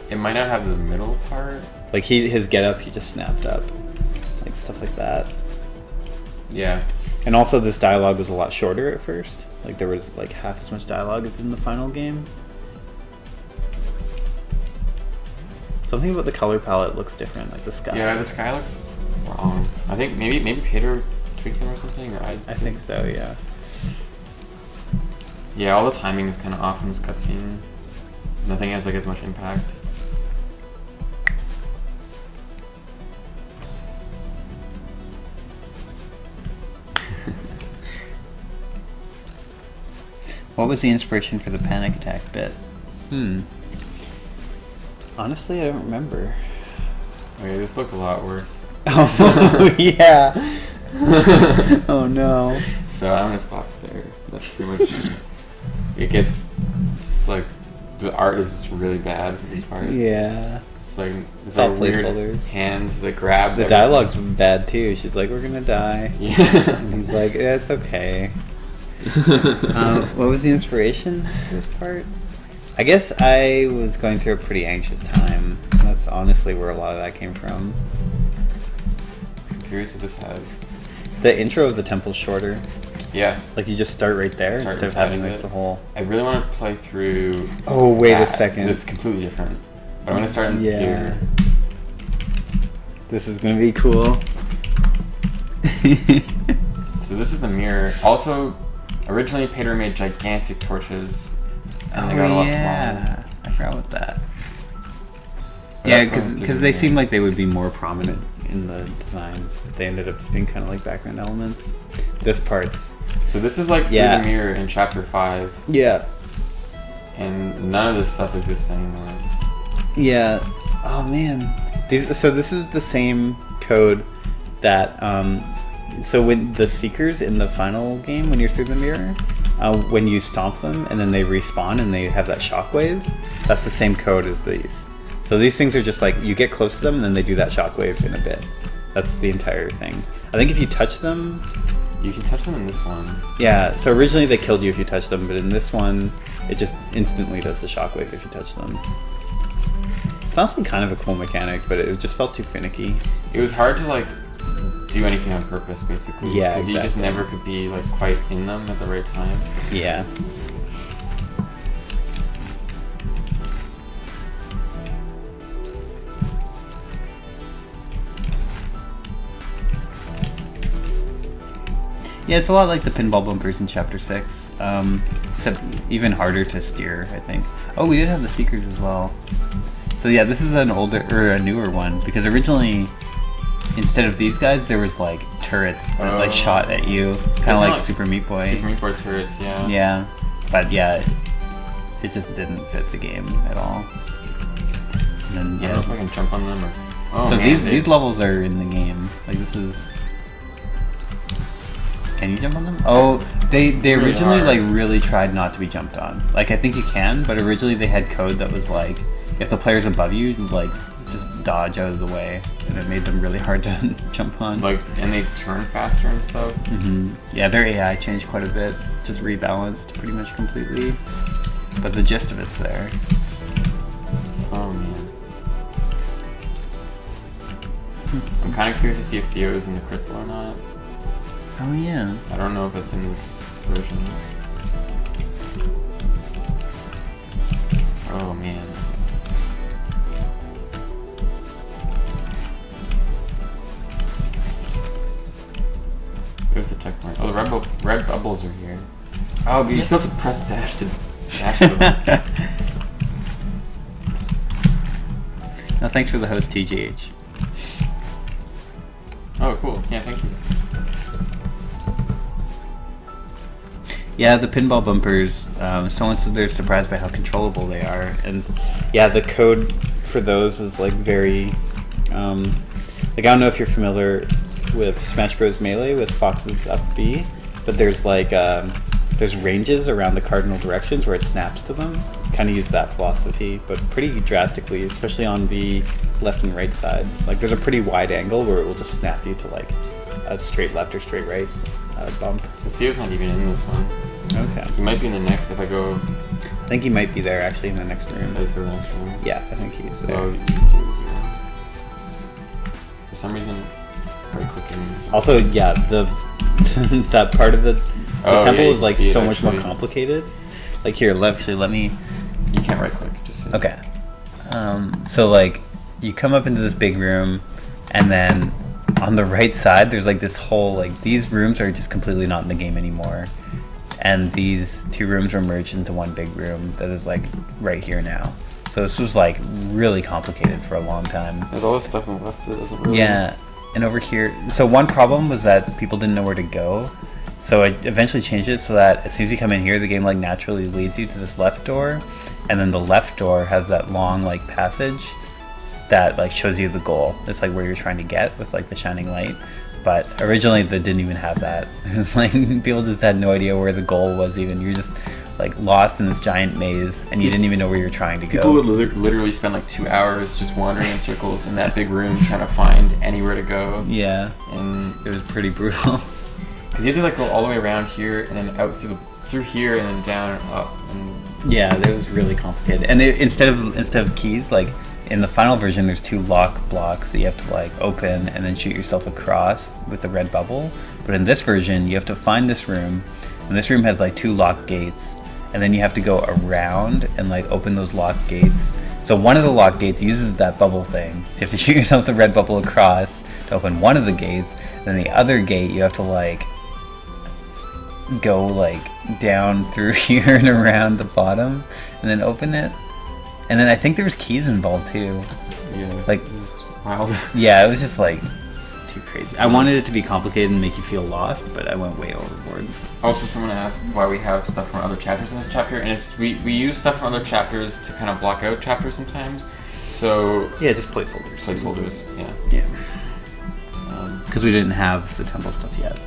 S3: It might not have the middle part.
S5: like his getup he just snapped up, like stuff like that.
S3: Yeah.
S5: And also this dialogue was a lot shorter at first. Like there was like half as much dialogue as in the final game. Something about the color palette looks different, like the sky.
S3: Yeah, the sky looks wrong. I think maybe Peter tweaked them or something, or
S5: I think so, yeah.
S3: Yeah, all the timing is kind of off in this cutscene. Nothing has like as much impact.
S4: What was the inspiration for the panic attack bit?
S5: Honestly, I don't remember.
S3: Okay, this looked a lot worse.
S5: Oh, yeah. Oh, no.
S3: So I'm gonna stop there. That's pretty much. It gets just like the art is just really bad for this part.
S5: Yeah.
S3: It's like it's
S5: all
S3: like weird
S5: placeholders.
S3: hands that grab.
S5: The
S3: everything.
S5: dialogue's bad too. She's like, "We're gonna die,"
S3: Yeah.
S5: and he's like, "Yeah, it's okay." What was the inspiration for this part? I guess I was going through a pretty anxious time. That's honestly where a lot of that came from.
S3: I'm curious if this has.
S5: The intro of the temple's shorter.
S3: Yeah.
S5: Like you just start right there
S3: Start
S5: instead of
S3: inside
S5: having
S3: of
S5: like
S3: it.
S5: the whole.
S3: I really want to play through.
S5: Oh wait a
S3: that.
S5: second.
S3: This is completely different. But I'm gonna start in
S5: Yeah.
S3: here.
S5: This is gonna be cool.
S3: So this is the mirror. Also, originally Pater made gigantic torches, and they got a lot smaller.
S5: I forgot about that.
S3: But
S5: Yeah,
S3: that's going through
S5: because
S3: the
S5: they
S3: mirror.
S5: seemed like they would be more prominent in the design. They ended up just being kind of like background elements. This part's
S3: So this is like
S5: Yeah.
S3: through the mirror in chapter 5,
S5: yeah,
S3: and none of this stuff exists anymore.
S5: yeah. Oh man, so this is the same code that so when the Seekers in the final game, when you're through the mirror, when you stomp them and then they respawn and they have that shockwave, that's the same code as these. So these things are just like you get close to them and then they do that shockwave in a bit. That's the entire thing. I think if you touch them,
S3: You can touch them in this one.
S5: yeah. So originally they killed you if you touched them, but in this one, it just instantly does the shockwave if you touch them. It's honestly kind of a cool mechanic, but it just felt too finicky.
S3: It was hard to like do anything on purpose, basically.
S5: Yeah,
S3: because you just
S5: exactly.
S3: never could be like quite in them at the right time.
S5: Yeah. Yeah, it's a lot like the pinball bumpers in Chapter 6, except even harder to steer, I think. Oh, we did have the Seekers as well. So yeah, this is an older, or a newer one, because originally, instead of these guys, there was like turrets that like shot at you, kind of like Super Meat Boy.
S3: Super Meat Boy turrets, yeah.
S5: Yeah, but yeah, it just didn't fit the game at all. And then,
S3: I don't know if I can jump on them or... Oh,
S5: so
S3: man,
S5: these levels are in the game. Like this is. Can you jump on them? Oh, they
S3: Really
S5: originally
S3: hard.
S5: like really tried not to be jumped on. Like I think you can, but originally they had code that was like, if the player's above you, like just dodge out of the way, and it made them really hard to jump on.
S3: Like, and they turn faster and stuff.
S5: Yeah, their AI changed quite a bit, just rebalanced pretty much completely. But the gist of it's there.
S3: Oh, man. I'm kind of curious to see if Theo's in the crystal or not.
S5: Oh yeah.
S3: I don't know if it's in this version. Oh, man. There's the checkpoint. Oh, the red bubbles are here. Oh, but you still have to press dash to dash to them.
S5: No, thanks for the host, TGH.
S3: Oh, cool. Yeah, thank you.
S5: Yeah, the pinball bumpers, someone said they're surprised by how controllable they are. And yeah, the code for those is like very, like I don't know if you're familiar with Smash Bros. Melee with Fox's up B, but there's like, there's ranges around the cardinal directions where it snaps to them. Kind of use that philosophy, but pretty drastically, especially on the left and right sides. Like there's a pretty wide angle where it will just snap you to like a straight left or straight right bump.
S3: So Theo's not even in this one.
S5: Okay.
S3: He might be in the next if I go...
S5: I think he might be there actually in the next room.
S3: Let's go to the next room.
S5: Yeah, I think he's there.
S3: Oh, he's over here. For some reason, right clicking. is-
S5: Also, yeah, the that part of the
S3: Oh,
S5: temple
S3: yeah, you
S5: is like
S3: can see it,
S5: so much more
S3: actually.
S5: complicated. Like here, actually, let me.
S3: You can't right click, just say.
S5: Okay. So like, you come up into this big room, and then on the right side, there's like this whole like these rooms are just completely not in the game anymore, and these two rooms are merged into one big room that is like right here now. So this was like really complicated for a long time.
S3: There's all this stuff on the left that doesn't really...
S5: Yeah, and over here, so one problem was that people didn't know where to go. So I eventually changed it so that as soon as you come in here, the game like naturally leads you to this left door, and then the left door has that long like passage that like shows you the goal. It's like where you're trying to get with like the shining light. But originally they didn't even have that. It was like people just had no idea where the goal was even. You're just
S4: like lost in this giant maze and you didn't even know where you're trying to go.
S3: People would literally spend like 2 hours just wandering in circles in that big room trying to find anywhere to go.
S4: Yeah,
S3: And
S4: it was pretty brutal.
S3: because you had to like go all the way around here and then out through here and then down and up. And
S4: Yeah, it was really complicated. And instead of keys, like in the final version, there's 2 lock blocks that you have to like open and then shoot yourself across with a red bubble. But in this version, you have to find this room, and this room has like 2 lock gates, and then you have to go around and like open those lock gates. So one of the lock gates uses that bubble thing. So you have to shoot yourself the red bubble across to open one of the gates. Then the other gate, you have to like go like down through here and around the bottom, and then open it. And then I think there was keys involved too.
S3: yeah,
S4: Like-
S3: it was wild.
S4: Yeah, it was just like too crazy. I wanted it to be complicated and make you feel lost, but I went way overboard.
S3: Also, someone asked why we have stuff from other chapters in this chapter, and it's we use stuff from other chapters to kind of block out chapters sometimes. So
S4: Yeah, just placeholders.
S3: placeholders, yeah.
S4: Yeah. Because we didn't have the temple stuff yet.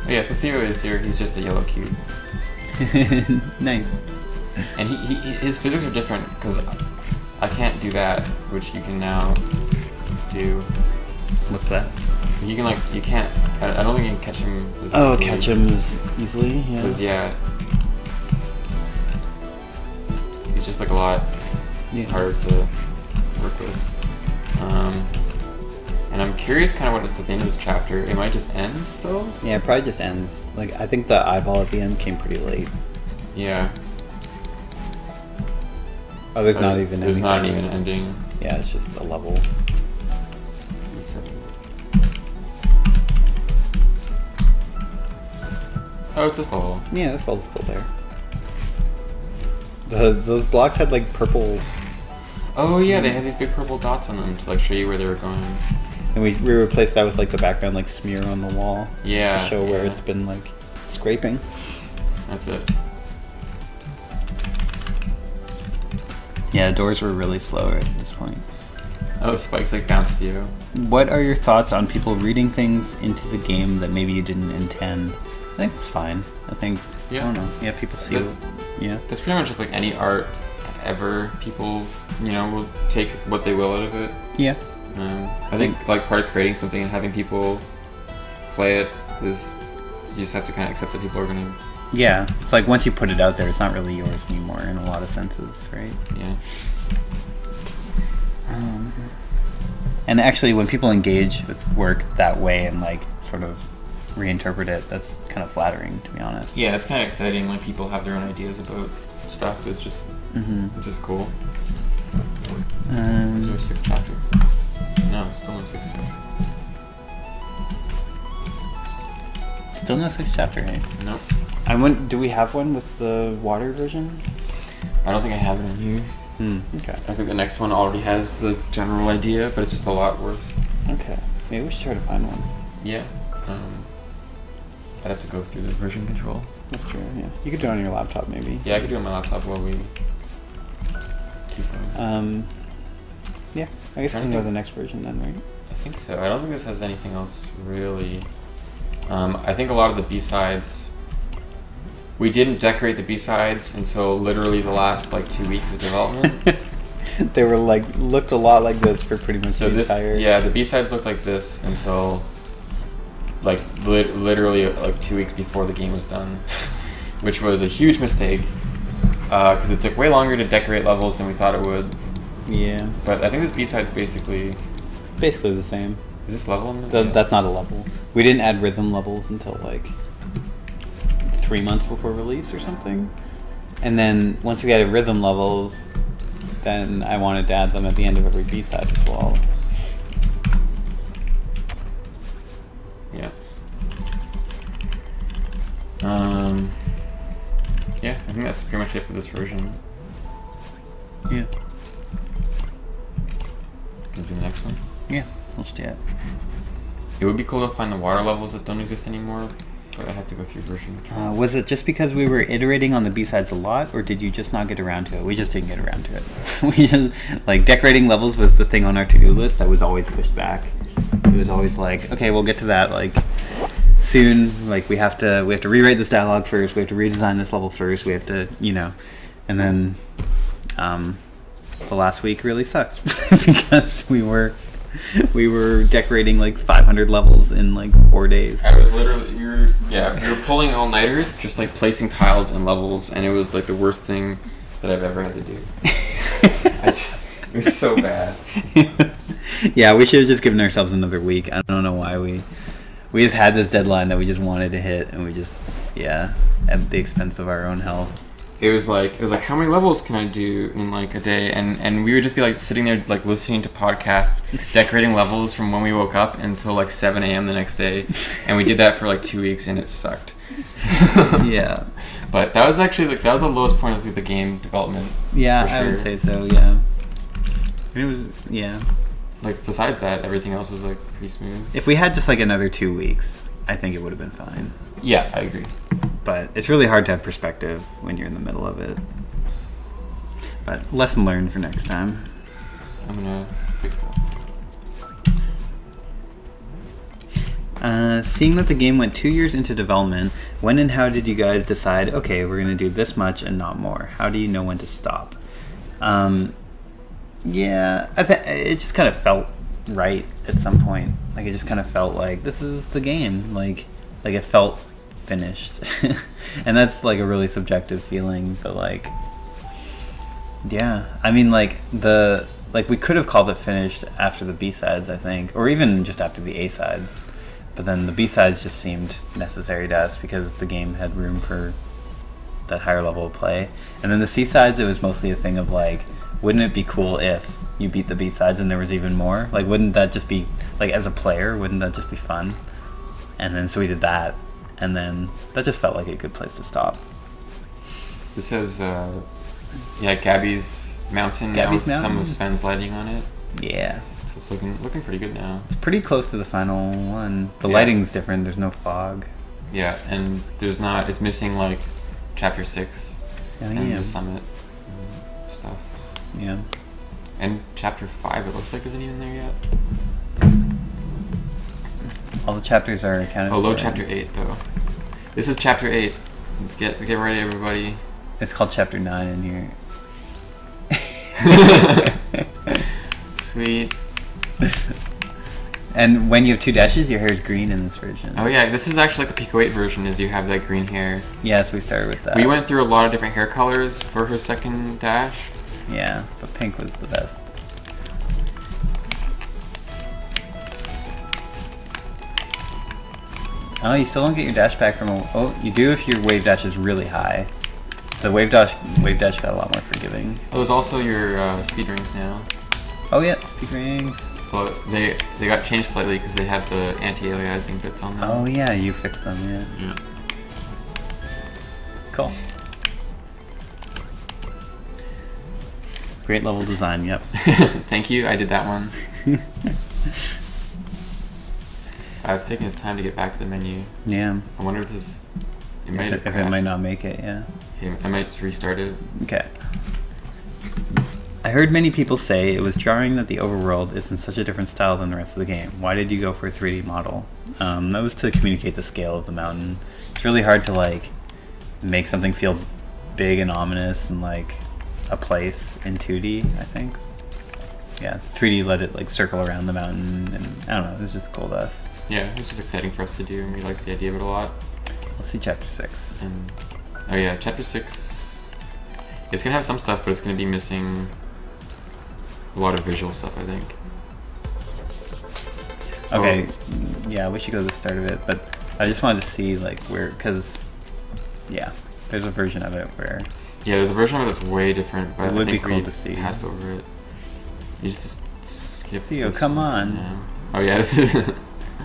S3: But yeah, so Theo is here. He's just a yellow cube,
S4: Nice.
S3: and his physics are different because I can't do that, which you can now do.
S4: What's that?
S3: You can like you can't. I don't think you can catch him. As
S5: Oh,
S3: easily.
S5: catch him as easily. Yeah.
S3: Because yeah, he's just like a lot harder to work with. And I'm curious kind of what it's at the end of this chapter. It might just end still?
S5: Yeah, it probably just ends. Like, I think the eyeball at the end came pretty late.
S3: Yeah.
S5: Oh, there's not even
S3: There's not
S5: anything.
S3: even an ending.
S5: Yeah, it's just a level.
S3: Oh, it's just a level.
S5: Yeah, this level's still there. Those blocks had like purple,
S3: Oh yeah, they had these big purple dots on them to like show you where they were going.
S5: and we replaced that with like the background like smear on the wall
S3: Yeah.
S5: to show where
S3: yeah.
S5: it's been like scraping.
S3: That's it.
S4: Yeah, doors were really slow at this point.
S3: Oh, spikes like bounce Theo.
S4: What are your thoughts on people reading things into the game that maybe you didn't intend? I think it's fine. I think,
S3: Yeah.
S4: I don't know. Yeah, people see it. Yeah.
S3: That's pretty much with like any art ever. People, will take what they will out of it.
S4: Yeah.
S3: I think like part of creating something and having people play it is you just have to kind of accept that people are gonna.
S4: Yeah. It's like once you put it out there, it's not really yours anymore in a lot of senses, right?
S3: Yeah.
S4: And actually, when people engage with work that way and like sort of reinterpret it, that's kind of flattering, to be honest.
S3: Yeah, it's kind of exciting. Like people have their own ideas about stuff. It's just cool. Is there a 6th chapter? No, still no 6th chapter.
S4: Still no 6th chapter, eh?
S3: Nope.
S5: Do we have one with the water version?
S3: I don't think I have it in here.
S5: Okay.
S3: I think the next one already has the general idea, but it's just a lot worse.
S5: Okay. Maybe we should try to find one.
S3: Yeah. I'd have to go through the version control.
S5: That's true. Yeah. You could do it on your laptop, maybe.
S3: Yeah, I could do it on my laptop while we keep going.
S5: Yeah. I guess we can go to the next version then, right?
S3: I think so. I don't think this has anything else really. I think a lot of the B-sides. We didn't decorate the B-sides until literally the last like 2 weeks of development.
S5: They were like looked a lot like this for pretty much
S3: So
S5: the
S3: this,
S5: entire.
S3: yeah, the B-sides looked like this until like literally like 2 weeks before the game was done, which was a huge mistake because it took way longer to decorate levels than we thought it would.
S5: Yeah.
S3: But I think this B-side's basically.
S5: Basically the same.
S3: Is this level in the
S5: That's not a level. We didn't add rhythm levels until like 3 months before release or something. And then once we added rhythm levels, then I wanted to add them at the end of every B-side as well.
S3: Yeah. Yeah, I think that's pretty much it for this version.
S4: Yeah.
S3: Can we do the next one?
S4: Yeah. Let's do it.
S3: It would be cool to find the water levels that don't exist anymore, but I have to go through version control.
S4: Was it just because we were iterating on the B-sides a lot, or did you just not get around to it? We just didn't get around to it. We just, like, decorating levels was the thing on our to-do list that was always pushed back. It was always like, okay, we'll get to that, like, soon, like we have to rewrite this dialogue first. We have to redesign this level first. We have to, and then the last week really sucked because we were decorating like 500 levels in like 4 days.
S3: I was literally, we were pulling all-nighters, just like placing tiles and levels, and it was like the worst thing that I've ever had to do. It was so bad.
S4: Yeah, we should have just given ourselves another week. I don't know why we just had this deadline that we just wanted to hit, and we just, at the expense of our own health.
S3: It was like how many levels can I do in like a day? And we would just be like sitting there like listening to podcasts, decorating levels from when we woke up until like 7 a.m. the next day, and we did that for like 2 weeks, and it sucked.
S4: Yeah,
S3: but that was actually that was the lowest point of the game development.
S4: Yeah,
S3: for sure.
S4: I would say so. Yeah, it was.
S3: Like besides that, everything else was like pretty smooth.
S4: If we had just like another 2 weeks, I think it would have been fine.
S3: Yeah, I agree.
S4: But it's really hard to have perspective when you're in the middle of it. But lesson learned for next time.
S3: I'm gonna fix
S4: that. Seeing that the game went 2 years into development, when and how did you guys decide, okay, we're going to do this much and not more? How do you know when to stop? It just kind of felt right at some point. Like, it just kind of felt like, this is the game. Like it felt finished. And that's like a really subjective feeling, but like, yeah. I mean, like, we could have called it finished after the B-sides, I think, or even just after the A-sides. But then the B-sides just seemed necessary to us because the game had room for that higher level of play. And then the C-sides, it was mostly a thing of like, wouldn't it be cool if you beat the B-sides and there was even more? Like, wouldn't that just be, like, as a player, wouldn't that just be fun? And then so we did that, and then that just felt like a good place to stop.
S3: This has, Gabby's Mountain now with some of Sven's lighting on it.
S4: Yeah.
S3: So it's looking pretty good now.
S4: It's pretty close to the final one. The lighting's different, there's no fog.
S3: Yeah, and it's missing, like, Chapter 6 and the summit stuff.
S4: Yeah.
S3: And Chapter 5, it looks like, isn't even there yet.
S4: All the chapters are accounted for.
S3: Oh, load Chapter 8, though. This is Chapter 8. Get ready, everybody.
S4: It's called Chapter 9 in here.
S3: Sweet.
S4: And when you have 2 dashes, your hair is green in this version.
S3: Oh yeah, this is actually like the Pico 8 version, is you have that green hair.
S4: Yes, we started with that.
S3: We went through a lot of different hair colors for her second dash.
S4: Yeah, but pink was the best. Oh, you still don't get your dash back from oh, you do if your wave dash is really high. The wave dash got a lot more forgiving.
S3: Oh, there's also your speed rings now.
S4: Oh yeah, speed rings.
S3: But they got changed slightly because they have the anti-aliasing bits on them.
S4: Oh yeah, you fixed them, yeah.
S3: Yeah.
S4: Cool. Great level design, yep.
S3: Thank you, I did that one. I was taking his time to get back to the menu.
S4: Yeah.
S3: I wonder if this...
S4: If it might not make it, yeah.
S3: Okay, I might restart it.
S4: Okay. I heard many people say it was jarring that the overworld is in such a different style than the rest of the game. Why did you go for a 3D model? That was to communicate the scale of the mountain. It's really hard to like make something feel big and ominous and like a place in 2D, I think. Yeah, 3D let it like circle around the mountain, and I don't know, it was just cool to us.
S3: Yeah, it was just exciting for us to do, and we liked the idea of it a lot.
S4: Let's see Chapter 6.
S3: And oh yeah, Chapter 6, it's gonna have some stuff, but it's gonna be missing a lot of visual stuff, I think.
S4: Okay, yeah, we should go to the start of it, but I just wanted to see like where, because yeah, there's a version of it where
S3: yeah, there's a version of it that's way different, but
S4: it would
S3: I think
S4: be cool
S3: we
S4: to see.
S3: passed over it. You just skip.
S4: Theo,
S3: this
S4: come
S3: one
S4: on.
S3: for now. Oh yeah, this is.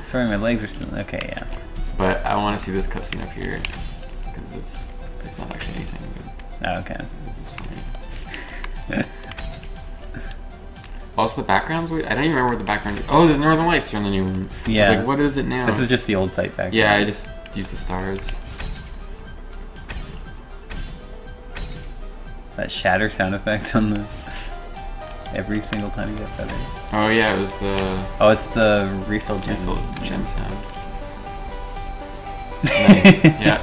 S4: Sorry, my legs are still okay. Yeah.
S3: But I want to see this cutscene up here because it's not actually anything. But
S4: Oh, okay.
S3: this is funny. Also, the backgrounds. I don't even remember what the background is. Oh, the Northern Lights are in the new one.
S4: Yeah.
S3: I was like, what is it now?
S4: This is just the old site background.
S3: Yeah, I just used the stars.
S4: That shatter sound effect on the every single time you get better.
S3: Oh yeah, it was the
S4: Oh, it's the refill gem.
S3: gem sound. Nice. Yeah.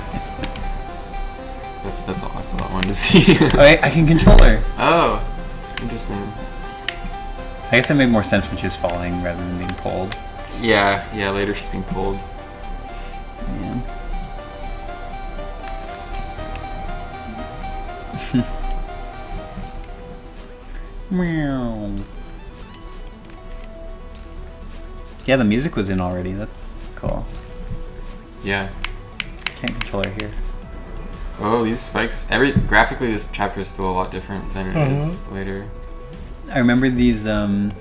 S3: That's all I wanted to see.
S4: Oh, I can control her.
S3: Oh, interesting.
S4: I guess that made more sense when she was falling rather than being pulled.
S3: Yeah. Later she's being pulled.
S4: Yeah. Meow. Yeah, the music was in already. That's cool.
S3: Yeah.
S4: Can't control her here.
S3: Oh, these spikes. Graphically, this chapter is still a lot different than it is later.
S4: I remember these the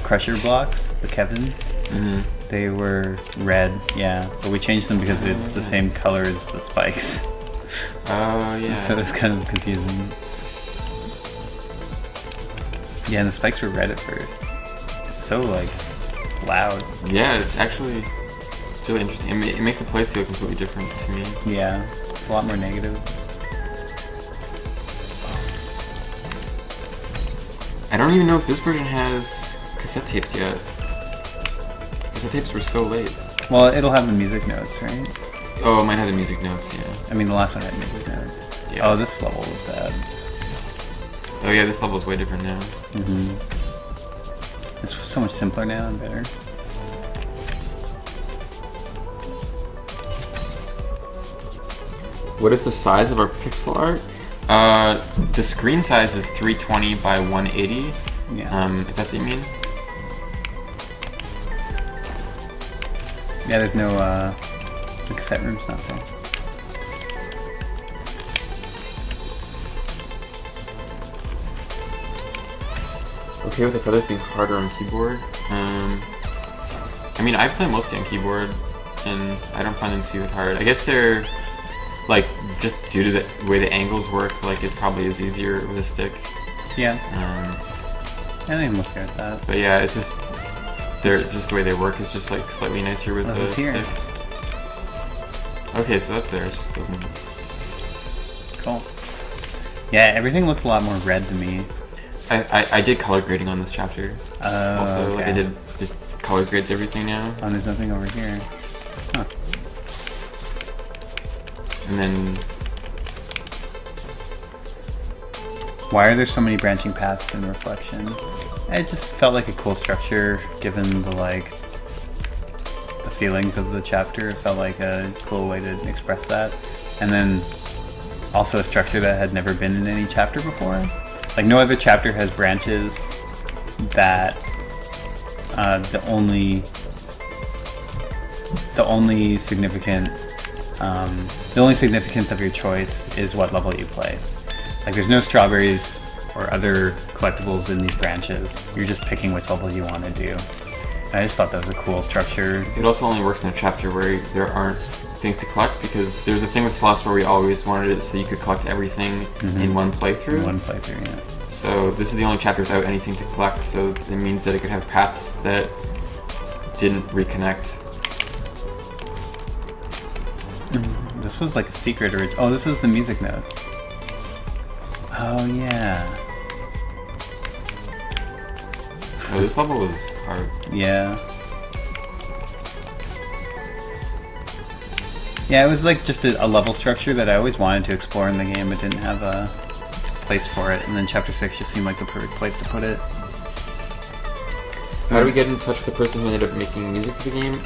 S4: crusher blocks, the Kevins.
S3: Mm-hmm.
S4: They were red, yeah, but we changed them because it's the same color as the spikes.
S3: Oh, yeah.
S4: So it's kind of confusing. Yeah, and the spikes were red at first. It's so, like, loud.
S3: Yeah, it's really interesting. It makes the plays feel completely different to me.
S4: Yeah, it's a lot more negative.
S3: I don't even know if this version has cassette tapes yet. Cassette tapes were so late.
S4: Well, it'll have the music notes, right?
S3: Oh, it might have the music notes, yeah.
S4: I mean, the last one had music notes.
S3: Yeah.
S4: Oh, this level was bad.
S3: Oh yeah, this level is way different now.
S4: Mm-hmm. It's so much simpler now and better.
S3: What is the size of our pixel art? The screen size is 320 by 180.
S4: Yeah.
S3: If that's what you mean.
S4: Yeah, there's no, the cassette room's not there.
S3: Okay with the feathers being harder on keyboard. I mean, I play mostly on keyboard, and I don't find them too hard. I guess they're, like, just due to the way the angles work, like, it probably is easier with a stick.
S4: Yeah. I didn't even look at that.
S3: But yeah, it's just, just the way they work is just, like, slightly nicer with the stick. Okay, so that's there, it just doesn't...
S4: Cool. Yeah, everything looks a lot more red to me.
S3: I did color grading on this chapter. Also,
S4: okay.
S3: like, I did color grades everything now.
S4: Oh, there's nothing over here. Huh.
S3: And then...
S4: Why are there so many branching paths in Reflection? It just felt like a cool structure, given the, like, the feelings of the chapter. It felt like a cool way to express that. And then also a structure that had never been in any chapter before. Like, no other chapter has branches that the only significance of your choice is what level you play. Like, there's no strawberries or other collectibles in these branches. You're just picking which level you want to do. And I just thought that was a cool structure.
S3: It also only works in a chapter where there aren't things to collect, because there's a thing with Celeste where we always wanted it so you could collect everything in one playthrough.
S4: In one playthrough, yeah.
S3: So this is the only chapter without anything to collect, so it means that it could have paths that didn't reconnect.
S4: This was like a secret oh, this is the music notes. Oh, yeah.
S3: Oh, this level was hard.
S4: Yeah. Yeah, it was like just a level structure that I always wanted to explore in the game, but didn't have a place for it. And then Chapter 6 just seemed like the perfect place to put it.
S3: How do we get in touch with the person who ended up making music for the game?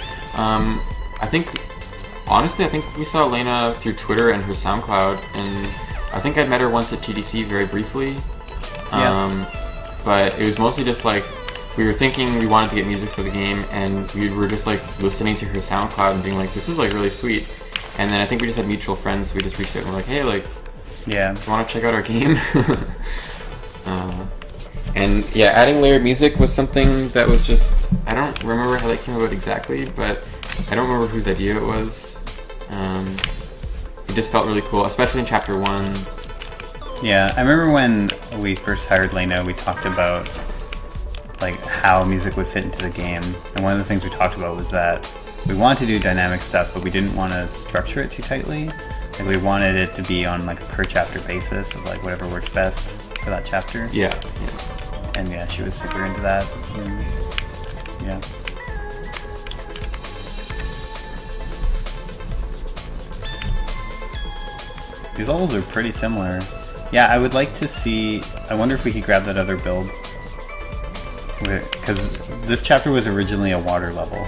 S3: Honestly, I think we saw Elena through Twitter and her SoundCloud, and I think I'd met her once at TDC very briefly. But it was mostly just like, we were thinking we wanted to get music for the game, and we were just like listening to her SoundCloud and being like, this is like really sweet. And then I think we just had mutual friends, so we just reached out and were like, hey, like,
S4: yeah,
S3: do you want to check out our game? And yeah, adding layered music was something that was just, I don't remember how that came about exactly, but I don't remember whose idea it was. It just felt really cool, especially in Chapter 1.
S4: Yeah, I remember when we first hired Lena, we talked about like how music would fit into the game, and one of the things we talked about was that we wanted to do dynamic stuff, but we didn't want to structure it too tightly. Like, we wanted it to be on like a per chapter basis of like whatever works best for that chapter.
S3: Yeah.
S4: And yeah, she was super into that. And, yeah. These levels are pretty similar. Yeah, I would like to see... I wonder if we could grab that other build. Because this chapter was originally a water level.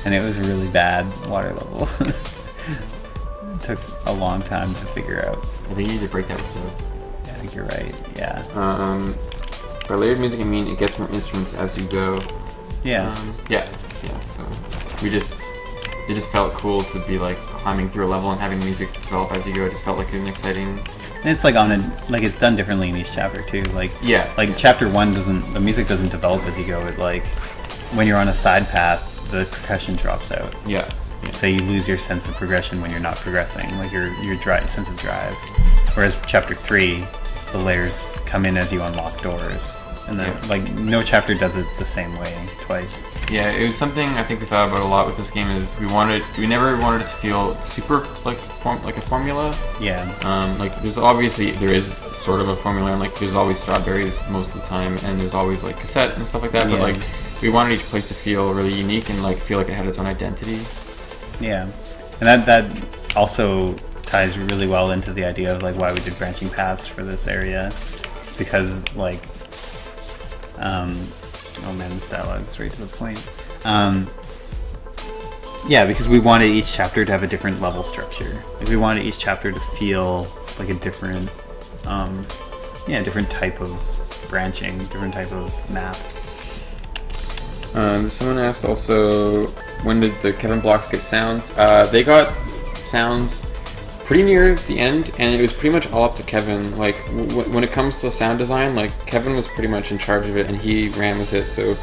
S4: And it was a really bad water level. It took a long time to figure out.
S3: I think you need to break that with the...
S4: Yeah, I think you're right, yeah.
S3: By layered music, I mean it gets more instruments as you go.
S4: Yeah.
S3: Yeah, so it just felt cool to be like climbing through a level and having music develop as you go. It just felt like an exciting...
S4: And it's like it's done differently in each chapter too. Like,
S3: yeah.
S4: Like chapter 1 the music doesn't develop as you go. It like, when you're on a side path, the percussion drops out.
S3: Yeah.
S4: So you lose your sense of progression when you're not progressing, like your sense of drive. Whereas chapter 3, the layers come in as you unlock doors. And then, like, no chapter does it the same way twice.
S3: Yeah, it was something I think we thought about a lot with this game. Is we never wanted it to feel super like a formula.
S4: Yeah.
S3: Like there is sort of a formula, and like there's always strawberries most of the time, and there's always like cassette and stuff like that. But like we wanted each place to feel really unique and like feel like it had its own identity.
S4: Yeah, and that also ties really well into the idea of like why we did branching paths for this area, because like. Oh man, this dialogue is right to the point. Yeah, because we wanted each chapter to have a different level structure. Like we wanted each chapter to feel like a different, different type of branching, different type of map.
S3: Someone asked also, when did the Kevin blocks get sounds? They got sounds pretty near the end, and it was pretty much all up to Kevin. Like when it comes to sound design, like Kevin was pretty much in charge of it, and he ran with it. So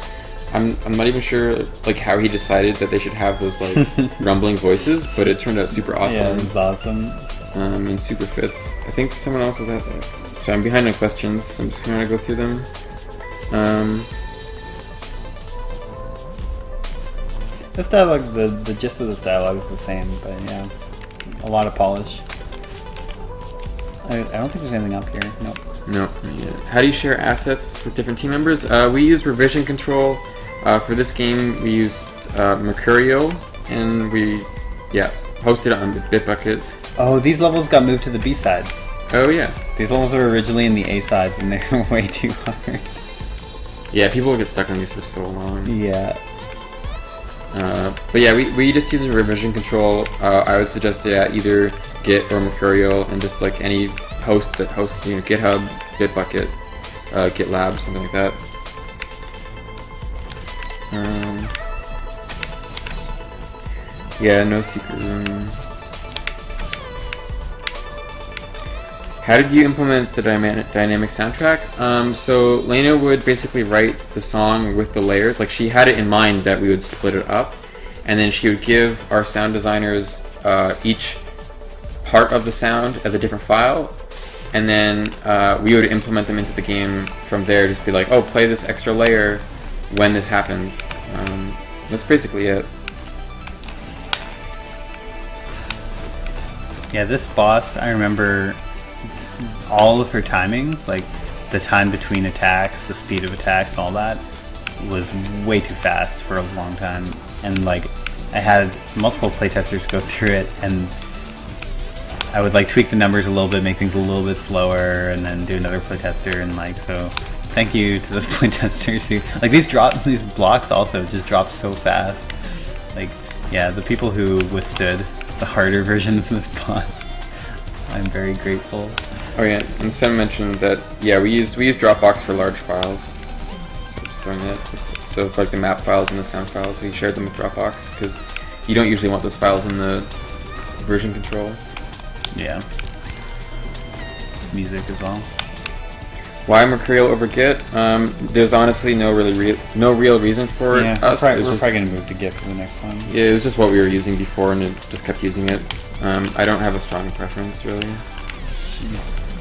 S3: I'm not even sure like how he decided that they should have those like rumbling voices, but it turned out super awesome.
S4: Yeah, it was awesome.
S3: And super fits. I think someone else was at that. So I'm behind on questions, so I'm just gonna go through them.
S4: This dialogue, the gist of this dialogue is the same, but yeah. A lot of polish. I don't think there's anything up here. Nope.
S3: No. Yeah. How do you share assets with different team members? We use revision control. For this game, we used Mercurio, and we hosted it on Bitbucket.
S5: Oh, these levels got moved to the B sides.
S3: Oh yeah.
S5: These levels were originally in the A sides, and they're way too hard.
S3: Yeah, people get stuck on these for so long.
S5: Yeah.
S3: But yeah, we just use a revision control. I would suggest either Git or Mercurial, and just like any host that hosts, GitHub, Bitbucket, GitLab, something like that. Yeah, no secret room. How did you implement the dynamic soundtrack? So Lena would basically write the song with the layers. Like she had it in mind that we would split it up, and then she would give our sound designers each part of the sound as a different file, and then we would implement them into the game from there. Just be like, oh, play this extra layer when this happens. That's basically it.
S4: Yeah, this boss, I remember all of her timings, like the time between attacks, the speed of attacks, and all that was way too fast for a long time. And like, I had multiple playtesters go through it, and I would like tweak the numbers a little bit, make things a little bit slower, and then do another playtester. And like, so thank you to those playtesters who like these blocks also just drop so fast. Like, yeah, the people who withstood the harder versions of this boss, I'm very grateful.
S3: Oh yeah, and Sven mentioned that we use Dropbox for large files. So just throwing that. So for like the map files and the sound files, we shared them with Dropbox because you don't usually want those files in the version control.
S4: Yeah. Music as well.
S3: Why Mercurial over Git? There's honestly no real reason for us.
S5: We're probably gonna move to Git for the next one.
S3: Yeah, it was just what we were using before, and it just kept using it. I don't have a strong preference really.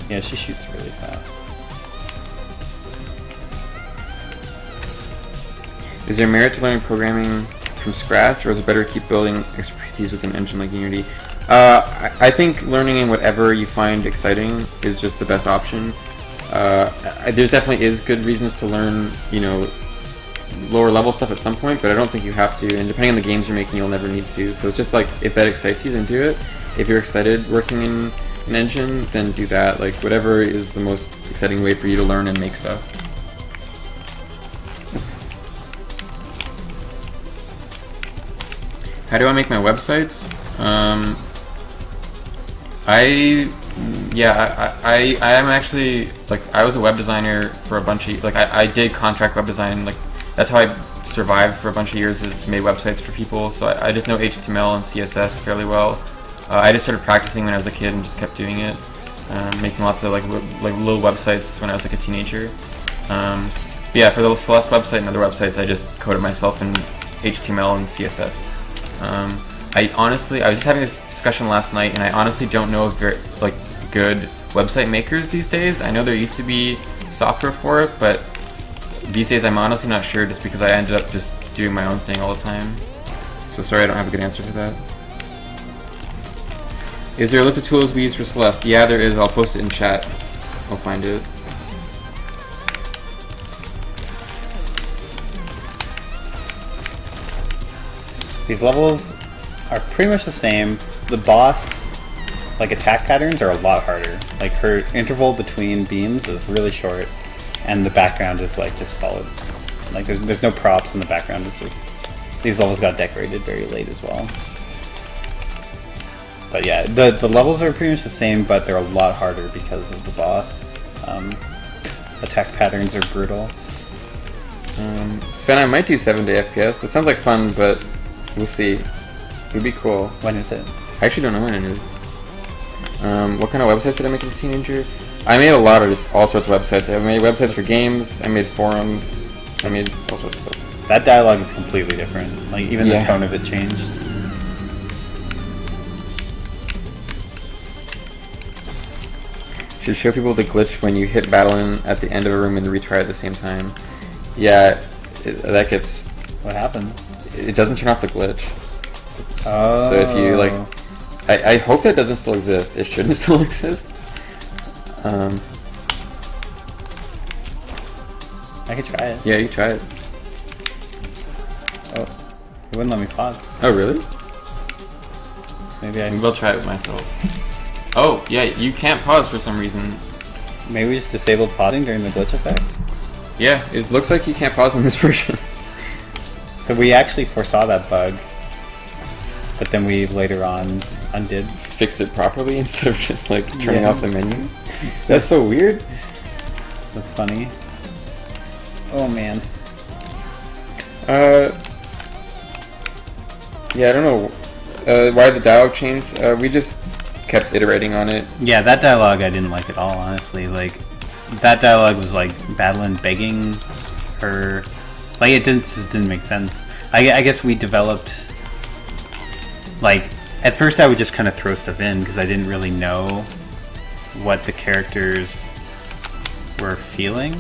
S5: Yeah, she shoots really fast.
S3: Is there merit to learning programming from scratch, or is it better to keep building expertise with an engine like Unity? I think learning in whatever you find exciting is just the best option. There definitely is good reasons to learn, lower level stuff at some point, but I don't think you have to, and depending on the games you're making, you'll never need to. So it's just like, if that excites you, then do it. If you're excited working in an engine, then do that. Like whatever is the most exciting way for you to learn and make stuff. How do I make my websites? I am actually, like, I was a web designer for a bunch of, like, I did contract web design. Like, that's how I survived for a bunch of years, is made websites for people. So I just know HTML and CSS fairly well. I just started practicing when I was a kid and just kept doing it, making lots of like little websites when I was like a teenager. But yeah, for the Celeste website and other websites, I just coded myself in HTML and CSS. I was just having this discussion last night, and I honestly don't know of very good website makers these days. I know there used to be software for it, but these days I'm honestly not sure, just because I ended up just doing my own thing all the time. So sorry, I don't have a good answer for that. Is there a list of tools we use for Celeste? Yeah, there is. I'll post it in chat. I'll find it.
S5: These levels are pretty much the same. The boss, like, attack patterns are a lot harder. Like, her interval between beams is really short, and the background is like just solid. Like, there's no props in the background. It's just, these levels got decorated very late as well. But yeah, the levels are pretty much the same, but they're a lot harder because of the boss. Attack patterns are brutal.
S3: Sven, I might do 7-day FPS. That sounds like fun, but we'll see. It would be cool.
S5: When is it?
S3: I actually don't know when it is. What kind of websites did I make as a teenager? I made a lot of just all sorts of websites. I made websites for games, I made forums, I made all sorts of stuff.
S5: That dialogue is completely different. Like, even the tone of it changed.
S3: Should show people the glitch when you hit battle in at the end of a room and retry at the same time. Yeah, that gets...
S5: What happened?
S3: It doesn't turn off the glitch.
S5: Oh.
S3: So if you, like... I hope that doesn't still exist. It shouldn't still exist.
S5: I could try it.
S3: Yeah, you try it.
S5: Oh, it wouldn't let me pause.
S3: Oh, really?
S5: Maybe I...
S3: Maybe I'll try it myself. Oh, yeah, you can't pause for some reason.
S5: Maybe we just disabled pausing during the glitch effect?
S3: Yeah, it looks like you can't pause in this version.
S5: So we actually foresaw that bug, but then we later on undid.
S3: Fixed it properly instead of just like turning off the menu. That's so weird.
S5: That's funny. Oh man.
S3: Yeah, I don't know why the dialogue changed. We just kept iterating on it.
S4: Yeah, that dialogue I didn't like at all, honestly. Like, that dialogue was like Madeline begging her. Like, it just didn't make sense. I guess we developed, like, at first I would just kind of throw stuff in because I didn't really know what the characters were feeling.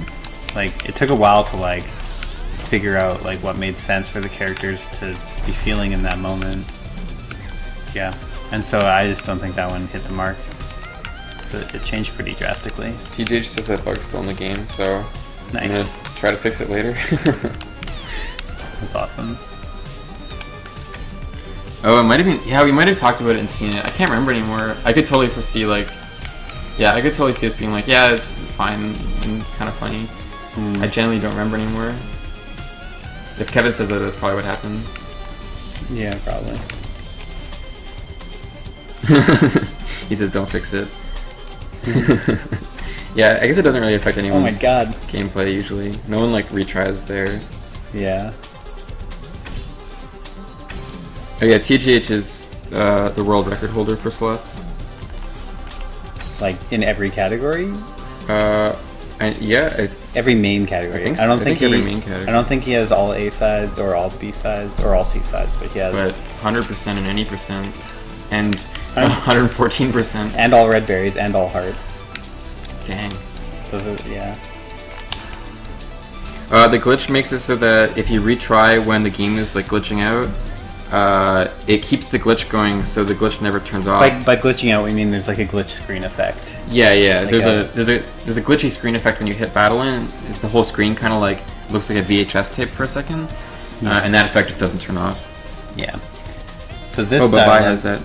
S4: Like, it took a while to like figure out like what made sense for the characters to be feeling in that moment. Yeah, and so I just don't think that one hit the mark. So it changed pretty drastically.
S3: TJ just says that bug's still in the game, so
S4: Nice.
S3: I'm gonna try to fix it later.
S4: That's awesome.
S3: Oh, it might have been. Yeah, we might have talked about it and seen it. I can't remember anymore. I could totally foresee, like, yeah, I could totally see us being like, yeah, it's fine and kind of funny. I generally don't remember anymore. If Kevin says that, that's probably what happened.
S5: Yeah, probably.
S3: He says, don't fix it. Yeah, I guess it doesn't really affect
S5: Oh
S3: anyone's
S5: my god.
S3: gameplay usually. No one like retries there.
S5: Yeah.
S3: Oh yeah, TGH is the world record holder for Celeste.
S5: Like, in every category?
S3: Yeah,
S5: Every main category.
S3: I think so.
S5: I don't
S3: I
S5: think
S3: think
S5: he.
S3: every main category.
S5: I don't think he has all A sides or all B sides or all C sides, but he has.
S3: but 100% and any percent, and 114%.
S5: And all red berries and all hearts.
S3: Dang.
S5: Those are, yeah.
S3: The glitch makes it so that if you retry when the game is like glitching out, it keeps the glitch going, so the glitch never turns off.
S5: By glitching out, we mean there's like a glitch screen effect.
S3: Yeah, yeah.
S5: Like
S3: There's a glitchy screen effect when you hit battle in. The whole screen kind of like looks like a VHS tape for a second, and that effect just doesn't turn off.
S5: Yeah.
S4: So this
S3: Oh, but Vi
S4: dialogue-
S3: has that.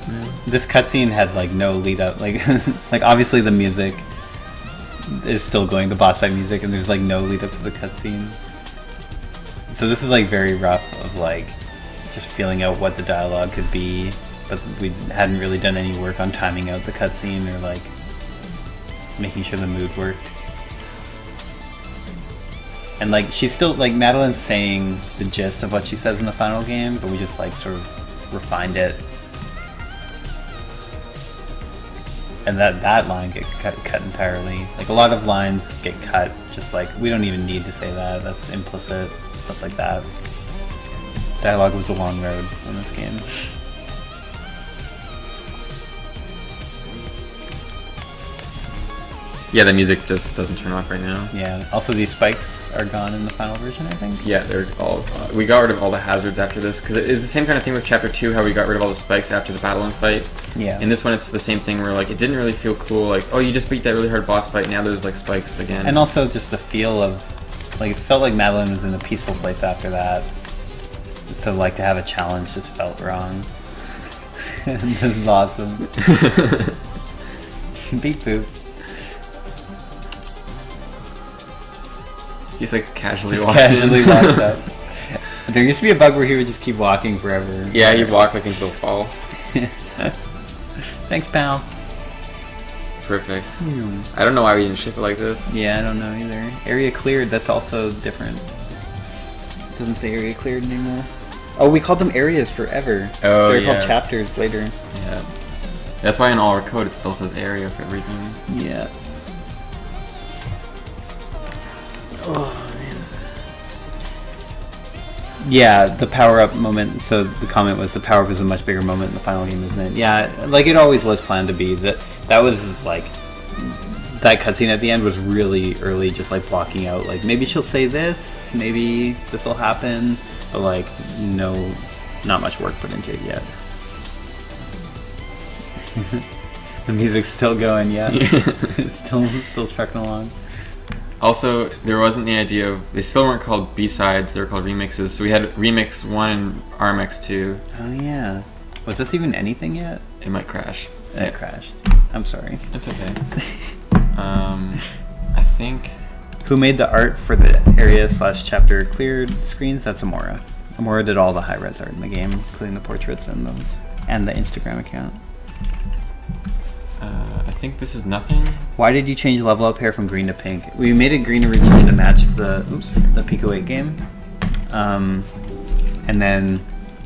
S4: This cutscene had like no lead up, like like obviously the music is still going, the boss fight music, and there's like no lead up to the cutscene. So this is like very rough of like just feeling out what the dialogue could be, but we hadn't really done any work on timing out the cutscene or like making sure the mood worked. And like she's still like Madeline's saying the gist of what she says in the final game, but we just like sort of refined it. And that line get cut entirely. Like a lot of lines get cut, just like we don't even need to say that. That's implicit, stuff like that. Dialogue was a long road in this game.
S3: Yeah, the music just doesn't turn off right now.
S4: Yeah. Also, these spikes are gone in the final version, I think.
S3: Yeah, they're all. We got rid of all the hazards after this because it is the same kind of thing with Chapter 2, how we got rid of all the spikes after the battle and fight.
S4: Yeah.
S3: In this one, it's the same thing where like it didn't really feel cool. Like, oh, you just beat that really hard boss fight. Now there's like spikes again.
S4: And also just the feel of, like, it felt like Madeline was in a peaceful place after that. So like to have a challenge just felt wrong. This is awesome. Beep boop.
S3: He's like casually
S4: Just
S3: walks
S4: casually
S3: in.
S4: walks up. There used to be a bug where he would just keep walking forever.
S3: Yeah, you walk like until fall.
S4: Thanks, pal.
S3: Perfect. I don't know why we didn't ship it like this.
S4: Yeah, I don't know either. Area cleared, that's also different. Doesn't say area cleared anymore. Oh, we called them areas forever.
S3: Oh,
S4: They're
S3: yeah.
S4: called chapters later.
S3: Yeah. That's why in all our code it still says area for everything.
S4: Yeah. Oh, man. Yeah, the power-up moment, so the comment was the power-up is a much bigger moment in the final game, isn't it? Yeah, like it always was planned to be. That was like, that cutscene at the end was really early, just like blocking out, like maybe she'll say this, maybe this will happen, but like, no, not much work put into it yet. The music's still going, yeah. It's still trucking along.
S3: Also, there wasn't the idea of... They still weren't called B-sides, they were called remixes. So we had Remix 1 and RMX 2.
S4: Oh yeah. Was this even anything yet?
S3: It might crash.
S4: It crashed. I'm sorry.
S3: It's okay. I think...
S4: Who made the art for the area/chapter cleared screens? That's Amora. Amora did all the high-res art in the game, including the portraits and the Instagram account.
S3: I think this is nothing.
S4: Why did you change level up hair from green to pink? We made it green originally to match the Pico 8 game. And then,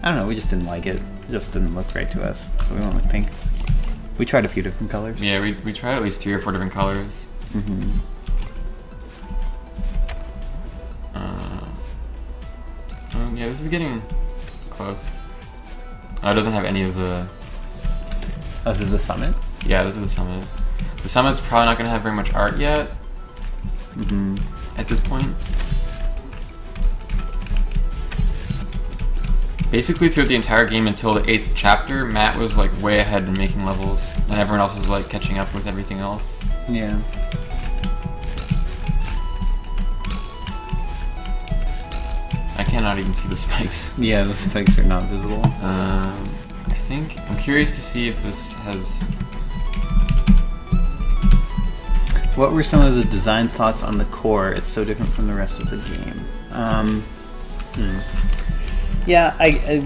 S4: I don't know, we just didn't like it. It just didn't look right to us. So we went with pink. We tried a few different colors.
S3: Yeah, we tried at least 3 or 4 different colors.
S4: Mm-hmm.
S3: Yeah, this is getting close. Oh, it doesn't have any of the...
S4: Oh, this is the summit?
S3: Yeah, this is the summit. The summit's probably not going to have very much art yet.
S4: Mm-hmm.
S3: At this point. Basically throughout the entire game until the 8th chapter, Matt was like way ahead in making levels, and everyone else was like catching up with everything else.
S4: Yeah.
S3: I cannot even see the spikes.
S4: Yeah, the spikes are not visible.
S3: I think I'm curious to see if this has...
S4: What were some of the design thoughts on the core? It's so different from the rest of the game. Yeah,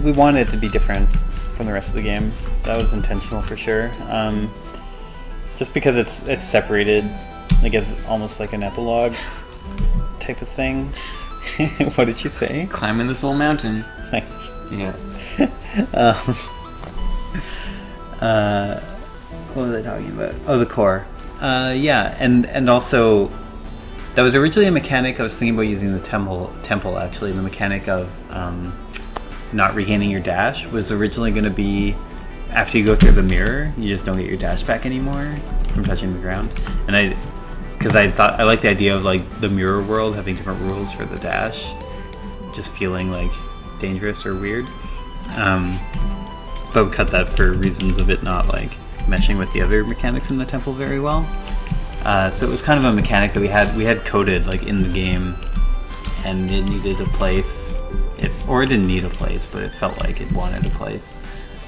S4: we wanted it to be different from the rest of the game. That was intentional for sure. Just because it's separated, I guess almost like an epilogue type of thing. What did you say?
S3: Climbing this old mountain. Yeah.
S4: What was I talking about? Oh, the core. Yeah, and also that was originally a mechanic I was thinking about using the temple actually. The mechanic of not regaining your dash was originally going to be after you go through the mirror, you just don't get your dash back anymore from touching the ground. And because I thought I liked the idea of like the mirror world having different rules for the dash, just feeling like dangerous or weird. But we cut that for reasons of it not like meshing with the other mechanics in the temple very well. So it was kind of a mechanic that we had coded like in the game, and it needed a place. Or it didn't need a place, but it felt like it wanted a place.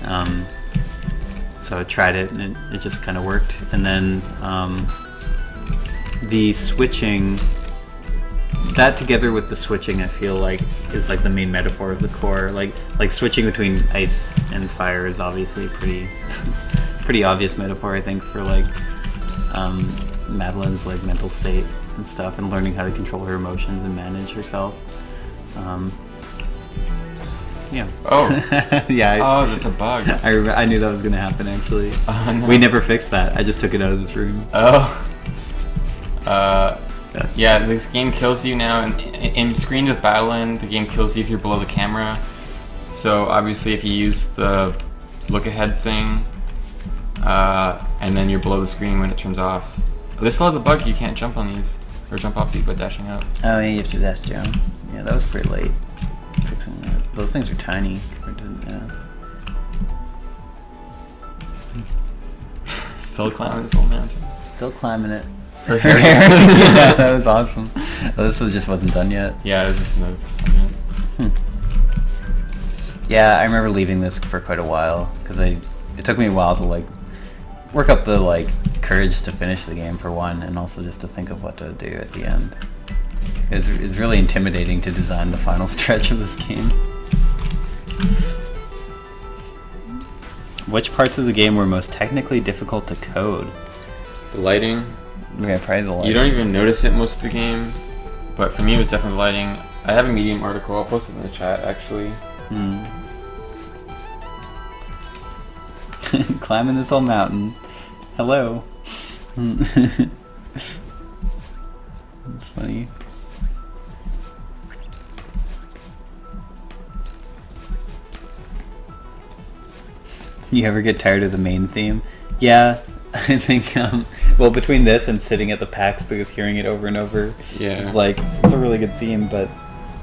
S4: So I tried it, and it just kind of worked. And then the switching, that together with the switching, I feel like is like the main metaphor of the core. Like switching between ice and fire is obviously pretty pretty obvious metaphor, I think, for like Madeline's like mental state and stuff, and learning how to control her emotions and manage herself. Yeah.
S3: Oh.
S4: Yeah.
S3: Oh, that's a bug.
S4: I knew that was gonna happen. Actually,
S3: No.
S4: we never fixed that. I just took it out of this room.
S3: Oh. Yeah, this game kills you now. In screens with Battleland, the game kills you if you're below the camera. So obviously, if you use the look ahead thing, and then you're below the screen when it turns off. This still has a bug. You can't jump on these or jump off these by dashing up.
S4: Oh, yeah, you have to dash down. Yeah, that was pretty late. Fixing that. Those things are tiny.
S3: Still climbing this little mountain.
S4: Still climbing it.
S3: Her hair.
S4: Yeah, that was awesome. Oh, this one just wasn't done yet.
S3: Yeah, it was just no.
S4: Yeah, I remember leaving this for quite a while because it took me a while to like work up the like courage to finish the game for one, and also just to think of what to do at the end. It's really intimidating to design the final stretch of this game. Which parts of the game were most technically difficult to code?
S3: The lighting.
S4: Okay, probably the lighting.
S3: You don't even notice it most of the game, but for me it was definitely lighting. I have a Medium article. I'll post it in the chat actually.
S4: Climbing this whole mountain. Hello. That's funny. You ever get tired of the main theme? Yeah, I think, well, between this and sitting at the PAX booth hearing it over and over,
S3: Yeah.
S5: it's a really good theme, but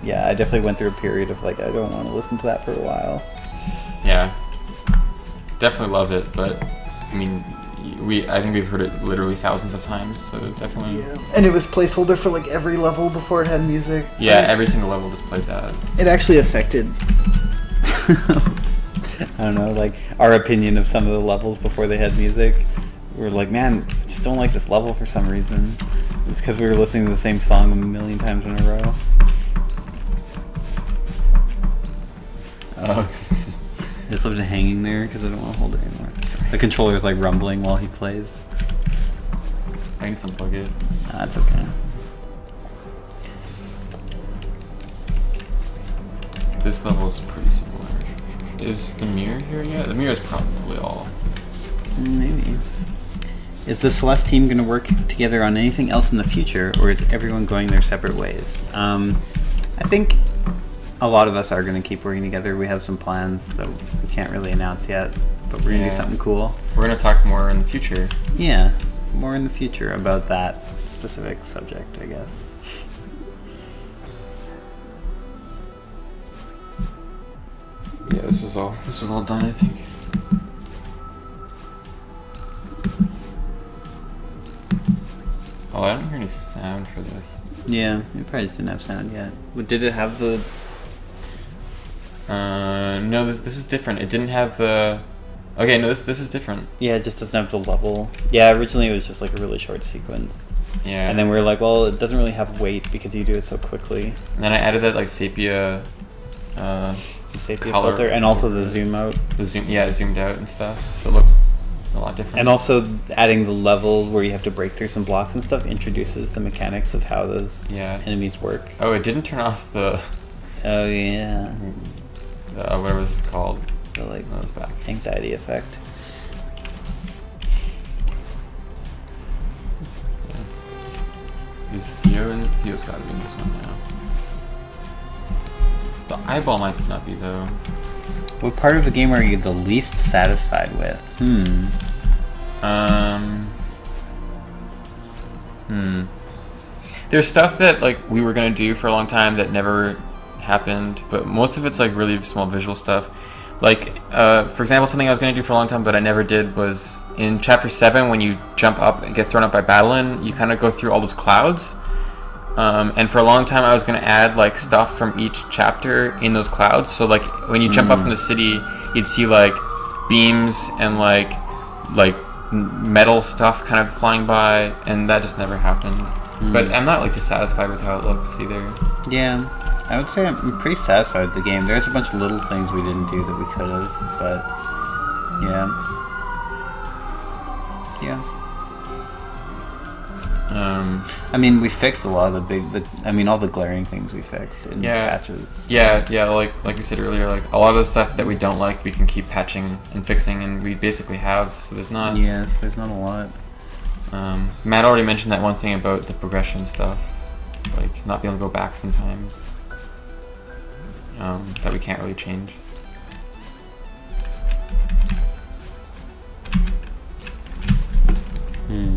S5: yeah, I definitely went through a period of like, I don't want to listen to that for a while.
S3: Yeah. Definitely love it, but I mean, I think we've heard it literally thousands of times, so definitely.
S5: Yeah. And it was placeholder for like every level before it had music.
S3: Yeah, every single level just played that.
S5: It actually affected I don't know, like our opinion of some of the levels before they had music. We were like, man, I just don't like this level for some reason. It's because we were listening to the same song a million times in a row.
S3: Oh, this is...
S4: I just left it hanging there because I don't want to hold it anymore. The controller's like rumbling while he plays.
S3: I need to unplug it.
S4: That's okay.
S3: This level is pretty similar. Is the mirror here yet? The mirror is probably all.
S4: Maybe. Is the Celeste team going to work together on anything else in the future, or is everyone going their separate ways? I think a lot of us are going to keep working together. We have some plans that we can't really announce yet, but we're going to do something cool.
S3: We're going to talk more in the future.
S4: Yeah, more in the future about that specific subject, I guess.
S3: Yeah, this is all done, I think. Oh, I don't hear any sound for this.
S4: Yeah, it probably just didn't have sound yet. Did it have the...
S3: No, this is different. It didn't have the... Okay, no, this is different.
S5: Yeah, it just doesn't have the level. Yeah, originally it was just like a really short sequence.
S3: Yeah.
S5: And then we were like, well, it doesn't really have weight because you do it so quickly.
S3: And then I added that like sepia...
S5: The sepia
S3: color
S5: filter, and also the zoom out.
S3: The zoom, yeah, zoomed out and stuff, so it looked a lot different.
S5: And also adding the level where you have to break through some blocks and stuff introduces the mechanics of how those enemies work.
S3: Oh, it didn't turn off the...
S5: Oh yeah.
S3: Whatever this is called.
S5: The like
S3: Oh, it's back.
S5: anxiety effect.
S3: Yeah. Is Theo in? Theo's gotta be in this one now. The eyeball might not be though.
S4: What part of the game are you the least satisfied with?
S3: There's stuff that like we were gonna do for a long time that never happened, but most of it's like really small visual stuff. Like, for example, something I was gonna do for a long time but I never did was in Chapter 7 when you jump up and get thrown up by Battleland, you kind of go through all those clouds. And for a long time I was going to add like stuff from each chapter in those clouds. So like when you jump up from the city, you'd see like beams and like metal stuff kind of flying by, and that just never happened. But I'm not like dissatisfied with how it looks either.
S4: Yeah, I would say I'm pretty satisfied with the game. There's a bunch of little things we didn't do that we could have, but yeah. I mean, we fixed a lot of all the glaring things we fixed in patches.
S3: Yeah, like we said earlier, like a lot of the stuff that we don't like, we can keep patching and fixing, and we basically have. So there's not.
S4: Yes, there's not a lot.
S3: Matt already mentioned that one thing about the progression stuff, like not being able to go back sometimes. That we can't really change.
S5: Hmm.